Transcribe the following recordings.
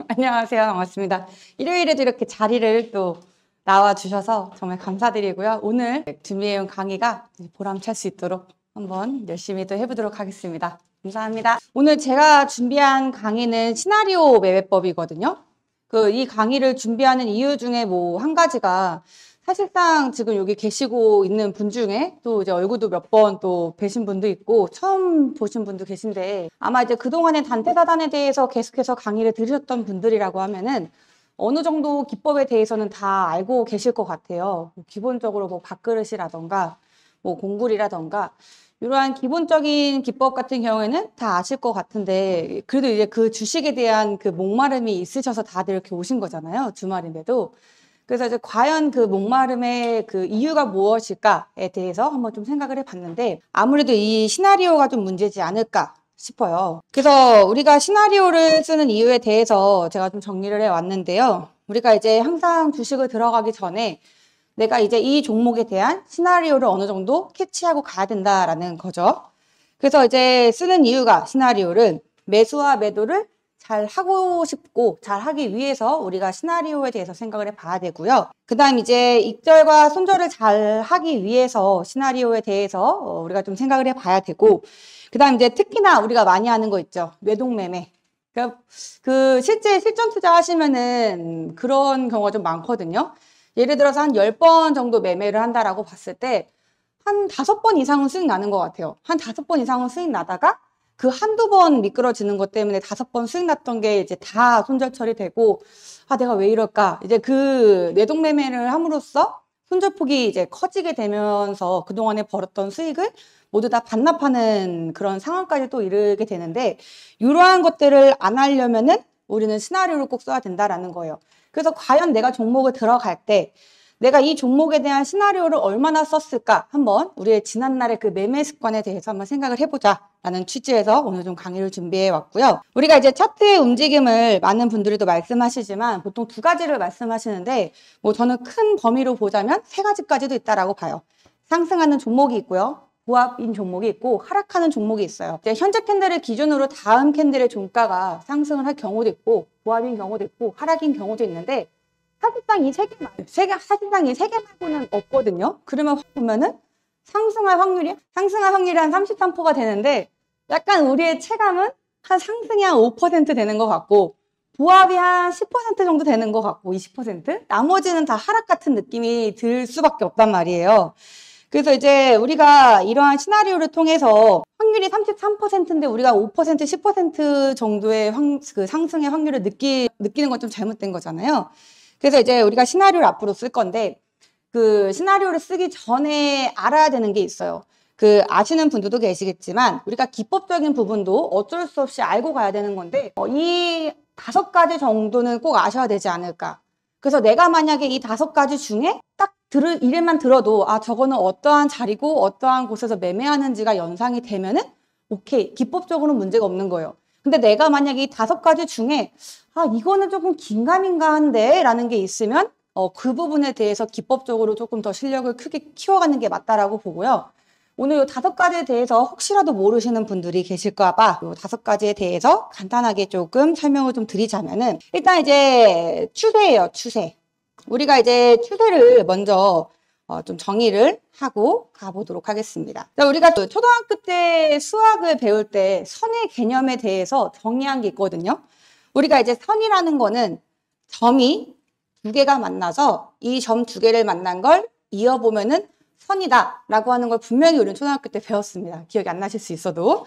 안녕하세요. 반갑습니다. 일요일에도 이렇게 자리를 또 나와주셔서 정말 감사드리고요. 오늘 준비해온 강의가 보람찰 수 있도록 한번 열심히 또 해보도록 하겠습니다. 감사합니다. 오늘 제가 준비한 강의는 시나리오 매매법이거든요. 이 강의를 준비하는 이유 중에 뭐 한 가지가 사실상 지금 여기 계시고 있는 분 중에 또 이제 얼굴도 몇 번 또 뵈신 분도 있고 처음 보신 분도 계신데 아마 이제 그동안의 단테사단에 대해서 계속해서 강의를 들으셨던 분들이라고 하면은 어느 정도 기법에 대해서는 다 알고 계실 것 같아요. 기본적으로 뭐 밥그릇이라던가 뭐 공굴이라던가 이러한 기본적인 기법 같은 경우에는 다 아실 것 같은데 그래도 이제 그 주식에 대한 그 목마름이 있으셔서 다들 이렇게 오신 거잖아요. 주말인데도. 그래서 이제 과연 그 목마름의 그 이유가 무엇일까에 대해서 한번 좀 생각을 해봤는데 아무래도 이 시나리오가 좀 문제지 않을까 싶어요. 그래서 우리가 시나리오를 쓰는 이유에 대해서 제가 좀 정리를 해왔는데요. 우리가 이제 항상 주식을 들어가기 전에 내가 이제 이 종목에 대한 시나리오를 어느 정도 캐치하고 가야 된다라는 거죠. 그래서 이제 쓰는 이유가 시나리오를 매수와 매도를 잘 하고 싶고 잘 하기 위해서 우리가 시나리오에 대해서 생각을 해봐야 되고요. 그 다음 이제 익절과 손절을 잘 하기 위해서 시나리오에 대해서 우리가 좀 생각을 해봐야 되고 그 다음 이제 특히나 우리가 많이 하는 거 있죠. 매동매매. 그러니까 그 실제 실전 투자 하시면은 그런 경우가 좀 많거든요. 예를 들어서 한 10번 정도 매매를 한다라고 봤을 때 한 5번 이상은 수익 나는 것 같아요. 한 5번 이상은 수익 나다가 그 한두 번 미끄러지는 것 때문에 5번 수익 났던 게 이제 다 손절 처리되고 아 내가 왜 이럴까 이제 그 매동매매를 함으로써 손절폭이 이제 커지게 되면서 그동안에 벌었던 수익을 모두 다 반납하는 그런 상황까지 또 이르게 되는데 이러한 것들을 안 하려면은 우리는 시나리오를 꼭 써야 된다라는 거예요. 그래서 과연 내가 종목을 들어갈 때 내가 이 종목에 대한 시나리오를 얼마나 썼을까 한번 우리의 지난날의 그 매매 습관에 대해서 한번 생각을 해보자라는 취지에서 오늘 좀 강의를 준비해 왔고요. 우리가 이제 차트의 움직임을 많은 분들도 말씀하시지만 보통 두 가지를 말씀하시는데 뭐 저는 큰 범위로 보자면 세 가지까지도 있다라고 봐요. 상승하는 종목이 있고요. 보합인 종목이 있고 하락하는 종목이 있어요. 이제 현재 캔들을 기준으로 다음 캔들의 종가가 상승을 할 경우도 있고 보합인 경우도 있고 하락인 경우도 있는데 사실상 이 세 개 말고는 없거든요. 그러면 보면은 상승할 확률이 한 33%가 되는데 약간 우리의 체감은 한 상승이 한 5% 되는 것 같고 보합이 한 10% 정도 되는 것 같고 20%? 나머지는 다 하락 같은 느낌이 들 수밖에 없단 말이에요. 그래서 이제 우리가 이러한 시나리오를 통해서 확률이 33%인데 우리가 5%, 10% 정도의 그 상승의 확률을 느끼는 건 좀 잘못된 거잖아요. 그래서 이제 우리가 시나리오를 앞으로 쓸 건데 그 시나리오를 쓰기 전에 알아야 되는 게 있어요. 그 아시는 분들도 계시겠지만 우리가 기법적인 부분도 어쩔 수 없이 알고 가야 되는 건데 이 5가지 정도는 꼭 아셔야 되지 않을까. 그래서 내가 만약에 이 5가지 중에 딱 이름만 들어도 아 저거는 어떠한 자리고 어떠한 곳에서 매매하는지가 연상이 되면은 오케이 기법적으로는 문제가 없는 거예요. 근데 내가 만약에 이 5가지 중에 아 이거는 조금 긴가민가한데 라는 게 있으면 그 부분에 대해서 기법적으로 조금 더 실력을 크게 키워가는 게 맞다라고 보고요. 오늘 이 5가지에 대해서 혹시라도 모르시는 분들이 계실까 봐 이 5가지에 대해서 간단하게 조금 설명을 좀 드리자면은 일단 이제 추세예요. 추세. 우리가 이제 추세를 먼저 좀 정의를 하고 가보도록 하겠습니다. 자, 우리가 초등학교 때 수학을 배울 때 선의 개념에 대해서 정의한 게 있거든요. 우리가 이제 선이라는 거는 점이 2개가 만나서 이 점 2개를 만난 걸 이어보면은 선이다 라고 하는 걸 분명히 우리는 초등학교 때 배웠습니다. 기억이 안 나실 수 있어도.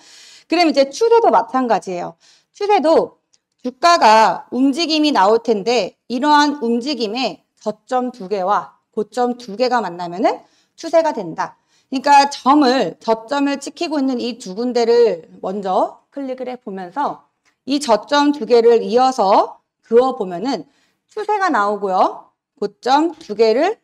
그럼 이제 추세도 마찬가지예요. 추세도 주가가 움직임이 나올 텐데 이러한 움직임에 저점 2개와 고점 2개가 만나면은 추세가 된다. 그러니까 저점을 찍히고 있는 이 두 군데를 먼저 클릭을 해보면서 이 저점 2개를 이어서 그어보면은 추세가 나오고요. 고점 2개를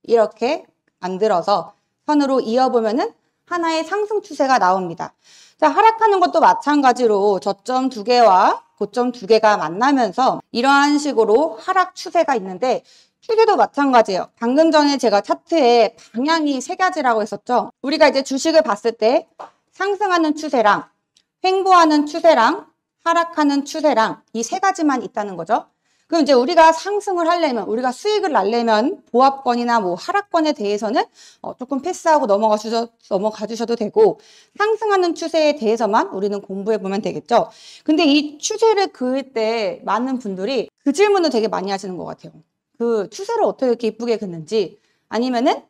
이렇게 만들어서 선으로 이어보면은 하나의 상승 추세가 나옵니다. 자, 하락하는 것도 마찬가지로 저점 2개와 고점 2개가 만나면서 이러한 식으로 하락 추세가 있는데 추세도 마찬가지예요. 방금 전에 제가 차트에 방향이 3가지라고 했었죠. 우리가 이제 주식을 봤을 때 상승하는 추세랑 횡보하는 추세랑 하락하는 추세랑 이 세 가지만 있다는 거죠. 그럼 이제 우리가 상승을 하려면, 우리가 수익을 날려면 보합권이나 뭐 하락권에 대해서는 조금 패스하고 넘어가 주셔도 되고, 상승하는 추세에 대해서만 우리는 공부해 보면 되겠죠. 근데 이 추세를 그을 때 많은 분들이 그 질문을 되게 많이 하시는 것 같아요. 그 추세를 어떻게 이렇게 이쁘게 긋는지, 아니면은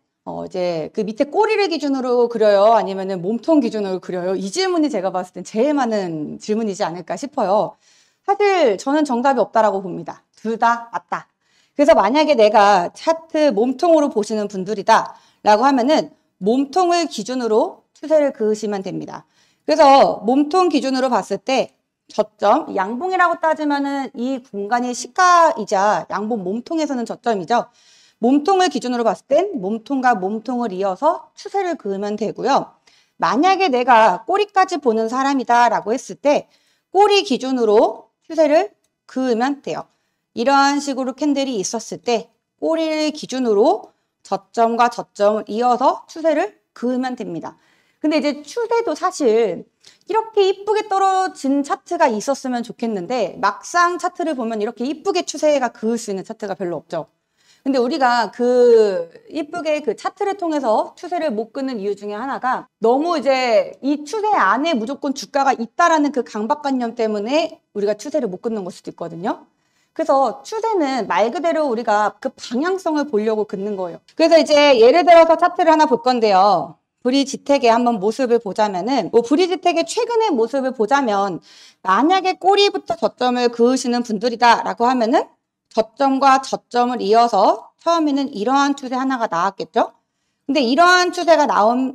이제 그 밑에 꼬리를 기준으로 그려요? 아니면은 몸통 기준으로 그려요? 이 질문이 제가 봤을 땐 제일 많은 질문이지 않을까 싶어요. 사실 저는 정답이 없다라고 봅니다. 둘 다 맞다. 그래서 만약에 내가 차트 몸통으로 보시는 분들이다 라고 하면은 몸통을 기준으로 추세를 그으시면 됩니다. 그래서 몸통 기준으로 봤을 때 저점, 양봉이라고 따지면은 이 공간이 시가이자 양봉 몸통에서는 저점이죠. 몸통을 기준으로 봤을 땐 몸통과 몸통을 이어서 추세를 그으면 되고요. 만약에 내가 꼬리까지 보는 사람이다 라고 했을 때 꼬리 기준으로 추세를 그으면 돼요. 이러한 식으로 캔들이 있었을 때 꼬리를 기준으로 저점과 저점을 이어서 추세를 그으면 됩니다. 근데 이제 추세도 사실 이렇게 이쁘게 떨어진 차트가 있었으면 좋겠는데 막상 차트를 보면 이렇게 이쁘게 추세가 그을 수 있는 차트가 별로 없죠. 근데 우리가 그 이쁘게 그 차트를 통해서 추세를 못 끄는 이유 중에 하나가 너무 이제 이 추세 안에 무조건 주가가 있다라는 그 강박관념 때문에 우리가 추세를 못 끄는 걸 수도 있거든요. 그래서 추세는 말 그대로 우리가 그 방향성을 보려고 긋는 거예요. 그래서 이제 예를 들어서 차트를 하나 볼 건데요. 브리지텍의 한번 모습을 보자면은, 뭐 브리지텍의 최근의 모습을 보자면 만약에 꼬리부터 저점을 그으시는 분들이다라고 하면은 저점과 저점을 이어서 처음에는 이러한 추세 하나가 나왔겠죠? 근데 이러한 추세가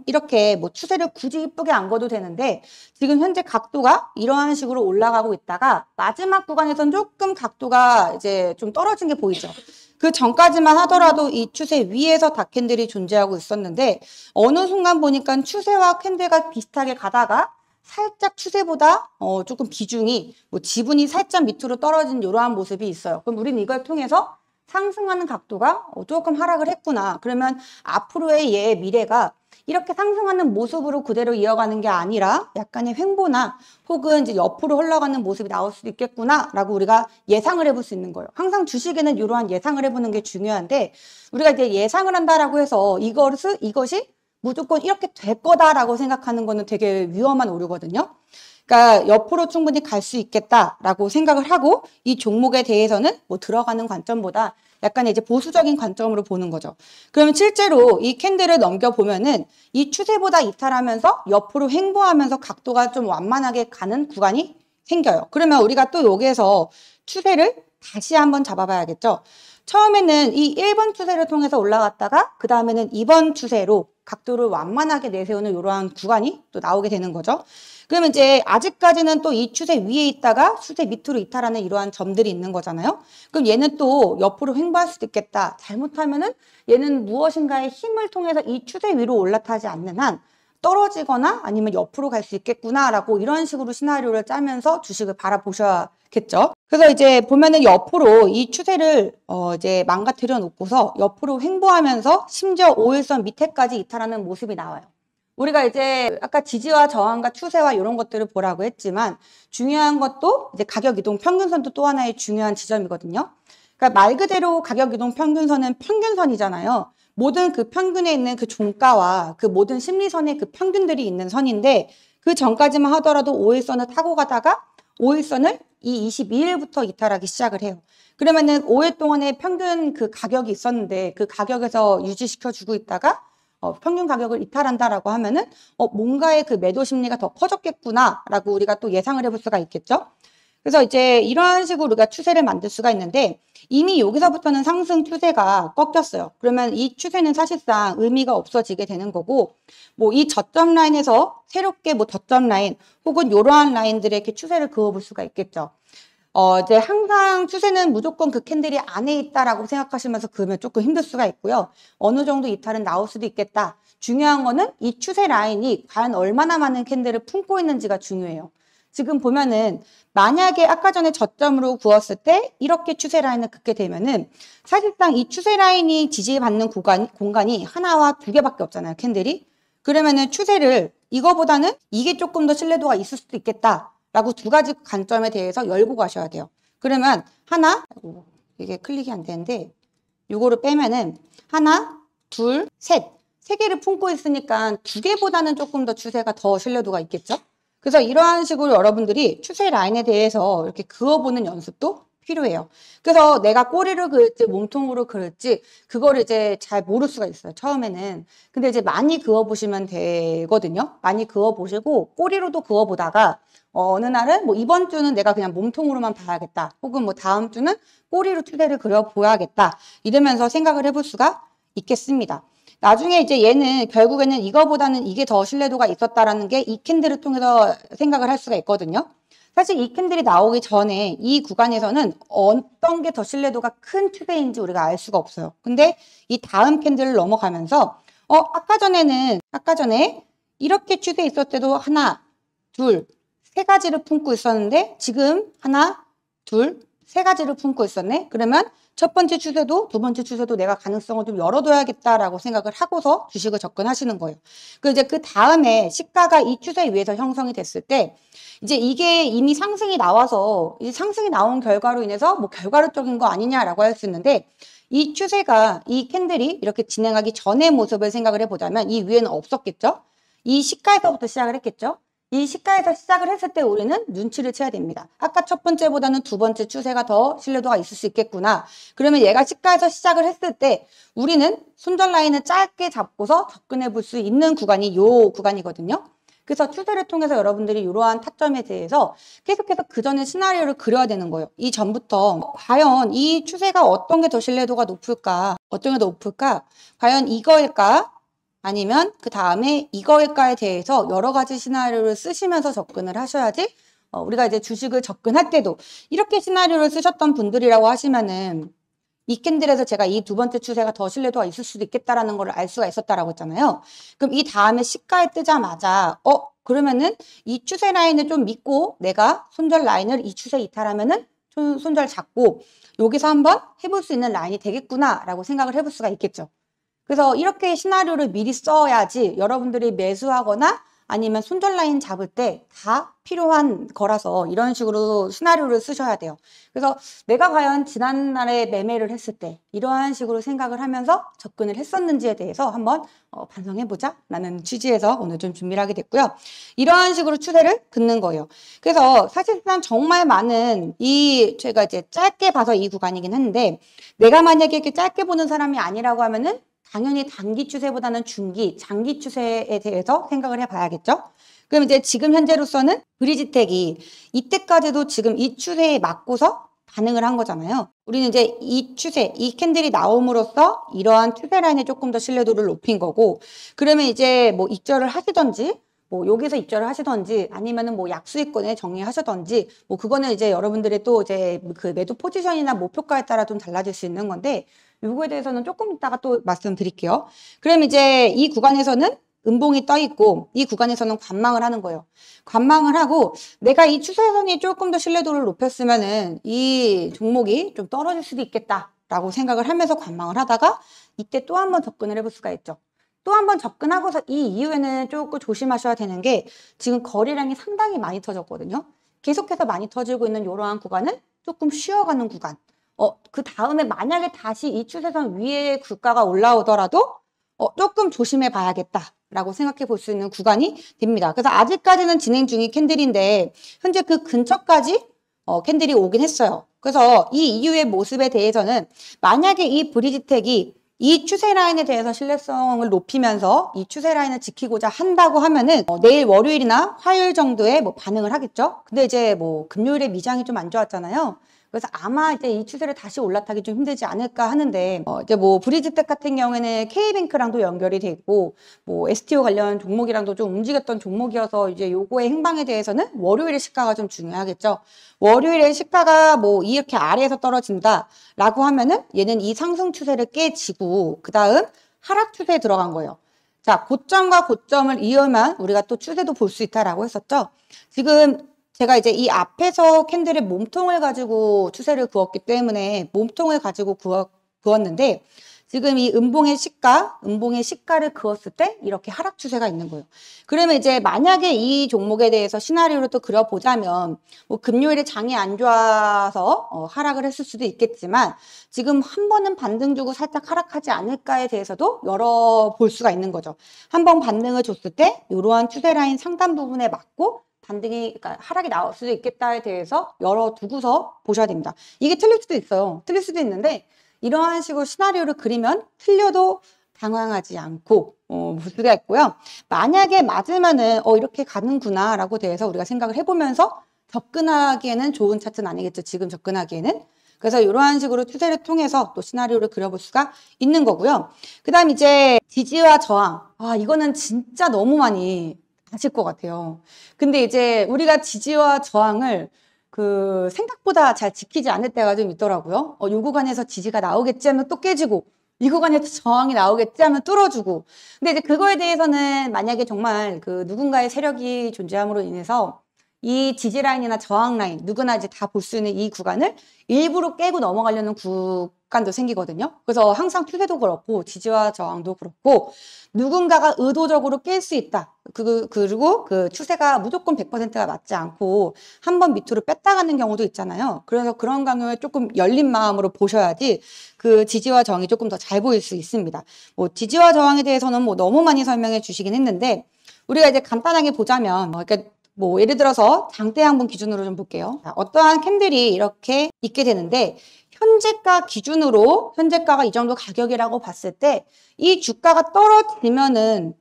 이렇게 뭐 추세를 굳이 이쁘게 안 그어도 되는데 지금 현재 각도가 이러한 식으로 올라가고 있다가 마지막 구간에선 조금 각도가 이제 좀 떨어진 게 보이죠? 그 전까지만 하더라도 이 추세 위에서 닥캔들이 존재하고 있었는데 어느 순간 보니까 추세와 캔들과 비슷하게 가다가 살짝 추세보다 조금 비중이 뭐 지분이 살짝 밑으로 떨어진 이러한 모습이 있어요. 그럼 우리는 이걸 통해서 상승하는 각도가 조금 하락을 했구나. 그러면 앞으로의 얘의 미래가 이렇게 상승하는 모습으로 그대로 이어가는 게 아니라 약간의 횡보나 혹은 이제 옆으로 흘러가는 모습이 나올 수도 있겠구나라고 우리가 예상을 해볼 수 있는 거예요. 항상 주식에는 이러한 예상을 해보는 게 중요한데 우리가 이제 예상을 한다라고 해서 이것이 무조건 이렇게 될 거다라고 생각하는 거는 되게 위험한 오류거든요. 그러니까 옆으로 충분히 갈 수 있겠다라고 생각을 하고 이 종목에 대해서는 뭐 들어가는 관점보다 약간 이제 보수적인 관점으로 보는 거죠. 그러면 실제로 이 캔들을 넘겨보면은 이 추세보다 이탈하면서 옆으로 횡보하면서 각도가 좀 완만하게 가는 구간이 생겨요. 그러면 우리가 또 여기에서 추세를 다시 한번 잡아봐야겠죠. 처음에는 이 1번 추세를 통해서 올라갔다가 그 다음에는 2번 추세로 각도를 완만하게 내세우는 이러한 구간이 또 나오게 되는 거죠. 그러면 이제 아직까지는 또 이 추세 위에 있다가 추세 밑으로 이탈하는 이러한 점들이 있는 거잖아요. 그럼 얘는 또 옆으로 횡보할 수도 있겠다. 잘못하면은 얘는 무엇인가의 힘을 통해서 이 추세 위로 올라타지 않는 한 떨어지거나 아니면 옆으로 갈 수 있겠구나라고 이런 식으로 시나리오를 짜면서 주식을 바라보셔야겠죠. 그래서 이제 보면은 옆으로 이 추세를 이제 망가뜨려 놓고서 옆으로 횡보하면서 심지어 5일선 밑에까지 이탈하는 모습이 나와요. 우리가 이제 아까 지지와 저항과 추세와 이런 것들을 보라고 했지만 중요한 것도 이제 가격 이동 평균선도 또 하나의 중요한 지점이거든요. 그러니까 말 그대로 가격 이동 평균선은 평균선이잖아요. 모든 그 평균에 있는 그 종가와 그 모든 심리선의 그 평균들이 있는 선인데 그 전까지만 하더라도 5일선을 타고 가다가 5일선을 이 22일부터 이탈하기 시작을 해요. 그러면은 5일 동안에 평균 그 가격이 있었는데 그 가격에서 유지시켜 주고 있다가 평균 가격을 이탈한다라고 하면은 뭔가의 그 매도 심리가 더 커졌겠구나라고 우리가 또 예상을 해볼 수가 있겠죠. 그래서 이제 이러한 식으로 우리가 추세를 만들 수가 있는데 이미 여기서부터는 상승 추세가 꺾였어요. 그러면 이 추세는 사실상 의미가 없어지게 되는 거고 뭐 이 저점 라인에서 새롭게 뭐 저점 라인 혹은 이러한 라인들의 이렇게 추세를 그어볼 수가 있겠죠. 이제 항상 추세는 무조건 그 캔들이 안에 있다라고 생각하시면서 그으면 조금 힘들 수가 있고요. 어느 정도 이탈은 나올 수도 있겠다. 중요한 거는 이 추세 라인이 과연 얼마나 많은 캔들을 품고 있는지가 중요해요. 지금 보면은 만약에 아까 전에 저점으로 그었을 때 이렇게 추세 라인을 긋게 되면은 사실상 이 추세 라인이 지지받는 공간이 하나와 두 개밖에 없잖아요, 캔들이. 그러면은 추세를 이거보다는 이게 조금 더 신뢰도가 있을 수도 있겠다. 라고 두 가지 관점에 대해서 열고 가셔야 돼요. 그러면 하나, 이게 클릭이 안 되는데 요거를 빼면은 하나, 둘, 셋. 세 개를 품고 있으니까 두 개보다는 조금 더 추세가 더 신뢰도가 있겠죠? 그래서 이러한 식으로 여러분들이 추세 라인에 대해서 이렇게 그어보는 연습도 필요해요. 그래서 내가 꼬리를 그을지 몸통으로 그을지 그거를 이제 잘 모를 수가 있어요. 처음에는. 근데 이제 많이 그어보시면 되거든요. 많이 그어보시고 꼬리로도 그어보다가 어느 날은 뭐 이번 주는 내가 그냥 몸통으로만 봐야겠다. 혹은 뭐 다음 주는 꼬리로 추세를 그려보야겠다. 이러면서 생각을 해볼 수가 있겠습니다. 나중에 이제 얘는 결국에는 이거보다는 이게 더 신뢰도가 있었다라는 게 이 캔들을 통해서 생각을 할 수가 있거든요. 사실 이 캔들이 나오기 전에 이 구간에서는 어떤 게 더 신뢰도가 큰 추세인지 우리가 알 수가 없어요. 근데 이 다음 캔들을 넘어가면서 아까 전에 이렇게 추세 있을 때도 하나, 둘, 세 가지를 품고 있었는데 지금 하나, 둘, 세 가지를 품고 있었네. 그러면 첫 번째 추세도 두 번째 추세도 내가 가능성을 좀 열어둬야겠다라고 생각을 하고서 주식을 접근하시는 거예요. 이제 그 다음에 시가가 이 추세에 의해서 형성이 됐을 때 이제 이게 이미 상승이 나와서 이 상승이 나온 결과로 인해서 뭐 결과론적인 거 아니냐라고 할 수 있는데 이 추세가 이 캔들이 이렇게 진행하기 전의 모습을 생각을 해보자면 이 위에는 없었겠죠? 이 시가에서부터 시작을 했겠죠? 이 시가에서 시작을 했을 때 우리는 눈치를 채야 됩니다. 아까 첫 번째보다는 두 번째 추세가 더 신뢰도가 있을 수 있겠구나. 그러면 얘가 시가에서 시작을 했을 때 우리는 손절 라인을 짧게 잡고서 접근해 볼 수 있는 구간이 요 구간이거든요. 그래서 추세를 통해서 여러분들이 이러한 타점에 대해서 계속해서 그 전에 시나리오를 그려야 되는 거예요. 이 전부터 과연 이 추세가 어떤 게 더 신뢰도가 높을까? 어떤 게 더 높을까? 과연 이거일까? 아니면 그 다음에 이거일까에 대해서 여러 가지 시나리오를 쓰시면서 접근을 하셔야지 우리가 이제 주식을 접근할 때도 이렇게 시나리오를 쓰셨던 분들이라고 하시면은 이 캔들에서 제가 이 두 번째 추세가 더 신뢰도가 있을 수도 있겠다라는 걸 알 수가 있었다라고 했잖아요. 그럼 이 다음에 시가에 뜨자마자 그러면은 이 추세 라인을 좀 믿고 내가 손절 라인을 이 추세 이탈하면은 손절 잡고 여기서 한번 해볼 수 있는 라인이 되겠구나라고 생각을 해볼 수가 있겠죠. 그래서 이렇게 시나리오를 미리 써야지 여러분들이 매수하거나 아니면 손절 라인 잡을 때 다 필요한 거라서 이런 식으로 시나리오를 쓰셔야 돼요. 그래서 내가 과연 지난날에 매매를 했을 때 이러한 식으로 생각을 하면서 접근을 했었는지에 대해서 한번 반성해보자 라는 취지에서 오늘 좀 준비를 하게 됐고요. 이러한 식으로 추세를 긋는 거예요. 그래서 사실상 정말 많은 제가 이제 짧게 봐서 이 구간이긴 한데 내가 만약에 이렇게 짧게 보는 사람이 아니라고 하면은 당연히 단기 추세보다는 중기, 장기 추세에 대해서 생각을 해봐야겠죠. 그럼 이제 지금 현재로서는 브리지텍이 이때까지도 지금 이 추세에 맞고서 반응을 한 거잖아요. 우리는 이제 이 추세, 이 캔들이 나옴으로써 이러한 추세 라인에 조금 더 신뢰도를 높인 거고, 그러면 이제 뭐 입절을 하시던지, 뭐 여기서 입절을 하시던지, 아니면은 뭐 약수익권에 정리하시던지, 뭐 그거는 이제 여러분들의 또 이제 그 매도 포지션이나 목표가에 따라 좀 달라질 수 있는 건데, 요거에 대해서는 조금 이따가 또 말씀드릴게요. 그럼 이제 이 구간에서는 음봉이 떠 있고 이 구간에서는 관망을 하는 거예요. 관망을 하고 내가 이 추세선이 조금 더 신뢰도를 높였으면은 이 종목이 좀 떨어질 수도 있겠다라고 생각을 하면서 관망을 하다가 이때 또 한 번 접근을 해볼 수가 있죠. 또 한 번 접근하고서 이 이후에는 조금 조심하셔야 되는 게 지금 거래량이 상당히 많이 터졌거든요. 계속해서 많이 터지고 있는 이러한 구간은 조금 쉬어가는 구간. 그 다음에 만약에 다시 이 추세선 위에 주가가 올라오더라도 조금 조심해 봐야겠다라고 생각해 볼 수 있는 구간이 됩니다. 그래서 아직까지는 진행 중인 캔들인데 현재 그 근처까지 캔들이 오긴 했어요. 그래서 이 이후의 모습에 대해서는 만약에 이 브리지텍이 이 추세 라인에 대해서 신뢰성을 높이면서 이 추세 라인을 지키고자 한다고 하면은 내일 월요일이나 화요일 정도에 뭐 반응을 하겠죠. 근데 이제 뭐 금요일에 미장이 좀 안 좋았잖아요. 그래서 아마 이제 이 추세를 다시 올라타기 좀 힘들지 않을까 하는데 이제 뭐 브리지텍 같은 경우에는 K뱅크랑도 연결이 돼 있고 뭐 STO 관련 종목이랑도 좀 움직였던 종목이어서 이제 요거의 행방에 대해서는 월요일의 시가가 좀 중요하겠죠. 월요일에 시가가 뭐 이렇게 아래에서 떨어진다라고 하면은 얘는 이 상승 추세를 깨지고 그 다음 하락 추세에 들어간 거예요. 자, 고점과 고점을 이으면 우리가 또 추세도 볼 수 있다라고 했었죠. 지금 제가 이제 이 앞에서 캔들의 몸통을 가지고 추세를 그었기 때문에 몸통을 가지고 그었는데 지금 이 음봉의 시가를 그었을 때 이렇게 하락 추세가 있는 거예요. 그러면 이제 만약에 이 종목에 대해서 시나리오를 또 그려보자면 뭐 금요일에 장이 안 좋아서 하락을 했을 수도 있겠지만 지금 한 번은 반등 주고 살짝 하락하지 않을까에 대해서도 열어볼 수가 있는 거죠. 한 번 반등을 줬을 때 이러한 추세 라인 상단 부분에 맞고 반등이, 그러니까 하락이 나올 수도 있겠다에 대해서 열어두고서 보셔야 됩니다. 이게 틀릴 수도 있어요. 틀릴 수도 있는데 이러한 식으로 시나리오를 그리면 틀려도 당황하지 않고 볼 수가 있고요. 만약에 맞으면은 이렇게 가는구나 라고 돼서 우리가 생각을 해보면서 접근하기에는 좋은 차트는 아니겠죠. 지금 접근하기에는. 그래서 이러한 식으로 추세를 통해서 또 시나리오를 그려볼 수가 있는 거고요. 그 다음 이제 지지와 저항. 이거는 진짜 너무 많이 아실 것 같아요. 근데 이제 우리가 지지와 저항을 생각보다 잘 지키지 않을 때가 좀 있더라고요. 이 구간에서 지지가 나오겠지 하면 또 깨지고, 이 구간에서 저항이 나오겠지 하면 뚫어주고. 근데 이제 그거에 대해서는 만약에 정말 누군가의 세력이 존재함으로 인해서 이 지지 라인이나 저항 라인, 누구나 이제 다 볼 수 있는 이 구간을 일부러 깨고 넘어가려는 구간도 생기거든요. 그래서 항상 추세도 그렇고, 지지와 저항도 그렇고, 누군가가 의도적으로 깰 수 있다. 그리고 그 추세가 무조건 100%가 맞지 않고 한 번 밑으로 뺐다 가는 경우도 있잖아요. 그래서 그런 경우에 조금 열린 마음으로 보셔야지 그 지지와 저항이 조금 더 잘 보일 수 있습니다. 뭐 지지와 저항에 대해서는 뭐 너무 많이 설명해 주시긴 했는데 우리가 이제 간단하게 보자면 그러니까 뭐 예를 들어서 장대양분 기준으로 좀 볼게요. 어떠한 캔들이 이렇게 있게 되는데 현재가 기준으로 현재가가 이 정도 가격이라고 봤을 때 이 주가가 떨어지면은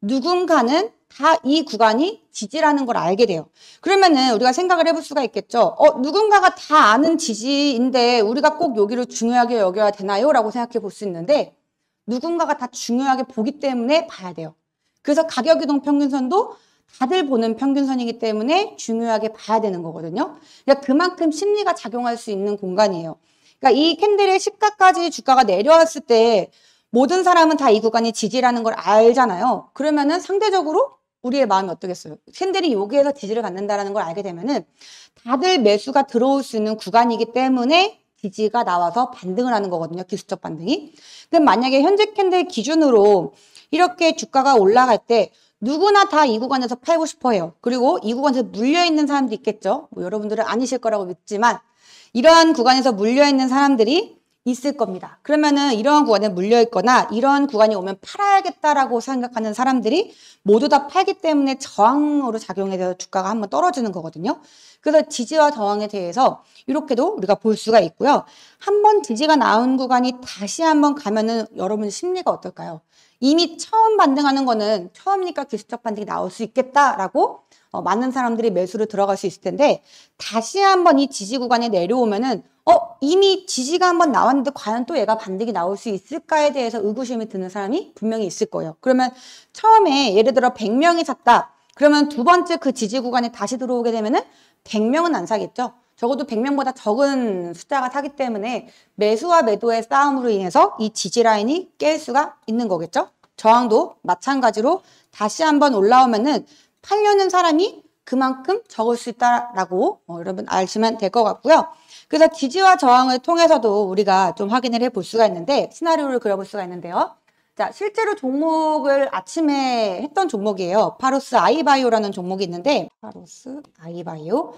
누군가는 다 이 구간이 지지라는 걸 알게 돼요. 그러면은 우리가 생각을 해볼 수가 있겠죠. 누군가가 다 아는 지지인데 우리가 꼭 여기를 중요하게 여겨야 되나요? 라고 생각해 볼 수 있는데 누군가가 다 중요하게 보기 때문에 봐야 돼요. 그래서 가격이동 평균선도 다들 보는 평균선이기 때문에 중요하게 봐야 되는 거거든요. 그러니까 그만큼 심리가 작용할 수 있는 공간이에요. 그러니까 이 캔들의 시가까지 주가가 내려왔을 때 모든 사람은 다 이 구간이 지지라는 걸 알잖아요. 그러면은 상대적으로 우리의 마음이 어떻겠어요? 캔들이 여기에서 지지를 갖는다라는 걸 알게 되면은 다들 매수가 들어올 수 있는 구간이기 때문에 지지가 나와서 반등을 하는 거거든요. 기술적 반등이. 그럼 만약에 현재 캔들 기준으로 이렇게 주가가 올라갈 때 누구나 다 이 구간에서 팔고 싶어 해요. 그리고 이 구간에서 물려있는 사람도 있겠죠. 뭐 여러분들은 아니실 거라고 믿지만 이러한 구간에서 물려있는 사람들이 있을 겁니다. 그러면은 이러한 구간에 물려있거나 이러한 구간이 오면 팔아야겠다라고 생각하는 사람들이 모두 다 팔기 때문에 저항으로 작용해서 주가가 한번 떨어지는 거거든요. 그래서 지지와 저항에 대해서 이렇게도 우리가 볼 수가 있고요. 한번 지지가 나온 구간이 다시 한번 가면은 여러분 심리가 어떨까요? 이미 처음 반등하는 거는 처음이니까 기술적 반등이 나올 수 있겠다라고 많은 사람들이 매수를 들어갈 수 있을 텐데 다시 한번 이 지지 구간에 내려오면은 이미 지지가 한번 나왔는데 과연 또 얘가 반등이 나올 수 있을까에 대해서 의구심이 드는 사람이 분명히 있을 거예요. 그러면 처음에 예를 들어 100명이 샀다. 그러면 두 번째 그 지지 구간에 다시 들어오게 되면은 100명은 안 사겠죠. 적어도 100명보다 적은 숫자가 사기 때문에 매수와 매도의 싸움으로 인해서 이 지지 라인이 깰 수가 있는 거겠죠. 저항도 마찬가지로 다시 한번 올라오면은 팔려는 사람이 그만큼 적을 수 있다라고 여러분 아시면 될 것 같고요. 그래서 지지와 저항을 통해서도 우리가 좀 확인을 해볼 수가 있는데 시나리오를 그려볼 수가 있는데요. 자, 실제로 종목을 아침에 했던 종목이에요. 파로스 아이바이오라는 종목이 있는데 파로스 아이바이오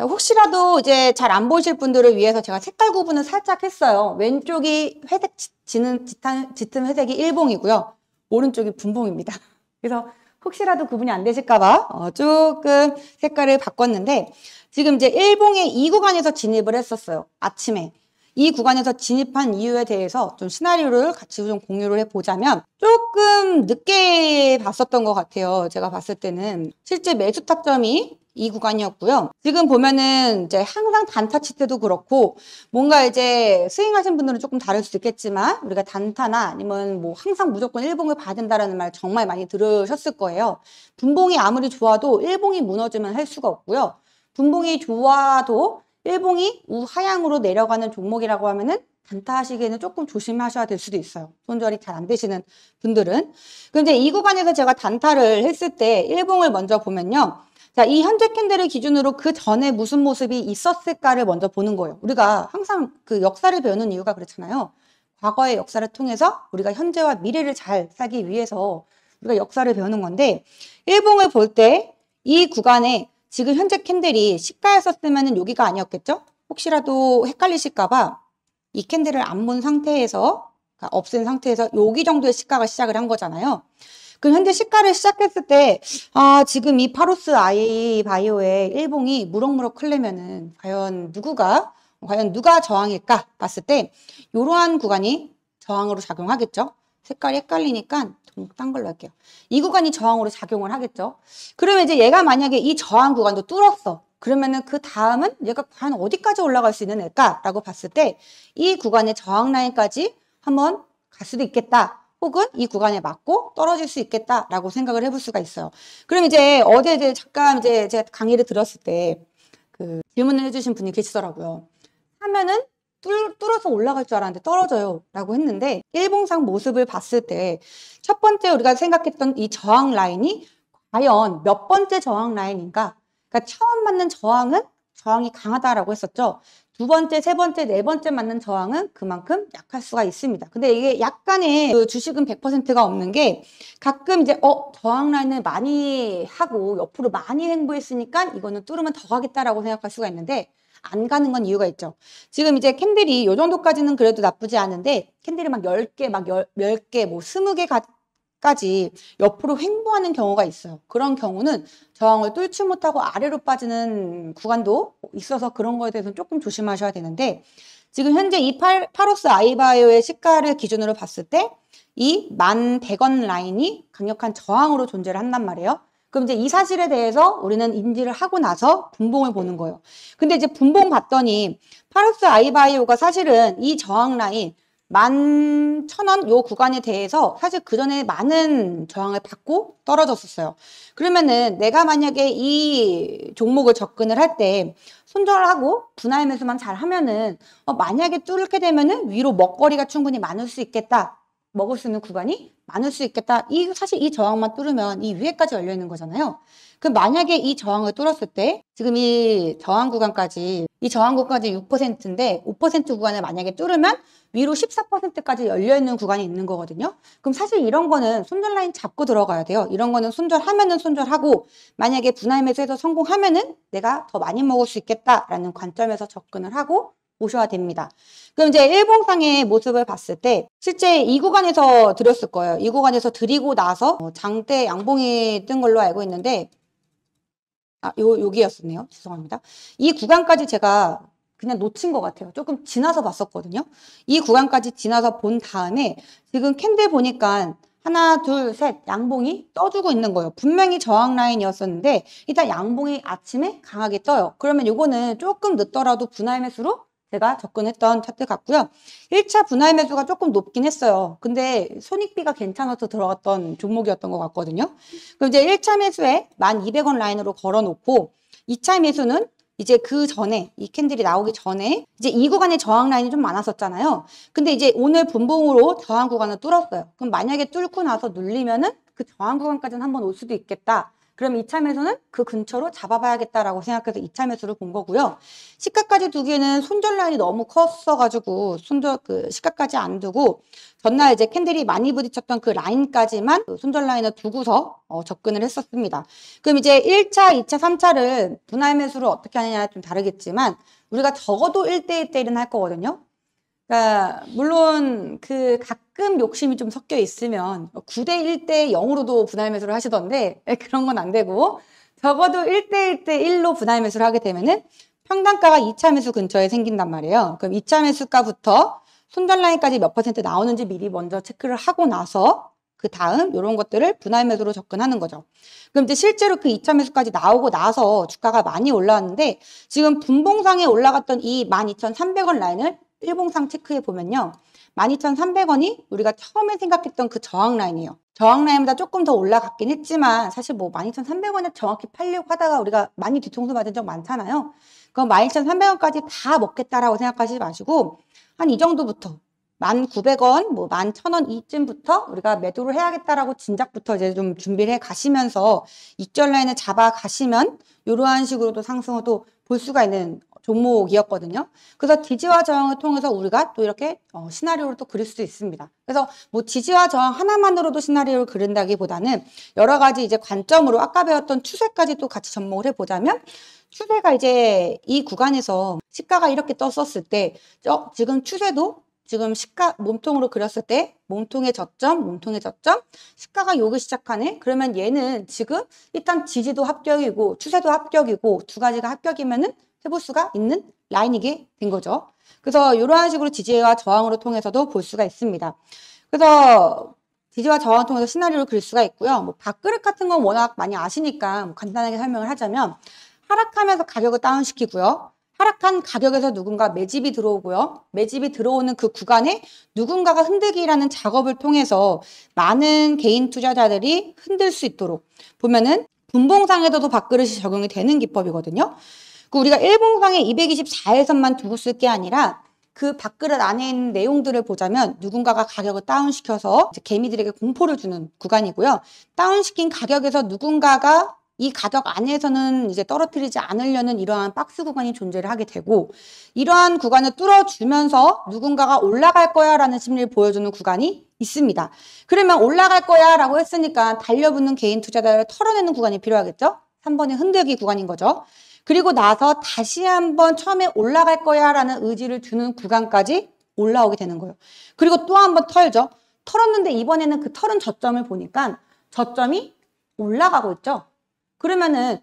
혹시라도 이제 잘 안 보이실 분들을 위해서 제가 색깔 구분을 살짝 했어요. 왼쪽이 회색 짙은 회색이 일봉이고요. 오른쪽이 분봉입니다. 그래서 혹시라도 구분이 안 되실까봐 조금 색깔을 바꿨는데 지금 이제 일봉의 이 구간에서 진입을 했었어요. 아침에. 이 구간에서 진입한 이유에 대해서 좀 시나리오를 같이 좀 공유를 해보자면 조금 늦게 봤었던 것 같아요. 제가 봤을 때는. 실제 매수 타점이 이 구간이었고요. 지금 보면은 이제 항상 단타 칠 때도 그렇고 뭔가 이제 스윙하신 분들은 조금 다를 수도 있겠지만 우리가 단타나 아니면 뭐 항상 무조건 일봉을 봐야 된다라는 말 정말 많이 들으셨을 거예요. 분봉이 아무리 좋아도 일봉이 무너지면 할 수가 없고요. 분봉이 좋아도 일봉이 우하향으로 내려가는 종목이라고 하면은 단타 하시기에는 조금 조심하셔야 될 수도 있어요. 손절이 잘 안 되시는 분들은. 근데 이 구간에서 제가 단타를 했을 때 일봉을 먼저 보면요. 자, 이 현재 캔들을 기준으로 그 전에 무슨 모습이 있었을까를 먼저 보는 거예요. 우리가 항상 그 역사를 배우는 이유가 그렇잖아요. 과거의 역사를 통해서 우리가 현재와 미래를 잘 살기 위해서 우리가 역사를 배우는 건데, 일봉을 볼 때 이 구간에 지금 현재 캔들이 시가였었으면 여기가 아니었겠죠? 혹시라도 헷갈리실까봐 이 캔들을 안 본 상태에서, 그러니까 없앤 상태에서 여기 정도의 시가가 시작을 한 거잖아요. 그럼 현재 시가를 시작했을 때, 지금 이 파로스 아이 바이오의 일봉이 무럭무럭 크려면은 과연 누가 저항일까 봤을 때, 이러한 구간이 저항으로 작용하겠죠. 색깔이 헷갈리니까 좀 딴 걸로 할게요. 이 구간이 저항으로 작용을 하겠죠. 그러면 이제 얘가 만약에 이 저항 구간도 뚫었어. 그러면은 그 다음은 얘가 과연 어디까지 올라갈 수 있는 애일까라고 봤을 때, 이 구간의 저항 라인까지 한번 갈 수도 있겠다. 혹은 이 구간에 맞고 떨어질 수 있겠다라고 생각을 해볼 수가 있어요. 그럼 이제 어제 잠깐 제가 강의를 들었을 때 그 질문을 해주신 분이 계시더라고요. 하면은 뚫어서 올라갈 줄 알았는데 떨어져요 라고 했는데, 일봉상 모습을 봤을 때 첫 번째 우리가 생각했던 이 저항 라인이 과연 몇 번째 저항 라인인가? 그러니까 처음 맞는 저항이 강하다라고 했었죠. 두 번째, 세 번째, 네 번째 맞는 저항은 그만큼 약할 수가 있습니다. 근데 이게 약간의 그 주식은 100%가 없는 게, 가끔 이제 저항 라인을 많이 하고 옆으로 많이 횡보했으니까 이거는 뚫으면 더 가겠다라고 생각할 수가 있는데, 안 가는 건 이유가 있죠. 지금 이제 캔들이 이 정도까지는 그래도 나쁘지 않은데, 캔들이 막 10개, 막 10개, 뭐 20개까지 옆으로 횡보하는 경우가 있어요. 그런 경우는 저항을 뚫지 못하고 아래로 빠지는 구간도 있어서 그런 거에 대해서는 조금 조심하셔야 되는데, 지금 현재 이 파로스 아이바이오의 시가를 기준으로 봤을 때 이 1100원 라인이 강력한 저항으로 존재를 한단 말이에요. 그럼 이제 이 사실에 대해서 우리는 인지를 하고 나서 분봉을 보는 거예요. 근데 이제 분봉 봤더니 파로스 아이바이오가 사실은 이 저항 라인 11,000원 요 구간에 대해서 사실 그전에 많은 저항을 받고 떨어졌었어요. 그러면은 내가 만약에 이 종목을 접근을 할 때 손절하고 분할 매수만 잘 하면은 만약에 뚫게 되면은 위로 먹거리가 충분히 많을 수 있겠다. 먹을 수 있는 구간이 많을 수 있겠다. 사실 이 저항만 뚫으면 이 위에까지 열려 있는 거잖아요. 그럼 만약에 이 저항을 뚫었을 때 지금 이 저항 구간까지 6%인데 5% 구간을 만약에 뚫으면 위로 14%까지 열려 있는 구간이 있는 거거든요. 그럼 사실 이런 거는 손절 라인 잡고 들어가야 돼요. 이런 거는 손절하면은 손절하고, 만약에 분할 매수해서 성공하면은 내가 더 많이 먹을 수 있겠다라는 관점에서 접근을 하고 보셔야 됩니다. 그럼 이제 일봉상의 모습을 봤을 때 실제 이 구간에서 드렸을 거예요. 이 구간에서 드리고 나서 장대 양봉이 뜬 걸로 알고 있는데, 여기였었네요. 죄송합니다. 이 구간까지 제가 그냥 놓친 것 같아요. 조금 지나서 봤었거든요. 이 구간까지 지나서 본 다음에 지금 캔들 보니까 하나, 둘, 셋 양봉이 떠주고 있는 거예요. 분명히 저항 라인이었었는데 일단 양봉이 아침에 강하게 떠요. 그러면 요거는 조금 늦더라도 분할 매수로 제가 접근했던 차트 같고요. 1차 분할 매수가 조금 높긴 했어요. 근데 손익비가 괜찮아서 들어갔던 종목이었던 것 같거든요. 그럼 이제 1차 매수에 1200원 라인으로 걸어놓고 2차 매수는 이제 그 전에 이 캔들이 나오기 전에 이제 이 구간에 저항 라인이 좀 많았었잖아요. 근데 이제 오늘 분봉으로 저항 구간을 뚫었어요. 그럼 만약에 뚫고 나서 눌리면은 그 저항 구간까지는 한번 올 수도 있겠다. 그럼 2차 매수는 그 근처로 잡아봐야겠다라고 생각해서 2차 매수를 본 거고요. 시가까지 두기에는 손절 라인이 너무 컸어가지고 시가까지 안 두고 전날 이제 캔들이 많이 부딪혔던 그 라인까지만 그 손절 라인을 두고서 접근을 했었습니다. 그럼 이제 1차, 2차, 3차를 분할 매수를 어떻게 하느냐에 좀 다르겠지만 우리가 적어도 1대1대1은 할 거거든요. 그러니까 물론 그 가끔 욕심이 좀 섞여 있으면 9대1대 0으로도 분할 매수를 하시던데 그런 건 안 되고, 적어도 1대1대1로 분할 매수를 하게 되면은 평단가가 2차 매수 근처에 생긴단 말이에요. 그럼 2차 매수가부터 손절 라인까지 몇 퍼센트 나오는지 미리 먼저 체크를 하고 나서 그 다음 이런 것들을 분할 매수로 접근하는 거죠. 그럼 이제 실제로 그 2차 매수까지 나오고 나서 주가가 많이 올라왔는데, 지금 분봉상에 올라갔던 이 12,300원 라인을 일봉상 체크해 보면요. 12,300원이 우리가 처음에 생각했던 그 저항 라인이에요. 저항 라인보다 조금 더 올라갔긴 했지만 사실 뭐 12,300원에 정확히 팔려고 하다가 우리가 많이 뒤통수 맞은 적 많잖아요. 그럼 12,300원까지 다 먹겠다라고 생각하지 마시고 한 이 정도부터 1,900원, 뭐 11,000원 이쯤부터 우리가 매도를 해야겠다라고 진작부터 이제 좀 준비를 해 가시면서 익절 라인을 잡아 가시면 이러한 식으로도 상승을 또 볼 수가 있는 종목이었거든요. 그래서 지지와 저항을 통해서 우리가 또 이렇게 시나리오를 또 그릴 수도 있습니다. 그래서 뭐 지지와 저항 하나만으로도 시나리오를 그린다기보다는 여러 가지 이제 관점으로 아까 배웠던 추세까지 또 같이 접목을 해보자면 추세가 이제 이 구간에서 시가가 이렇게 떴었을 때 지금 추세도 지금 시가 몸통으로 그렸을 때 몸통의 저점, 시가가 요기 시작하네. 그러면 얘는 지금 일단 지지도 합격이고 추세도 합격이고 두 가지가 합격이면은 해볼 수가 있는 라인이게 된 거죠. 그래서 이러한 식으로 지지와 저항으로 통해서도 볼 수가 있습니다. 그래서 지지와 저항을 통해서 시나리오를 그릴 수가 있고요. 뭐 밥그릇 같은 건 워낙 많이 아시니까 뭐 간단하게 설명을 하자면 하락하면서 가격을 다운시키고요. 하락한 가격에서 누군가 매집이 들어오고요. 매집이 들어오는 그 구간에 누군가가 흔들기라는 작업을 통해서 많은 개인 투자자들이 흔들 수 있도록 보면은 분봉상에서도 밥그릇이 적용이 되는 기법이거든요. 우리가 일봉상의 224일선만 두고 쓸 게 아니라 그 밥그릇 안에 있는 내용들을 보자면 누군가가 가격을 다운시켜서 이제 개미들에게 공포를 주는 구간이고요. 다운시킨 가격에서 누군가가 이 가격 안에서는 이제 떨어뜨리지 않으려는 이러한 박스 구간이 존재를 하게 되고 이러한 구간을 뚫어주면서 누군가가 올라갈 거야 라는 심리를 보여주는 구간이 있습니다. 그러면 올라갈 거야 라고 했으니까 달려붙는 개인 투자자를 털어내는 구간이 필요하겠죠? 3번의 흔들기 구간인 거죠. 그리고 나서 다시 한번 처음에 올라갈 거야 라는 의지를 주는 구간까지 올라오게 되는 거예요. 그리고 또 한번 털죠. 털었는데 이번에는 그 털은 저점을 보니까 저점이 올라가고 있죠. 그러면은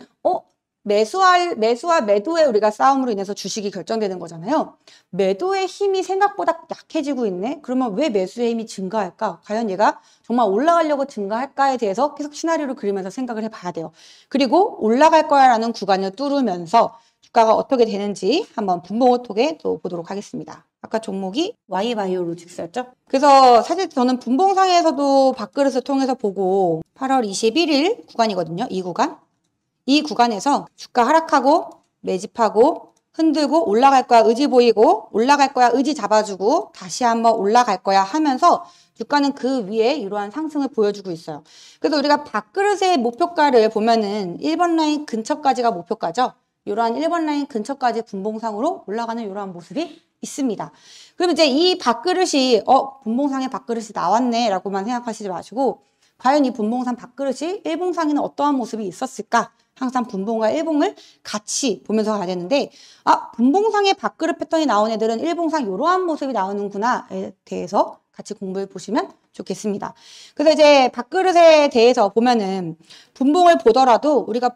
매수와 매도의 우리가 싸움으로 인해서 주식이 결정되는 거잖아요. 매도의 힘이 생각보다 약해지고 있네. 그러면 왜 매수의 힘이 증가할까? 과연 얘가 정말 올라가려고 증가할까에 대해서 계속 시나리오를 그리면서 생각을 해봐야 돼요. 그리고 올라갈 거야라는 구간을 뚫으면서 주가가 어떻게 되는지 한번 분봉호톡에 또 보도록 하겠습니다. 아까 종목이 Y바이오로직스였죠. 그래서 사실 저는 분봉상에서도 밥그릇을 통해서 보고 8월 21일 구간이거든요. 이 구간. 이 구간에서 주가 하락하고 매집하고 흔들고 올라갈 거야 의지 보이고 올라갈 거야 의지 잡아주고 다시 한번 올라갈 거야 하면서 주가는 그 위에 이러한 상승을 보여주고 있어요. 그래서 우리가 밥그릇의 목표가를 보면은 1번 라인 근처까지가 목표가죠. 이러한 1번 라인 근처까지 분봉상으로 올라가는 이러한 모습이 있습니다. 그럼 이제 이 밥그릇이 분봉상에 밥그릇이 나왔네 라고만 생각하시지 마시고 과연 이 분봉상 밥그릇이 일봉상에는 어떠한 모습이 있었을까? 항상 분봉과 일봉을 같이 보면서 가야 되는데 분봉상에 밥그릇 패턴이 나온 애들은 일봉상 이러한 모습이 나오는구나에 대해서 같이 공부해 보시면 좋겠습니다. 그래서 이제 밥그릇에 대해서 보면은 분봉을 보더라도 우리가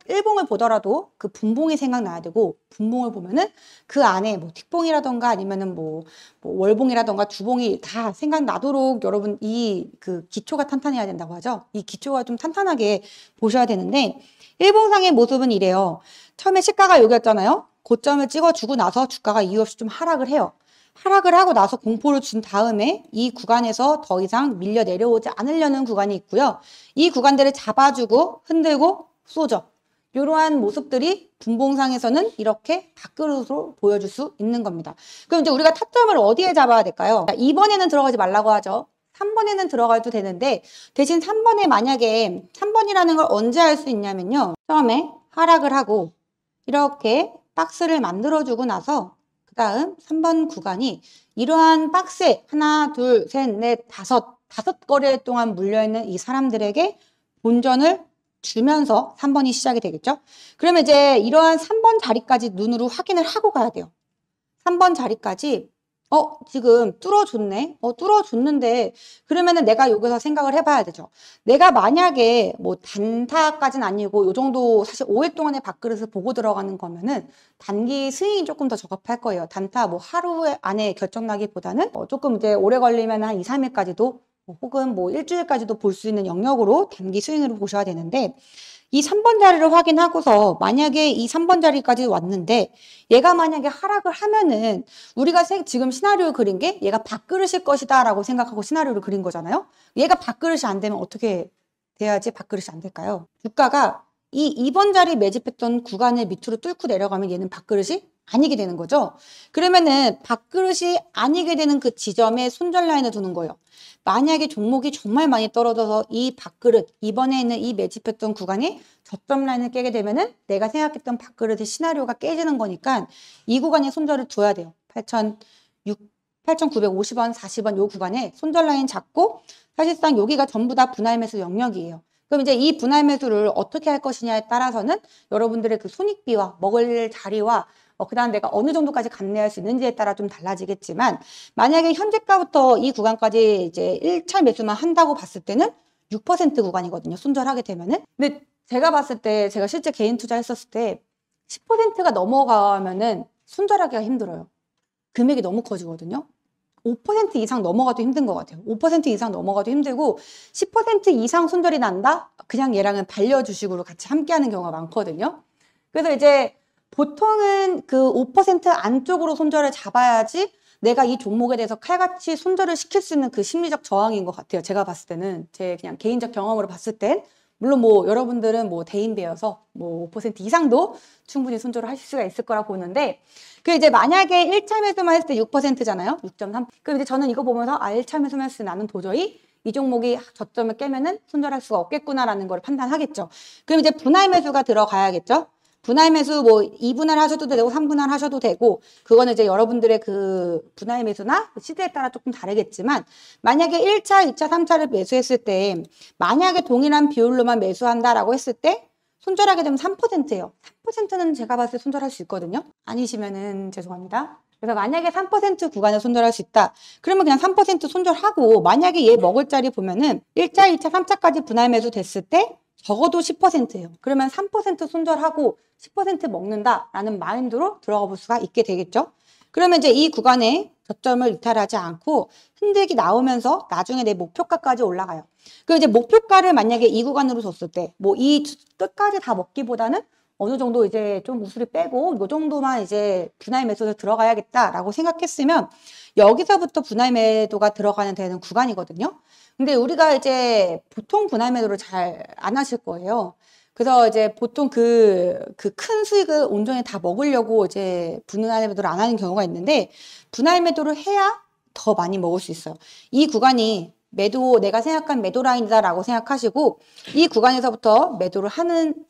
일봉을 보더라도 그 분봉이 생각나야 되고 분봉을 보면은 그 안에 뭐 틱봉이라던가 아니면은 뭐 월봉이라던가 주봉이 다 생각나도록 여러분 이 그 기초가 탄탄해야 된다고 하죠. 이 기초가 좀 탄탄하게 보셔야 되는데 일봉상의 모습은 이래요. 처음에 시가가 여기였잖아요. 고점을 찍어주고 나서 주가가 이유 없이 좀 하락을 해요. 하락을 하고 나서 공포를 준 다음에 이 구간에서 더 이상 밀려 내려오지 않으려는 구간이 있고요. 이 구간들을 잡아주고 흔들고 쏘죠. 이러한 모습들이 분봉상에서는 이렇게 밥그릇으로 보여줄 수 있는 겁니다. 그럼 이제 우리가 타점을 어디에 잡아야 될까요? 2번에는 들어가지 말라고 하죠. 3번에는 들어가도 되는데 대신 3번에 만약에 3번이라는 걸 언제 할 수 있냐면요. 처음에 하락을 하고 이렇게 박스를 만들어주고 나서 그 다음 3번 구간이 이러한 박스에 하나, 둘, 셋, 넷, 다섯 거래 동안 물려있는 이 사람들에게 본전을 주면서 3번이 시작이 되겠죠. 그러면 이제 이러한 3번 자리까지 눈으로 확인을 하고 가야 돼요. 3번 자리까지 지금 뚫어줬네. 뚫어줬는데 그러면은 내가 여기서 생각을 해봐야 되죠. 내가 만약에 뭐 단타까지는 아니고 요 정도 사실 5일 동안의 밥그릇을 보고 들어가는 거면은 단기 스윙이 조금 더 적합할 거예요. 단타 뭐 하루 안에 결정나기보다는 조금 이제 오래 걸리면 한 2, 3일까지도 혹은 뭐 일주일까지도 볼 수 있는 영역으로 단기 스윙으로 보셔야 되는데 이 3번 자리를 확인하고서 만약에 이 3번 자리까지 왔는데 얘가 만약에 하락을 하면은 우리가 지금 시나리오 그린 게 얘가 밥그릇일 것이다 라고 생각하고 시나리오를 그린 거잖아요. 얘가 밥그릇이 안 되면 어떻게 돼야지 밥그릇이 안 될까요? 주가가 이 2번 자리 매집했던 구간을 밑으로 뚫고 내려가면 얘는 밥그릇이 아니게 되는 거죠. 그러면은 밥그릇이 아니게 되는 그 지점에 손절 라인을 두는 거예요. 만약에 종목이 정말 많이 떨어져서 이 밥그릇, 이번에 있는 이 매집했던 구간이 저점 라인을 깨게 되면은 내가 생각했던 밥그릇의 시나리오가 깨지는 거니까 이 구간에 손절을 둬야 돼요. 8,950원, 40원 요 구간에 손절 라인 잡고 사실상 여기가 전부 다 분할 매수 영역이에요. 그럼 이제 이 분할 매수를 어떻게 할 것이냐에 따라서는 여러분들의 그 손익비와 먹을 자리와 그다음 내가 어느 정도까지 감내할 수 있는지에 따라 좀 달라지겠지만 만약에 현재가부터 이 구간까지 이제 1차 매수만 한다고 봤을 때는 6% 구간이거든요. 손절하게 되면은. 근데 제가 봤을 때 제가 실제 개인 투자했었을 때 10%가 넘어가면은 손절하기가 힘들어요. 금액이 너무 커지거든요. 5% 이상 넘어가도 힘든 것 같아요. 5% 이상 넘어가도 힘들고 10% 이상 손절이 난다? 그냥 얘랑은 반려주식으로 같이 함께하는 경우가 많거든요. 그래서 이제 보통은 그 5% 안쪽으로 손절을 잡아야지 내가 이 종목에 대해서 칼같이 손절을 시킬 수 있는 그 심리적 저항인 것 같아요. 제가 봤을 때는 제 그냥 개인적 경험으로 봤을 땐 물론 뭐 여러분들은 뭐 대인배여서 뭐 5% 이상도 충분히 손절을 하실 수가 있을 거라 보는데 그 이제 만약에 1차 매수만 했을 때 6%잖아요. 6.3. 그럼 이제 저는 이거 보면서 1차 매수만 했을 때 나는 도저히 이 종목이 저점을 깨면은 손절할 수가 없겠구나라는 걸 판단하겠죠. 그럼 이제 분할 매수가 들어가야겠죠. 분할 매수 뭐 2분할 하셔도 되고 3분할 하셔도 되고 그거는 이제 여러분들의 그 분할 매수나 시대에 따라 조금 다르겠지만 만약에 1차, 2차, 3차를 매수했을 때 만약에 동일한 비율로만 매수한다라고 했을 때 손절하게 되면 3%예요. 3%는 제가 봤을 때 손절할 수 있거든요. 아니시면은 죄송합니다. 그래서 만약에 3% 구간을 손절할 수 있다. 그러면 그냥 3% 손절하고 만약에 얘 먹을 자리 보면은 1차, 2차, 3차까지 분할 매수 됐을 때 적어도 10%예요. 그러면 3% 손절하고 10% 먹는다라는 마인드로 들어가 볼 수가 있게 되겠죠. 그러면 이제 이 구간에 저점을 이탈하지 않고 흔들기 나오면서 나중에 내 목표가까지 올라가요. 그럼 이제 목표가를 만약에 이 구간으로 줬을 때 뭐 이 끝까지 다 먹기보다는 어느 정도 이제 좀 우수리 빼고 이 정도만 이제 분할 매수로 들어가야겠다라고 생각했으면 여기서부터 분할 매도가 들어가는 되는 구간이거든요. 근데 우리가 이제 보통 분할 매도를 잘 안 하실 거예요. 그래서 이제 보통 그 큰 수익을 온전히 다 먹으려고 이제 분할 매도를 안 하는 경우가 있는데 분할 매도를 해야 더 많이 먹을 수 있어요. 이 구간이 매도, 내가 생각한 매도 라인이다라고 생각하시고 이 구간에서부터 매도를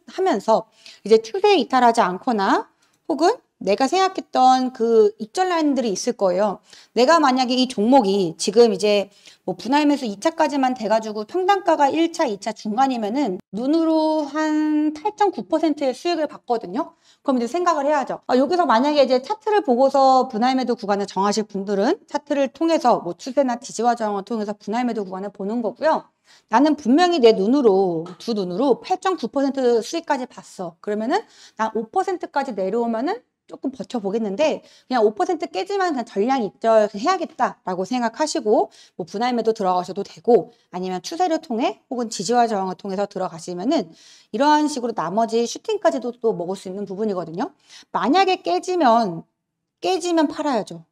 하면서 이제 추세에 이탈하지 않거나 혹은 내가 생각했던 그 입절 라인들이 있을 거예요. 내가 만약에 이 종목이 지금 이제 뭐 분할 매수 2차까지만 돼가지고 평단가가 1차, 2차 중간이면은 눈으로 한 8.9%의 수익을 봤거든요. 그럼 이제 생각을 해야죠. 여기서 만약에 이제 차트를 보고서 분할 매도 구간을 정하실 분들은 차트를 통해서 뭐 추세나 지지와 저항을 통해서 분할 매도 구간을 보는 거고요. 나는 분명히 내 눈으로, 두 눈으로 8.9% 수익까지 봤어. 그러면은 난 5%까지 내려오면은 조금 버텨보겠는데 그냥 5% 깨지만 그냥 전량 입절 해야겠다라고 생각하시고 뭐 분할 매도 들어가셔도 되고 아니면 추세를 통해 혹은 지지와 저항을 통해서 들어가시면은 이러한 식으로 나머지 슈팅까지도 또 먹을 수 있는 부분이거든요. 만약에 깨지면 팔아야죠.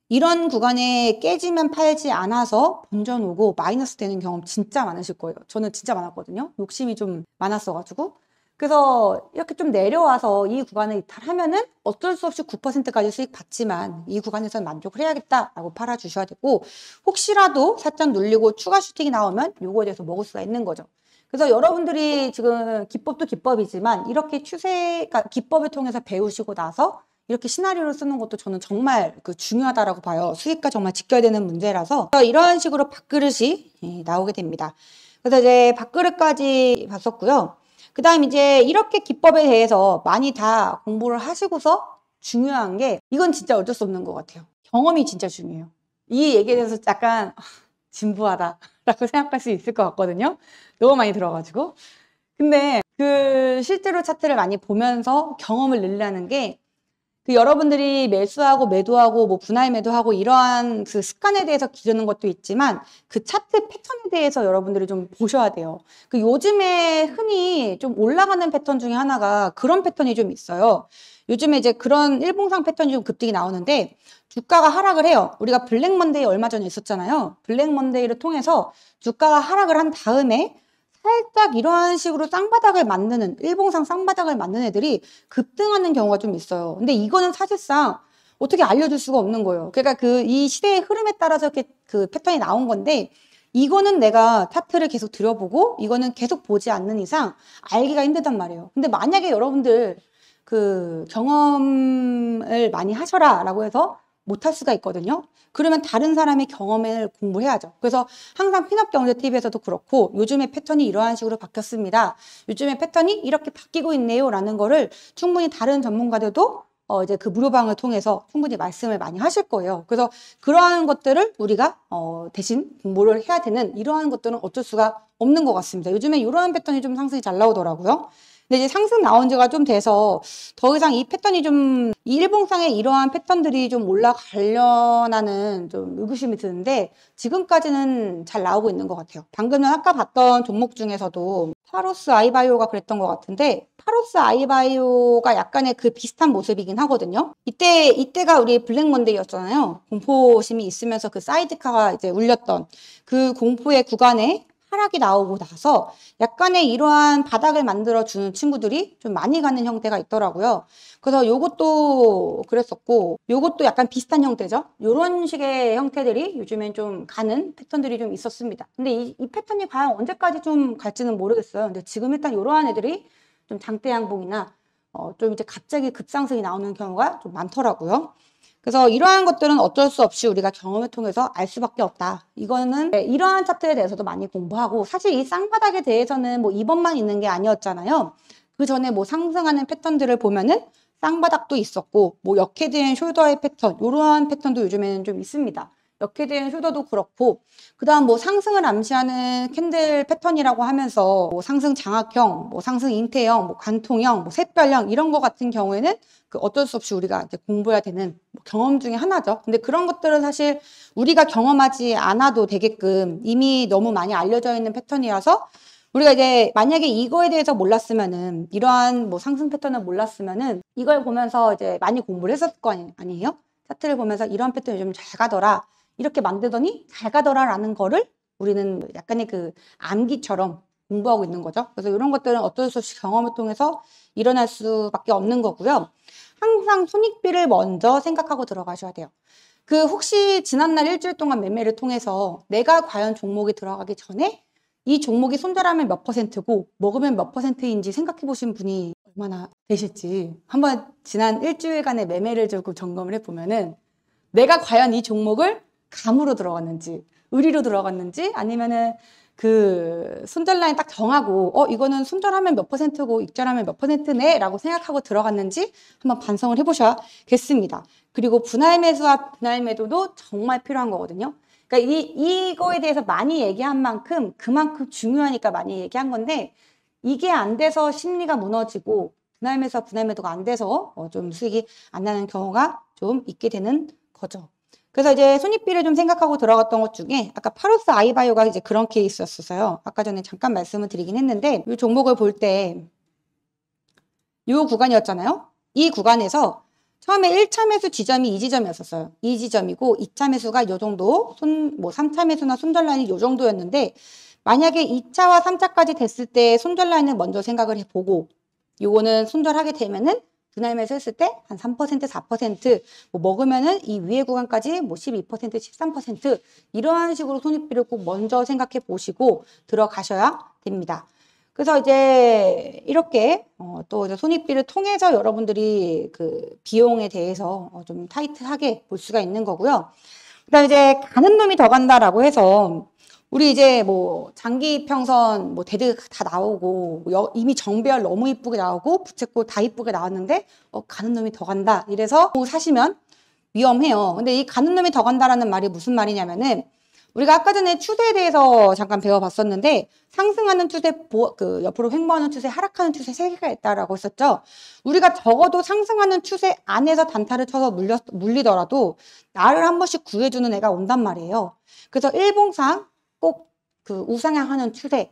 이런 구간에 깨지면 팔지 않아서 본전 오고 마이너스 되는 경험 진짜 많으실 거예요. 저는 진짜 많았거든요. 욕심이 좀 많았어가지고. 그래서 이렇게 좀 내려와서 이 구간을 이탈하면은 어쩔 수 없이 9%까지 수익 받지만 이 구간에서는 만족을 해야겠다라고 팔아주셔야 되고 혹시라도 살짝 눌리고 추가 슈팅이 나오면 요거에 대해서 먹을 수가 있는 거죠. 그래서 여러분들이 지금 기법도 기법이지만 이렇게 추세가 기법을 통해서 배우시고 나서 이렇게 시나리오를 쓰는 것도 저는 정말 중요하다라고 봐요. 수익과 정말 지켜야 되는 문제라서 이런 식으로 밥그릇이 나오게 됩니다. 그래서 이제 밥그릇까지 봤었고요. 그 다음 이제 이렇게 기법에 대해서 많이 다 공부를 하시고서 중요한 게 이건 진짜 어쩔 수 없는 것 같아요. 경험이 진짜 중요해요. 이 얘기에 대해서 약간 진부하다라고 생각할 수 있을 것 같거든요. 너무 많이 들어가지고. 근데 실제로 차트를 많이 보면서 경험을 늘리는 게 여러분들이 매수하고 매도하고 뭐 분할 매도하고 이러한 그 습관에 대해서 기르는 것도 있지만 그 차트 패턴에 대해서 여러분들이 좀 보셔야 돼요. 요즘에 흔히 좀 올라가는 패턴 중에 하나가 그런 패턴이 좀 있어요. 요즘에 이제 그런 일봉상 패턴이 좀 급등이 나오는데 주가가 하락을 해요. 우리가 블랙 먼데이 얼마 전에 있었잖아요. 블랙 먼데이를 통해서 주가가 하락을 한 다음에 살짝 이러한 식으로 쌍바닥을 만드는, 일봉상 쌍바닥을 만드는 애들이 급등하는 경우가 좀 있어요. 근데 이거는 사실상 어떻게 알려줄 수가 없는 거예요. 그러니까 이 시대의 흐름에 따라서 이렇게 그 패턴이 나온 건데, 이거는 내가 차트를 계속 들여보고, 이거는 계속 보지 않는 이상 알기가 힘들단 말이에요. 근데 만약에 여러분들 경험을 많이 하셔라 라고 해서 못할 수가 있거든요. 그러면 다른 사람의 경험을 공부해야죠. 그래서 항상 핀업경제TV에서도 그렇고 요즘의 패턴이 이러한 식으로 바뀌었습니다. 요즘의 패턴이 이렇게 바뀌고 있네요 라는 거를 충분히 다른 전문가들도 이제 그 무료방을 통해서 충분히 말씀을 많이 하실 거예요. 그래서 그러한 것들을 우리가 대신 공부를 해야 되는 이러한 것들은 어쩔 수가 없는 것 같습니다. 요즘에 이러한 패턴이 좀 상승이 잘 나오더라고요. 근데 이제 상승 나온 지가 좀 돼서 더 이상 이 패턴이 이 일봉상의 이러한 패턴들이 좀 올라가려나는 좀 의구심이 드는데 지금까지는 잘 나오고 있는 것 같아요. 방금은 아까 봤던 종목 중에서도 파로스 아이바이오가 그랬던 것 같은데 파로스 아이바이오가 약간의 그 비슷한 모습이긴 하거든요. 이때가 우리 블랙 먼데이였잖아요. 공포심이 있으면서 그 사이드카가 이제 울렸던 그 공포의 구간에 하락이 나오고 나서 약간의 이러한 바닥을 만들어주는 친구들이 좀 많이 가는 형태가 있더라고요. 그래서 요것도 그랬었고, 요것도 약간 비슷한 형태죠. 요런 식의 형태들이 요즘엔 좀 가는 패턴들이 좀 있었습니다. 근데 이 패턴이 과연 언제까지 좀 갈지는 모르겠어요. 근데 지금 일단 요러한 애들이 좀 장대 양봉이나 좀 이제 갑자기 급상승이 나오는 경우가 좀 많더라고요. 그래서 이러한 것들은 어쩔 수 없이 우리가 경험을 통해서 알 수밖에 없다. 이거는 이러한 차트에 대해서도 많이 공부하고 사실 이 쌍바닥에 대해서는 뭐 이번만 있는 게 아니었잖아요. 그 전에 뭐 상승하는 패턴들을 보면은 쌍바닥도 있었고 뭐 역헤드앤 숄더의 패턴 이러한 패턴도 요즘에는 좀 있습니다. 역헤드앤 숄더도 그렇고 그다음 뭐 상승을 암시하는 캔들 패턴이라고 하면서 뭐 상승 장악형, 뭐 상승 잉태형, 뭐 관통형, 뭐 샛별형 이런 거 같은 경우에는 어쩔 수 없이 우리가 이제 공부해야 되는 경험 중에 하나죠. 근데 그런 것들은 사실 우리가 경험하지 않아도 되게끔 이미 너무 많이 알려져 있는 패턴이라서 우리가 이제 만약에 이거에 대해서 몰랐으면은 이러한 뭐 상승 패턴을 몰랐으면은 이걸 보면서 이제 많이 공부를 했었을 거 아니에요? 차트를 보면서 이런 패턴이 좀 잘 가더라. 이렇게 만들더니 잘 가더라라는 거를 우리는 약간의 그 암기처럼 공부하고 있는 거죠. 그래서 이런 것들은 어쩔 수 없이 경험을 통해서 일어날 수밖에 없는 거고요. 항상 손익비를 먼저 생각하고 들어가셔야 돼요. 혹시 지난날 일주일 동안 매매를 통해서 내가 과연 종목에 들어가기 전에 이 종목이 손절하면 몇 %고 먹으면 몇 %인지 생각해 보신 분이 얼마나 되실지 한번 지난 일주일간의 매매를 조금 점검을 해보면은 내가 과연 이 종목을 감으로 들어갔는지 의리로 들어갔는지 아니면은 손절 라인 딱 정하고 이거는 손절하면 몇 %고 익절하면 몇 %네 라고 생각하고 들어갔는지 한번 반성을 해보셔야겠습니다. 그리고 분할 매수와 분할 매도도 정말 필요한 거거든요. 그러니까 이거에 대해서 많이 얘기한 만큼 그만큼 중요하니까 많이 얘기한 건데 이게 안 돼서 심리가 무너지고 분할 매수와 분할 매도가 안 돼서 좀 수익이 안 나는 경우가 좀 있게 되는 거죠. 그래서 이제 손익비를 좀 생각하고 들어갔던 것 중에 아까 파로스 아이바이오가 이제 그런 케이스였어요. 아까 전에 잠깐 말씀을 드리긴 했는데 이 종목을 볼 때 이 구간이었잖아요. 이 구간에서 처음에 1차 매수 지점이 이 지점이었었어요. 이 지점이고 2차 매수가 이 정도, 3차 매수나 손절 라인이 이 정도였는데 만약에 2차와 3차까지 됐을 때 손절 라인을 먼저 생각을 해보고 요거는 손절하게 되면은 분할 매수 했을 때 한 3%, 4% 뭐 먹으면은 이 위에 구간까지 뭐 12%, 13% 이러한 식으로 손익비를 꼭 먼저 생각해 보시고 들어가셔야 됩니다. 그래서 이제 이렇게 또 이제 손익비를 통해서 여러분들이 비용에 대해서 좀 타이트하게 볼 수가 있는 거고요. 그다음 이제 가는 놈이 더 간다라고 해서 우리 이제 뭐 장기 평선 뭐 대드 다 나오고 이미 정배열 너무 이쁘게 나오고 부채꼴 다 이쁘게 나왔는데 가는 놈이 더 간다 이래서 뭐 사시면 위험해요. 근데 이 가는 놈이 더 간다라는 말이 무슨 말이냐면은 우리가 아까 전에 추세에 대해서 잠깐 배워봤었는데 상승하는 추세, 옆으로 횡보하는 추세, 하락하는 추세 세 개가 있다라고 했었죠. 우리가 적어도 상승하는 추세 안에서 단타를 쳐서 물리더라도 나를 한 번씩 구해주는 애가 온단 말이에요. 그래서 일봉상 꼭 우상향하는 추세,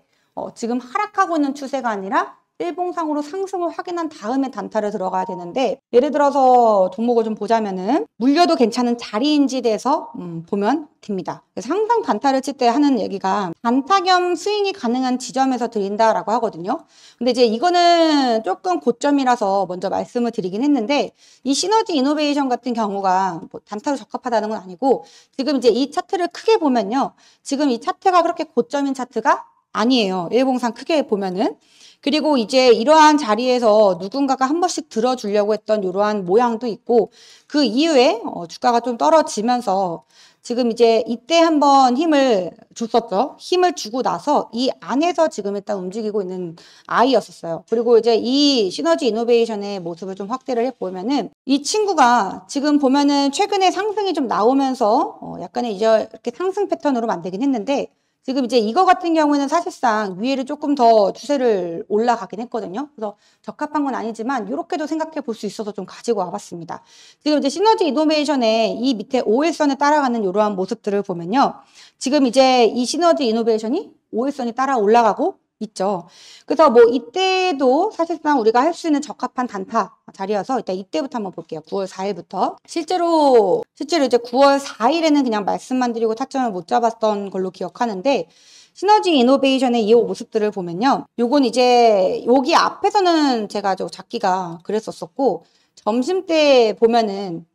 지금 하락하고 있는 추세가 아니라 일봉상으로 상승을 확인한 다음에 단타를 들어가야 되는데, 예를 들어서 종목을 좀 보자면은 물려도 괜찮은 자리인지에 대해서 보면 됩니다. 그래서 항상 단타를 칠 때 하는 얘기가 단타 겸 스윙이 가능한 지점에서 드린다라고 하거든요. 근데 이제 이거는 조금 고점이라서 먼저 말씀을 드리긴 했는데, 이 시너지 이노베이션 같은 경우가 뭐 단타로 적합하다는 건 아니고, 지금 이제 이 차트를 크게 보면요, 지금 이 차트가 그렇게 고점인 차트가 아니에요. 일봉상 크게 보면은. 그리고 이제 이러한 자리에서 누군가가 한 번씩 들어주려고 했던 이러한 모양도 있고, 그 이후에 주가가 좀 떨어지면서 지금 이제 이때 한번 힘을 줬었죠. 힘을 주고 나서 이 안에서 지금 일단 움직이고 있는 아이였었어요. 그리고 이제 이 시너지 이노베이션의 모습을 좀 확대를 해보면은, 이 친구가 지금 보면은 최근에 상승이 좀 나오면서 약간의 이제 이렇게 상승 패턴으로 만들긴 했는데, 지금 이제 이거 같은 경우에는 사실상 위에를 조금 더 추세를 올라가긴 했거든요. 그래서 적합한 건 아니지만 이렇게도 생각해 볼 수 있어서 좀 가지고 와봤습니다. 지금 이제 시너지 이노베이션의 이 밑에 5일선에 따라가는 이러한 모습들을 보면요. 지금 이제 이 시너지 이노베이션이 5일선이 따라 올라가고 있죠. 그래서 뭐 이때도 사실상 우리가 할 수 있는 적합한 단타 자리여서 일단 이때부터 한번 볼게요. 9월 4일부터. 실제로 이제 9월 4일에는 그냥 말씀만 드리고 타점을 못 잡았던 걸로 기억하는데, 시너지 이노베이션의 이 모습들을 보면요. 요건 이제 여기 앞에서는 제가 좀 잡기가 그랬었고, 점심 때 보면은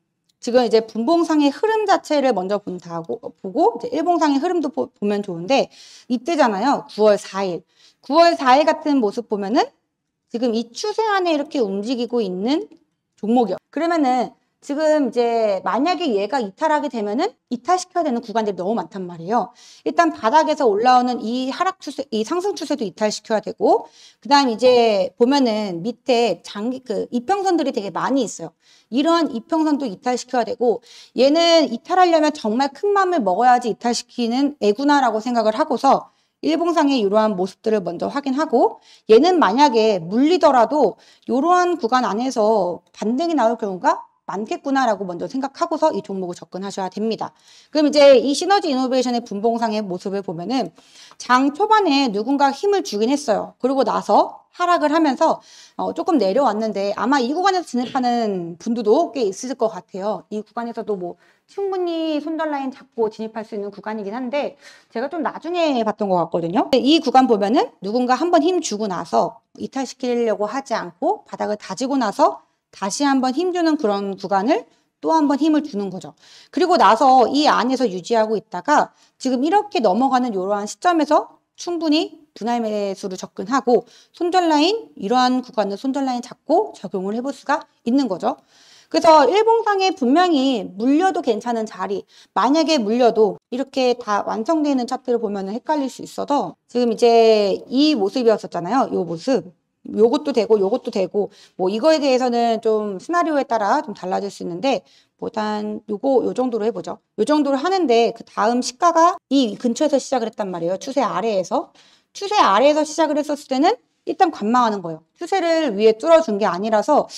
지금 이제 분봉상의 흐름 자체를 먼저 보고 이제 일봉상의 흐름도 보면 좋은데, 이때잖아요. 9월 4일. 9월 4일 같은 모습 보면은 지금 이 추세 안에 이렇게 움직이고 있는 종목이요. 그러면은 지금 이제 만약에 얘가 이탈하게 되면은 이탈시켜야 되는 구간들이 너무 많단 말이에요. 일단 바닥에서 올라오는 이 하락 추세, 이 상승 추세도 이탈시켜야 되고, 그다음 이제 보면은 밑에 이평선들이 되게 많이 있어요. 이러한 이평선도 이탈시켜야 되고, 얘는 이탈하려면 정말 큰 마음을 먹어야지 이탈시키는 애구나라고 생각을 하고서 일봉상의 이러한 모습들을 먼저 확인하고, 얘는 만약에 물리더라도 이러한 구간 안에서 반등이 나올 경우가 많겠구나라고 먼저 생각하고서 이 종목을 접근하셔야 됩니다. 그럼 이제 이 시너지 이노베이션의 분봉상의 모습을 보면은 장 초반에 누군가 힘을 주긴 했어요. 그러고 나서 하락을 하면서 조금 내려왔는데, 아마 이 구간에서 진입하는 분들도 꽤 있을 것 같아요. 이 구간에서도 뭐 충분히 손절 라인 잡고 진입할 수 있는 구간이긴 한데, 제가 좀 나중에 봤던 것 같거든요. 이 구간 보면은 누군가 한번 힘 주고 나서 이탈시키려고 하지 않고 바닥을 다지고 나서 다시 한번 힘주는 그런 구간을 또 한번 힘을 주는 거죠. 그리고 나서 이 안에서 유지하고 있다가 지금 이렇게 넘어가는 이러한 시점에서 충분히 분할 매수로 접근하고 손절 라인, 이러한 구간을 손절 라인 잡고 적용을 해볼 수가 있는 거죠. 그래서 일봉상에 분명히 물려도 괜찮은 자리, 만약에 물려도 이렇게 다 완성되어 있는 차트를 보면 헷갈릴 수 있어서, 지금 이제 이 모습이었었잖아요. 이 모습. 요것도 되고, 뭐 이거에 대해서는 좀 시나리오에 따라 좀 달라질 수 있는데, 일단 요 정도로 해보죠. 요 정도로 하는데 그 다음 시가가 이 근처에서 시작을 했단 말이에요. 추세 아래에서 시작을 했었을 때는 일단 관망하는 거예요. 추세를 위에 뚫어준 게 아니라서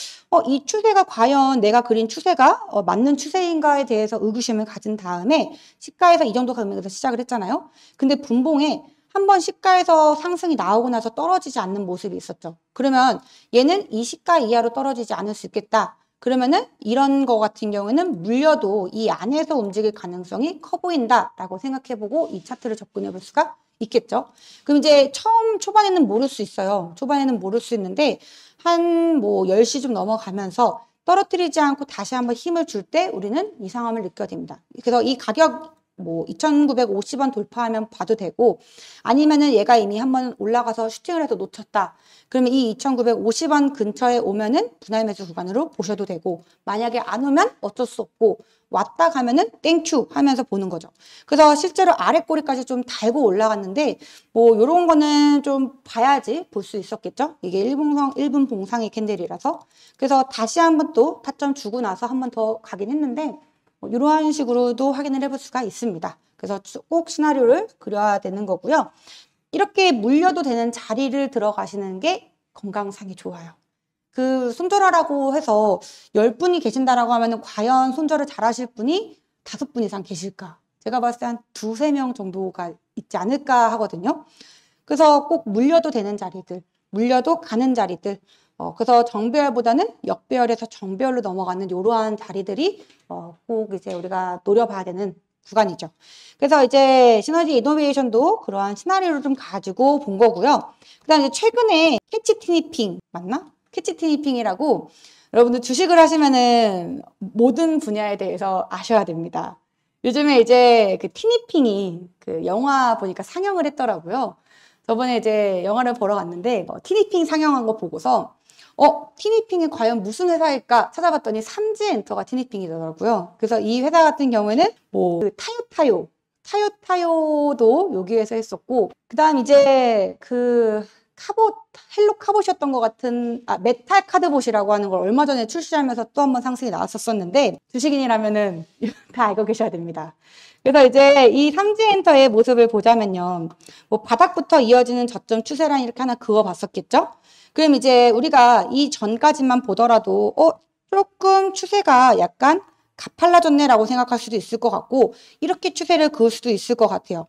이 추세가 과연 내가 그린 추세가 맞는 추세인가에 대해서 의구심을 가진 다음에 시가에서 이 정도 가면서 시작을 했잖아요. 근데 분봉에 한번 시가에서 상승이 나오고 나서 떨어지지 않는 모습이 있었죠. 그러면 얘는 이 시가 이하로 떨어지지 않을 수 있겠다. 그러면은 이런 거 같은 경우에는 물려도 이 안에서 움직일 가능성이 커 보인다라고 생각해보고 이 차트를 접근해 볼 수가 있겠죠. 그럼 이제 초반에는 모를 수 있어요. 초반에는 모를 수 있는데 한 뭐 10시 좀 넘어가면서 떨어뜨리지 않고 다시 한번 힘을 줄 때 우리는 이상함을 느껴야 됩니다. 그래서 이 가격 뭐 2,950원 돌파하면 봐도 되고, 아니면은 얘가 이미 한번 올라가서 슈팅을 해서 놓쳤다. 그러면 이 2,950원 근처에 오면은 분할 매수 구간으로 보셔도 되고, 만약에 안 오면 어쩔 수 없고, 왔다 가면은 땡큐 하면서 보는 거죠. 그래서 실제로 아래 꼬리까지 좀 달고 올라갔는데, 뭐 요런 거는 좀 봐야지 볼 수 있었겠죠. 이게 1분 봉상의 캔들이라서. 그래서 다시 한번 또 타점 주고 나서 한번 더 가긴 했는데, 이러한 식으로도 확인을 해볼 수가 있습니다. 그래서 꼭 시나리오를 그려야 되는 거고요. 이렇게 물려도 되는 자리를 들어가시는 게 건강상이 좋아요. 그 손절하라고 해서 10분이 계신다라고 하면 과연 손절을 잘하실 분이 5분 이상 계실까? 제가 봤을 때 한 2-3명 정도가 있지 않을까 하거든요. 그래서 꼭 물려도 되는 자리들, 물려도 가는 자리들. 그래서 정배열보다는 역배열에서 정배열로 넘어가는 이러한 자리들이 꼭 이제 우리가 노려봐야 되는 구간이죠. 그래서 이제 시너지 이노베이션도 그러한 시나리오를 좀 가지고 본 거고요. 그다음에 이제 최근에 캐치 티니핑 맞나? 캐치 티니핑이라고 여러분들 주식을 하시면은 모든 분야에 대해서 아셔야 됩니다. 요즘에 이제 그 티니핑이 그 영화 보니까 상영을 했더라고요. 저번에 이제 영화를 보러 갔는데 티니핑 상영한 거 보고서 티니핑이 과연 무슨 회사일까 찾아봤더니 삼지엔터가 티니핑이더라고요. 그래서 이 회사 같은 경우에는 뭐 그 타요타요도 여기에서 했었고, 그다음 이제 그 헬로 카봇이었던 것 같은 메탈 카드봇이라고 하는 걸 얼마 전에 출시하면서 또 한 번 상승이 나왔었는데 주식인이라면은 다 알고 계셔야 됩니다. 그래서 이제 이 삼지엔터의 모습을 보자면요, 뭐 바닥부터 이어지는 저점 추세라인 이렇게 하나 그어봤었겠죠? 그럼 이제 우리가 이 전까지만 보더라도 조금 추세가 약간 가팔라졌네라고 생각할 수도 있을 것 같고, 이렇게 추세를 그을 수도 있을 것 같아요.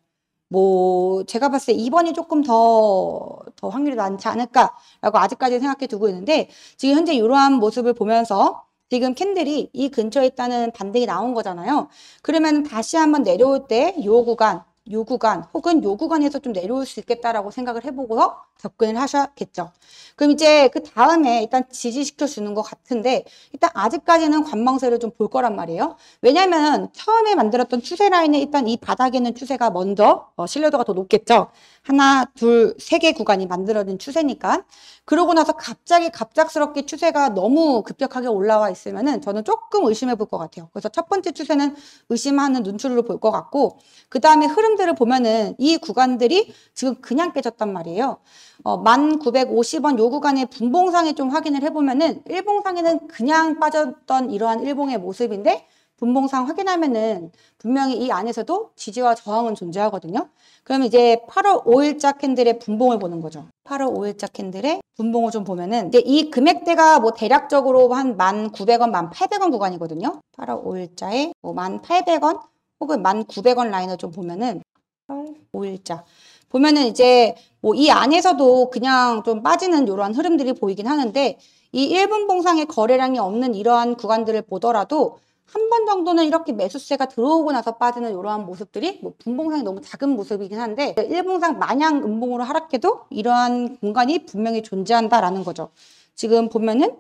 뭐 제가 봤을 때 2번이 조금 더 확률이 많지 않을까라고 아직까지 생각해 두고 있는데, 지금 현재 이러한 모습을 보면서 지금 캔들이 이 근처에 있다는 반등이 나온 거잖아요. 그러면 다시 한번 내려올 때 요 구간 혹은 요 구간에서 좀 내려올 수 있겠다라고 생각을 해보고서 접근을 하셔야겠죠. 그럼 이제 그 다음에 일단 지지시켜 주는 것 같은데, 일단 아직까지는 관망세를 좀 볼 거란 말이에요. 왜냐면 처음에 만들었던 추세 라인에 일단 이 바닥에 있는 추세가 먼저 신뢰도가 더 높겠죠. 하나, 둘, 세 개 구간이 만들어진 추세니까. 그러고 나서 갑작스럽게 추세가 너무 급격하게 올라와 있으면은 저는 조금 의심해 볼 것 같아요. 그래서 첫 번째 추세는 의심하는 눈초리로 볼 것 같고, 그 다음에 흐름들을 보면은 이 구간들이 지금 그냥 깨졌단 말이에요. 1950원 요 구간의 분봉상에 좀 확인을 해보면은 일봉상에는 그냥 빠졌던 이러한 일봉의 모습인데, 분봉상 확인하면은 분명히 이 안에서도 지지와 저항은 존재하거든요. 그럼 이제 8월 5일자 캔들의 분봉을 보는 거죠. 8월 5일자 캔들의 분봉을 좀 보면은 이제 이 금액대가 뭐 대략적으로 한 1,900원, 1,800원 구간이거든요. 8월 5일자에 뭐 1,800원 혹은 1,900원 라인을 좀 보면은 8월 5일자 보면은 이제 뭐 이 안에서도 그냥 좀 빠지는 이러한 흐름들이 보이긴 하는데, 이 1분 봉상의 거래량이 없는 이러한 구간들을 보더라도 한 번 정도는 이렇게 매수세가 들어오고 나서 빠지는 이러한 모습들이 뭐 분봉상이 너무 작은 모습이긴 한데, 1분상 마냥 음봉으로 하락해도 이러한 공간이 분명히 존재한다라는 거죠. 지금 보면은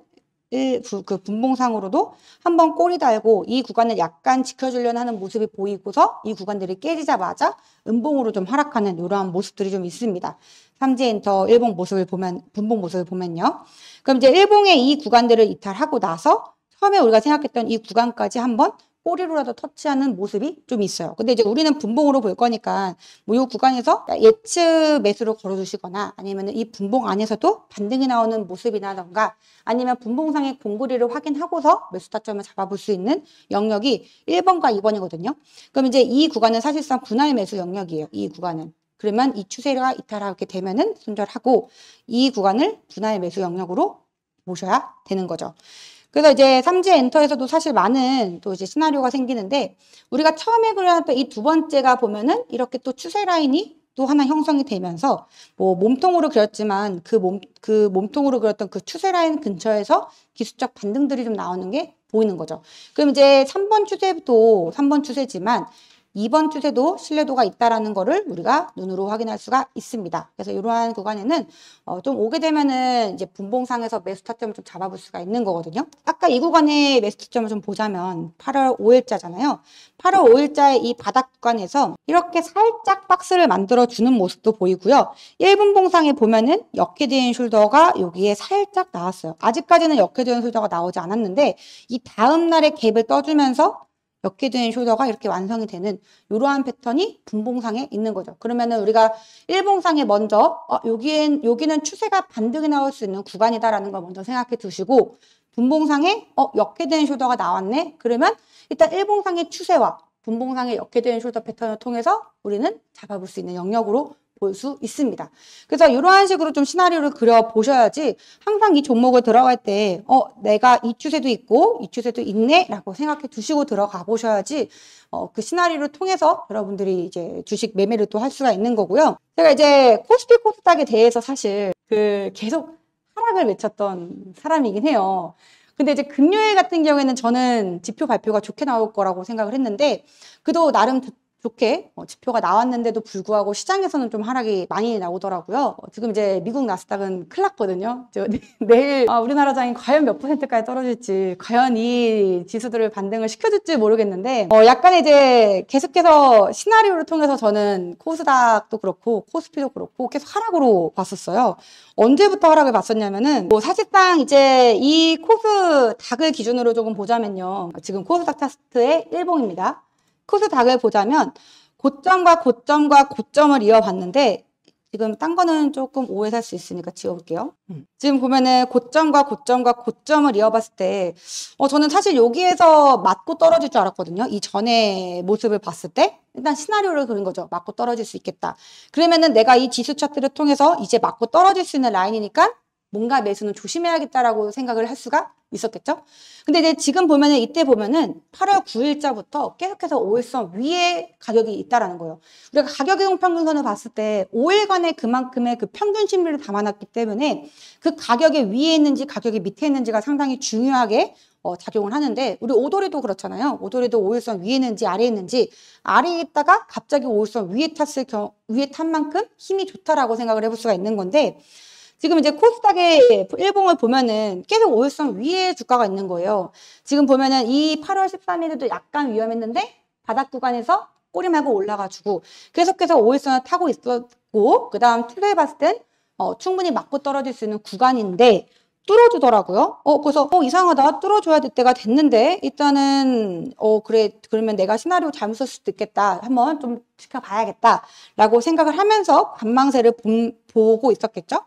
그 분봉상으로도 한번 꼬리 달고 이 구간을 약간 지켜주려는 하는 모습이 보이고서 이 구간들이 깨지자마자 음봉으로 좀 하락하는 이러한 모습들이 좀 있습니다. 삼지엔터 일봉 모습을 보면, 분봉 모습을 보면요. 그럼 이제 일봉의 이 구간들을 이탈하고 나서 처음에 우리가 생각했던 이 구간까지 한번 꼬리로라도 터치하는 모습이 좀 있어요. 근데 이제 우리는 분봉으로 볼 거니까 뭐 이 구간에서 예측 매수로 걸어주시거나, 아니면 이 분봉 안에서도 반등이 나오는 모습이라던가, 아니면 분봉상의 공고리를 확인하고서 매수 타점을 잡아볼 수 있는 영역이 1번과 2번이거든요. 그럼 이제 이 구간은 사실상 분할 매수 영역이에요. 이 구간은. 그러면 이 추세가 이탈하게 되면은 손절하고, 이 구간을 분할 매수 영역으로 보셔야 되는 거죠. 그래서 이제 삼지엔터에서도 사실 많은 또 이제 시나리오가 생기는데, 우리가 처음에 그려놨던 이 두 번째가 보면은 이렇게 또 추세 라인이 또 하나 형성이 되면서 뭐 몸통으로 그렸지만 그 몸통으로 그렸던 그 추세 라인 근처에서 기술적 반등들이 좀 나오는 게 보이는 거죠. 그럼 이제 3번 추세도 3번 추세지만 2번 추세도 신뢰도가 있다라는 거를 우리가 눈으로 확인할 수가 있습니다. 그래서 이러한 구간에는 좀 오게 되면은 이제 분봉상에서 매수 타점을 좀 잡아볼 수가 있는 거거든요. 아까 이 구간의 매수 타점을 좀 보자면 8월 5일자잖아요. 8월 5일자의 이 바닥 구간에서 이렇게 살짝 박스를 만들어 주는 모습도 보이고요. 1분 봉상에 보면은 역헤드앤 숄더가 여기에 살짝 나왔어요. 아직까지는 역헤드앤 숄더가 나오지 않았는데, 이 다음 날에 갭을 떠주면서 역헤드앤 숄더가 이렇게 완성이 되는 이러한 패턴이 분봉상에 있는 거죠. 그러면은 우리가 일봉상에 먼저 여기는 추세가 반등이 나올 수 있는 구간이다라는 걸 먼저 생각해 두시고, 분봉상에 역헤드앤 숄더가 나왔네. 그러면 일단 일봉상의 추세와 분봉상의 역헤드앤 숄더 패턴을 통해서 우리는 잡아볼 수 있는 영역으로 볼 수 있습니다. 그래서 이러한 식으로 좀 시나리오를 그려 보셔야지 항상 이 종목을 들어갈 때 내가 이 추세도 있고 이 추세도 있네 라고 생각해 두시고 들어가 보셔야지 그 시나리오를 통해서 여러분들이 이제 주식 매매를 또 할 수가 있는 거고요. 제가 이제 코스피 코스닥에 대해서 사실 계속 하락을 외쳤던 사람이긴 해요. 근데 이제 금요일 같은 경우에는 저는 지표 발표가 좋게 나올 거라고 생각을 했는데 그래도 나름 좋게 지표가 나왔는데도 불구하고 시장에서는 좀 하락이 많이 나오더라고요. 지금 이제 미국 나스닥은 큰일 났거든요. 내일 우리나라 장이 과연 몇 %까지 떨어질지, 과연 이 지수들을 반등을 시켜줄지 모르겠는데 약간 이제 계속해서 시나리오를 통해서 저는 코스닥도 그렇고 코스피도 그렇고 계속 하락으로 봤었어요. 언제부터 하락을 봤었냐면은 사실상 이제 이 코스닥을 기준으로 조금 보자면요. 지금 코스닥 차트의 일봉입니다. 코스닥을 보자면 고점과 고점과 고점을 이어봤는데 지금 딴 거는 조금 오해 살 수 있으니까 지워볼게요. 지금 보면은 고점과 고점과 고점을 이어봤을 때 저는 사실 여기에서 맞고 떨어질 줄 알았거든요. 이 전에 모습을 봤을 때 일단 시나리오를 그린 거죠. 맞고 떨어질 수 있겠다. 그러면은 내가 이 지수 차트를 통해서 이제 맞고 떨어질 수 있는 라인이니까 뭔가 매수는 조심해야겠다라고 생각을 할 수가 있었겠죠. 근데 이제 지금 보면은 이때 보면은 8월 9일자부터 계속해서 5일선 위에 가격이 있다라는 거예요. 우리가 가격 이동 평균선을 봤을 때 5일간의 그만큼의 그 평균 심리를 담아놨기 때문에 그 가격이 위에 있는지 가격이 밑에 있는지가 상당히 중요하게 작용을 하는데 우리 오도리도 그렇잖아요. 오도리도 5일선 위에 있는지 아래에 있는지 아래에 있다가 갑자기 5일선 위에 탄 만큼 힘이 좋다라고 생각을 해볼 수가 있는 건데 지금 이제 코스닥의 일봉을 보면은 계속 5일선 위에 주가가 있는 거예요. 지금 보면은 이 8월 13일에도 약간 위험했는데 바닥 구간에서 꼬리 말고 올라가지고 계속해서 5일선을 타고 있었고 그 다음 투자해 봤을 땐 충분히 맞고 떨어질 수 있는 구간인데 뚫어주더라고요. 그래서 이상하다. 뚫어줘야 될 때가 됐는데 일단은 그래 그러면 내가 시나리오 잘못 썼을 수도 있겠다. 한번 좀 지켜봐야겠다라고 생각을 하면서 관망세를 보고 있었겠죠.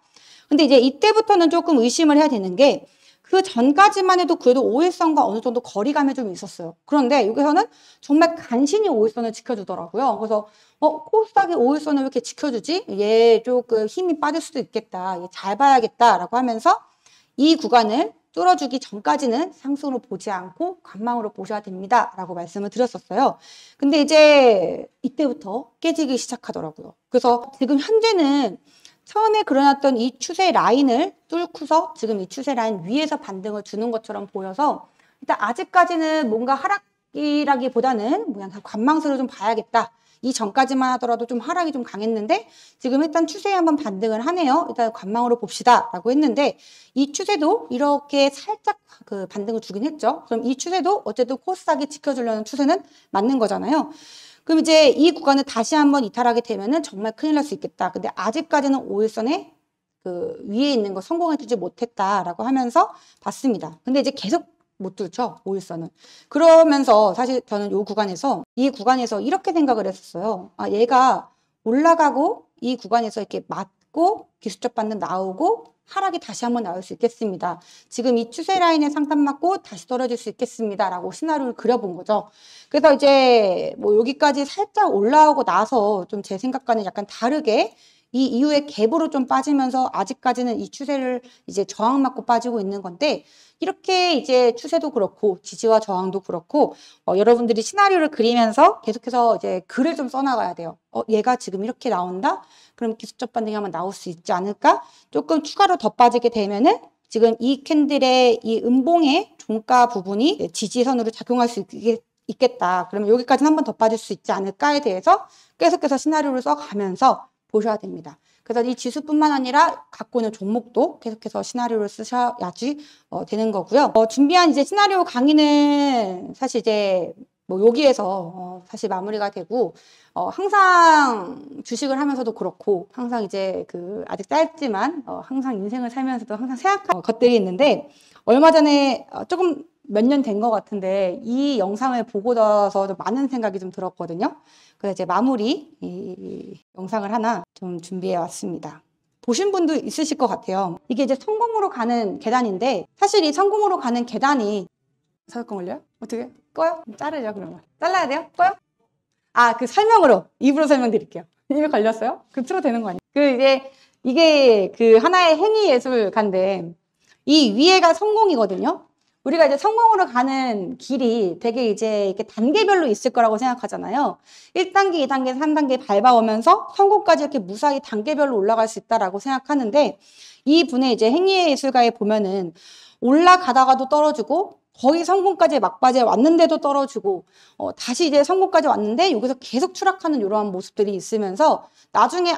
근데 이제 이때부터는 조금 의심을 해야 되는 게 그 전까지만 해도 그래도 5일선과 어느 정도 거리감이 좀 있었어요. 그런데 여기서는 정말 간신히 5일선을 지켜주더라고요. 그래서 코스닥이 5일선을 왜 이렇게 지켜주지? 얘 조금 힘이 빠질 수도 있겠다. 얘 잘 봐야겠다라고 하면서 이 구간을 뚫어주기 전까지는 상승으로 보지 않고 관망으로 보셔야 됩니다. 라고 말씀을 드렸었어요. 근데 이제 이때부터 깨지기 시작하더라고요. 그래서 지금 현재는 처음에 그려놨던 이 추세 라인을 뚫고서 지금 이 추세 라인 위에서 반등을 주는 것처럼 보여서 일단 아직까지는 뭔가 하락이라기보다는 그냥 관망세로 좀 봐야겠다. 이 전까지만 하더라도 좀 하락이 좀 강했는데 지금 일단 추세에 한번 반등을 하네요. 일단 관망으로 봅시다 라고 했는데 이 추세도 이렇게 살짝 그 반등을 주긴 했죠. 그럼 이 추세도 어쨌든 코스닥이 지켜주려는 추세는 맞는 거잖아요. 그럼 이제 이 구간을 다시 한번 이탈하게 되면은 정말 큰일 날 수 있겠다. 근데 아직까지는 5일선에 그 위에 있는 거 성공해주지 못했다라고 하면서 봤습니다. 근데 이제 계속 못 뚫죠, 5일선은. 그러면서 사실 저는 이 구간에서 이렇게 생각을 했었어요. 얘가 올라가고 이 구간에서 이렇게 맞고 기술적 반등 나오고 하락이 다시 한번 나올 수 있겠습니다. 지금 이 추세 라인에 상단 맞고 다시 떨어질 수 있겠습니다. 라고 시나리오를 그려본 거죠. 그래서 이제 뭐 여기까지 살짝 올라오고 나서 좀 제 생각과는 약간 다르게 이 이후에 갭으로 좀 빠지면서 아직까지는 이 추세를 이제 저항 맞고 빠지고 있는 건데 이렇게 이제 추세도 그렇고 지지와 저항도 그렇고 여러분들이 시나리오를 그리면서 계속해서 이제 글을 좀 써나가야 돼요. 얘가 지금 이렇게 나온다? 그럼 기술적 반등이 한번 나올 수 있지 않을까? 조금 추가로 더 빠지게 되면은 지금 이 캔들의 이 음봉의 종가 부분이 지지선으로 작용할 수 있겠다. 그러면 여기까지는 한번 더 빠질 수 있지 않을까에 대해서 계속해서 시나리오를 써가면서 보셔야 됩니다. 그래서 이 지수뿐만 아니라 갖고 있는 종목도 계속해서 시나리오를 쓰셔야지 되는 거고요. 준비한 이제 시나리오 강의는 사실 이제 뭐 여기에서 사실 마무리가 되고 항상 주식을 하면서도 그렇고 항상 이제 그 아직 짧지만 항상 인생을 살면서도 항상 생각하는 것들이 있는데 얼마 전에 조금 몇 년 된 것 같은데 이 영상을 보고 나서 좀 많은 생각이 좀 들었거든요. 그래서 이제 마무리 이 영상을 하나 좀 준비해 왔습니다. 보신 분도 있으실 것 같아요. 이게 이제 성공으로 가는 계단인데 사실 이 성공으로 가는 계단이 잠깐 걸려요? 어떻게? 꺼요? 자르죠 그러면. 잘라야 돼요? 꺼요? 그 설명으로 입으로 설명드릴게요. 이미 걸렸어요? 그럼 틀어도 되는 거 아니에요? 이게 그 하나의 행위 예술가인데 이 위에가 성공이거든요. 우리가 이제 성공으로 가는 길이 되게 이제 이렇게 단계별로 있을 거라고 생각하잖아요. 1단계, 2단계, 3단계 밟아오면서 성공까지 이렇게 무사히 단계별로 올라갈 수 있다라고 생각하는데 이 분의 이제 행위의 예술가에 보면은 올라가다가도 떨어지고 거의 성공까지 막바지에 왔는데도 떨어지고 다시 이제 성공까지 왔는데 여기서 계속 추락하는 이러한 모습들이 있으면서 나중에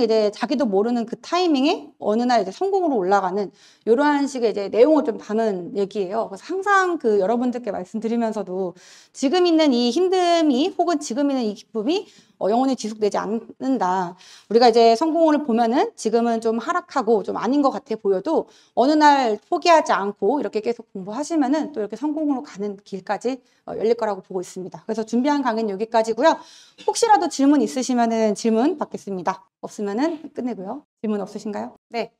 이제 자기도 모르는 그 타이밍에 어느 날 이제 성공으로 올라가는 이러한 식의 이제 내용을 좀 담은 얘기예요. 그래서 항상 그 여러분들께 말씀드리면서도 지금 있는 이 힘듦이 혹은 지금 있는 이 기쁨이 영원히 지속되지 않는다. 우리가 이제 성공을 보면은 지금은 좀 하락하고 좀 아닌 것 같아 보여도 어느 날 포기하지 않고 이렇게 계속 공부하시면은 또 이렇게 성공으로 가는 길까지 열릴 거라고 보고 있습니다. 그래서 준비한 강의는 여기까지고요. 혹시라도 질문 있으시면은 질문 받겠습니다. 없으면은 끝내고요. 질문 없으신가요? 네.